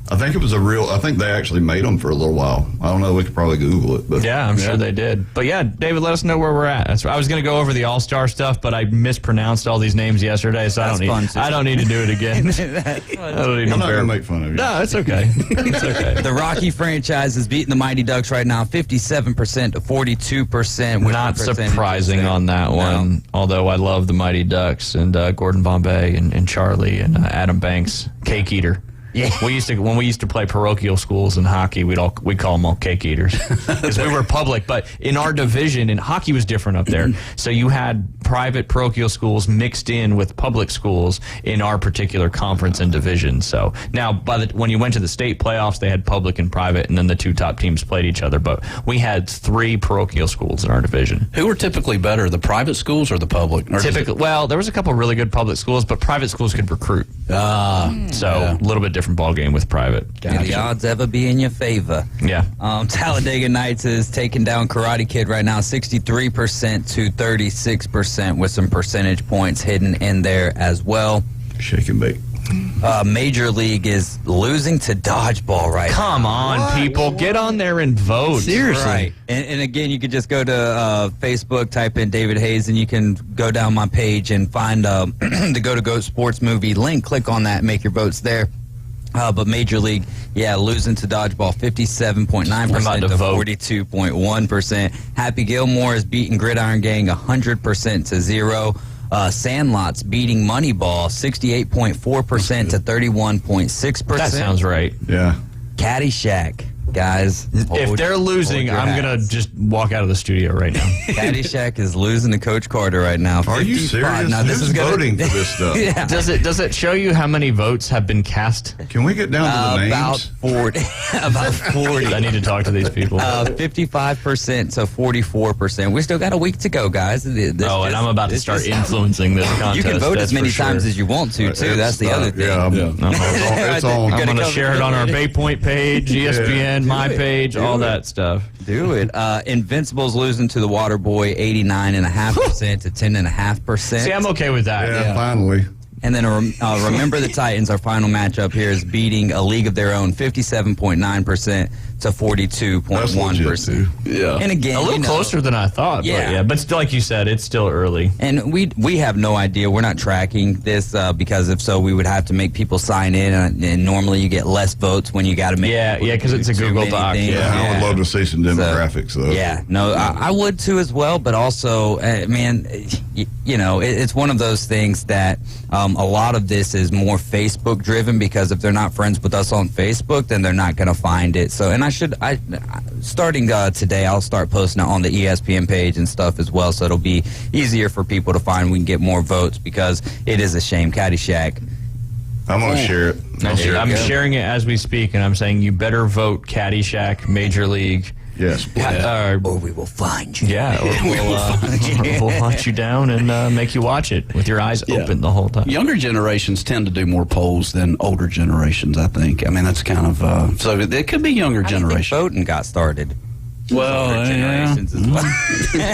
I think it was I think they actually made them for a little while. I don't know. We could probably Google it. But yeah, I'm sure they did. But yeah, David, let us know where we're at. I was going to go over the All-Star stuff, but I mispronounced all these names yesterday, so I don't need to do it again. I'm not going to make fun of you. No, it's okay. It's okay. The Rocky franchise is beating the Mighty Ducks right now, 57% to 42%. Not surprising on that one, although I love the Mighty Ducks and Gordon Bombay and Charlie and Adam Banks, Cake Eater. Yeah. When we used to play parochial schools in hockey, we'd call them all cake eaters because we were public. But in our division, and hockey was different up there, so you had private parochial schools mixed in with public schools in our particular conference and division. So now, when you went to the state playoffs, they had public and private, and then the two top teams played each other. But we had 3 parochial schools in our division. Who were typically better, the private schools or the public? Well, there was a couple of really good public schools, but private schools could recruit. A little bit different ball game with private. Can the odds ever be in your favor? Yeah. Talladega Nights is taking down Karate Kid right now, 63% to 36%, with some percentage points hidden in there as well. Shake and bake. Major League is losing to dodgeball right now. Come on, people. Get on there and vote. Seriously. Right. And again, you could just go to Facebook, type in David Hayes, and you can go down my page and find the Go to Goat Sports movie link. Click on that and make your votes there. But Major League, losing to dodgeball 57.9% to 42.1%. Happy Gilmore is beating Gridiron Gang 100% to 0. Sandlots beating Moneyball 68.4% to 31.6%. That sounds right. Yeah. Caddyshack, guys. If they're losing, I'm going to just walk out of the studio right now. Caddyshack is losing to Coach Carter right now. Are you serious? Now, Who's voting for this stuff? Yeah. Does it show you how many votes have been cast? Can we get down to the names? About 40. About 40. I need to talk to these people. 55% to 44%. We still got a week to go, guys. And I'm about to start influencing this contest. You can vote as many times as you want to, too. That's the other thing. It's on. I'm going to share it on our Bay Point page, ESPN, my page, all that stuff. Do it. Invincible's losing to the Waterboy 89.5% to 10.5%. See, I'm okay with that. Yeah, finally. And then Remember the Titans, our final matchup here, is beating A League of Their Own 57.9% to 42.1%. Yeah. And again, a little closer than I thought. Yeah. But still, like you said, it's still early. And we have no idea. We're not tracking this because if so, we would have to make people sign in. And normally you get less votes when you got to make. Yeah, because it's a Google Doc. I would love to see some demographics, though. Yeah, no, I would too as well. But also, man, it's one of those things that a lot of this is more Facebook driven because if they're not friends with us on Facebook, then they're not going to find it. So, and starting today, I'll start posting it on the ESPN page and stuff as well. So it'll be easier for people to find. We can get more votes because it is a shame. Caddyshack. I'm going to share it. I'm sharing it as we speak, and I'm saying you better vote Caddyshack Major League. Yes. Or we will find you. Yeah, we'll hunt you down and make you watch it with your eyes open the whole time. Younger generations tend to do more polls than older generations, I think. I mean, that's kind of so it could be younger generations. Voting got started. Well, generations as well.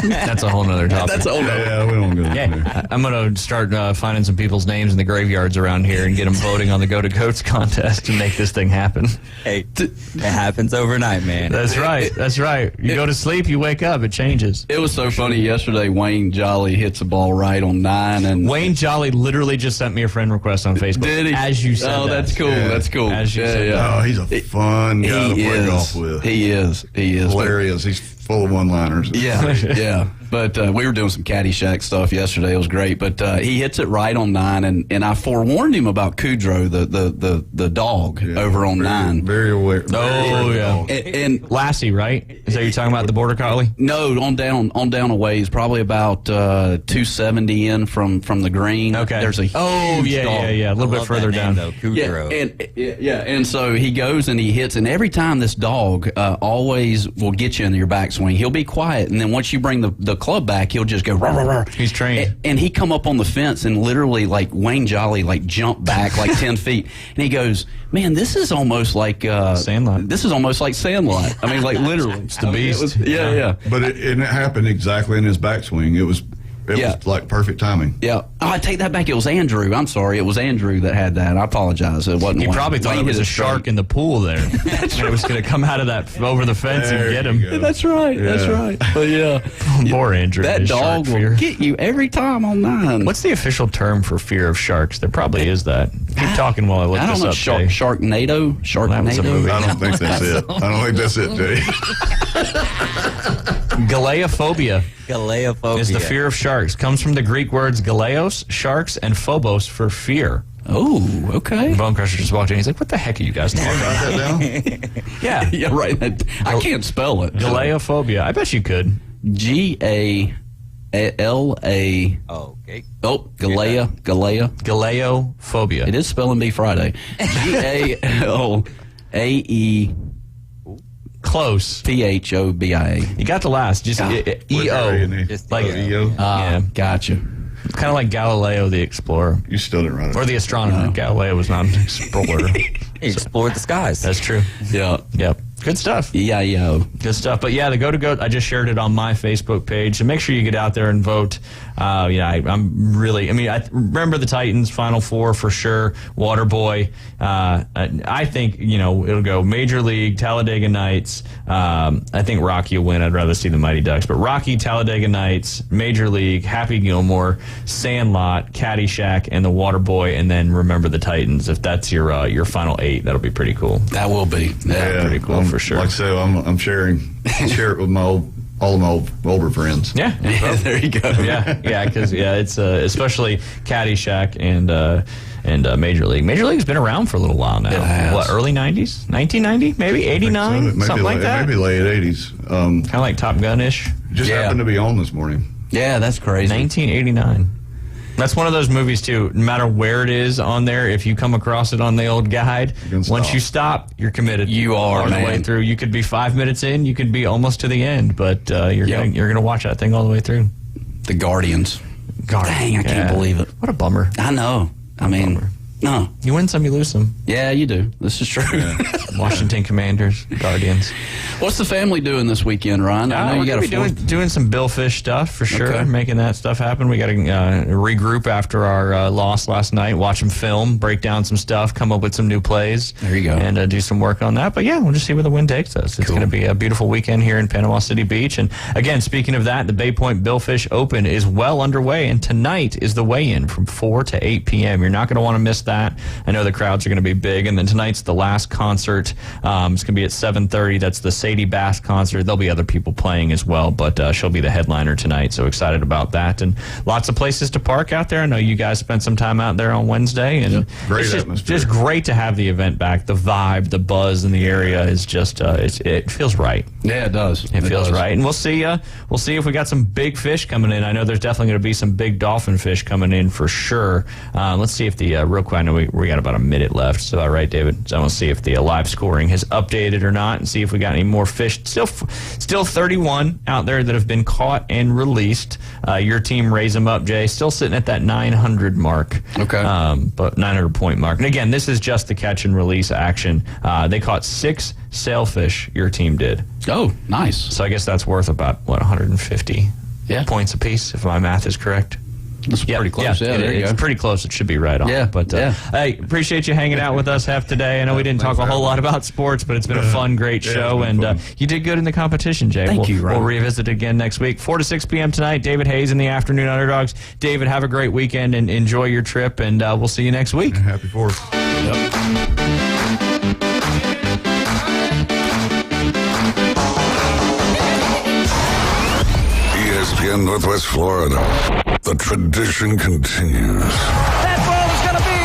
That's a whole nother topic. That's a whole nother. Yeah, we don't go there. I'm going to start finding some people's names in the graveyards around here and get them voting on the Go to Goats contest to make this thing happen. Hey, it happens overnight, man. That's right. That's right. You go to sleep, you wake up, it changes. It was so funny yesterday. Wayne Jolly hits a ball right on 9, and Wayne Jolly literally just sent me a friend request on Facebook. Did he? As you said. Oh, that. that's cool. Yeah. That's cool. As you said. Yeah. Oh, he's a fun guy to play golf with. He is. Hilarious. He's full of one-liners. Yeah, yeah. But we were doing some Caddyshack stuff yesterday. It was great. But he hits it right on 9, and I forewarned him about Kudrow, the dog over on 9. Very aware. And Lassie, right? Is that you're talking about the Border Collie? No, on down a ways, probably about 270 in from the green. Okay. There's a huge dog. A little bit further down. And so he goes and he hits, and every time this dog always will get you in your backswing. He'll be quiet, and then once you bring the club back, he'll just go rah, rah, rah. He's trained. And he come up on the fence and literally, like Wayne Jolly, like jump back like 10 feet, and he goes, "Man, this is almost like Sandlot. This is almost like Sandlot." I mean, like literally, it's the beast. Yeah. But it happened exactly in his backswing. It was like perfect timing. Yeah. Oh, I take that back. It was Andrew. I'm sorry. It was Andrew that had that. I apologize. It wasn't. He Wayne. probably thought Wayne it was hit a shark in the pool there. That's right. It was going to come out of that over the fence and get him. That's right. Yeah. That's right. But yeah, poor Andrew. That his dog shark will fear. get you every time on 9. What's the official term for fear of sharks? There probably is that. Keep talking while I look I don't this know. up. Jay. Sharknado. That was a movie. I don't think that's it. I don't think that's it, Jay. Galeophobia. Galeophobia is the fear of sharks. Comes from the Greek words galeos, sharks, and phobos for fear. Oh, okay. Bone Crusher just walked in. He's like, "What the heck are you guys talking about?" Yeah, Yeah, right. I can't spell it. Galeophobia. I bet you could. Gala. Oh, okay. Oh, Galea. Galeophobia. It is spelling bee Friday. GALAE. Close. PHOBIA. You got the last. Just EO. Just like EO. Yeah, gotcha. Kind of like Galileo the Explorer. You still didn't write it. Or the astronomer. Galileo was not an explorer. He explored the skies. That's true. Yeah. Yep. Good stuff. Yeah. Good stuff. But yeah, the Go to Goat, I just shared it on my Facebook page. So make sure you get out there and vote. I remember the Titans Final Four for sure. Waterboy. I think, it'll go Major League, Talladega Nights. I think Rocky will win. I'd rather see the Mighty Ducks. But Rocky, Talladega Nights, Major League, Happy Gilmore, Sandlot, Caddyshack, and the Waterboy. And then remember the Titans. If that's your final 8, that'll be pretty cool. That will be. Yeah, pretty cool for sure. Like I said, I'm sharing it with all of my older friends. Yeah, there you go. Yeah, because it's especially Caddyshack and Major League. Major League's been around for a little while now. It has. What, early 90s? 1990? Maybe 89? Something like that? Maybe late 80s. Kind of like Top Gun-ish. Just happened to be on this morning. Yeah, that's crazy. 1989. That's one of those movies, too. No matter where it is on there, if you come across it on the old guide, once you stop, you're committed. You are, all the way through. You could be 5 minutes in, you could be almost to the end, but you're gonna watch that thing all the way through. The Guardians. Dang, I can't believe it. What a bummer. I know. No. You win some, you lose some. Yeah, you do. This is true. Yeah. Washington Commanders, Guardians. What's the family doing this weekend, Ryan? I know you got to be doing some Billfish stuff for sure, making that stuff happen. We got to regroup after our loss last night, watch them film, break down some stuff, come up with some new plays. There you go. And do some work on that. But yeah, we'll just see where the wind takes us. It's going to be a beautiful weekend here in Panama City Beach. And again, speaking of that, the Bay Point Billfish Open is well underway, and tonight is the weigh-in from 4 to 8 p.m. You're not going to want to miss that. I know the crowds are going to be big, and then tonight's the last concert. It's going to be at 7:30. That's the Sadie Bass concert. There'll be other people playing as well, but she'll be the headliner tonight, so excited about that. And lots of places to park out there. I know you guys spent some time out there on Wednesday, and great it's atmosphere. just great to have the event back. The vibe, the buzz in the area is just it feels right. Yeah, it does. It feels right, and we'll see if we got some big fish coming in. I know there's definitely going to be some big dolphin fish coming in for sure. Let's see if the Roquan know we got about a minute left. So, all right, David. So I'm going to see if the live scoring has updated or not and see if we got any more fish. Still 31 out there that have been caught and released. Your team, Raise 'em Up, Jay, still sitting at that 900 mark. Okay. But 900 point mark. And again, this is just the catch and release action. They caught 6 sailfish, your team did. Oh, nice. So I guess that's worth about, 150 points apiece, if my math is correct. That's pretty close. Yeah, there you it's go. pretty close. It should be right on. Yeah, But hey, appreciate you hanging out with us half today. I know we didn't talk a whole lot about sports, but it's been a fun, great show. And you did good in the competition, Jay. Thank you, Ryan. We'll revisit it again next week. 4 to 6 p.m. tonight. David Hayes in the Afternoon Underdogs. David, have a great weekend and enjoy your trip. And we'll see you next week. Happy 4th. ESPN Northwest Florida. The tradition continues.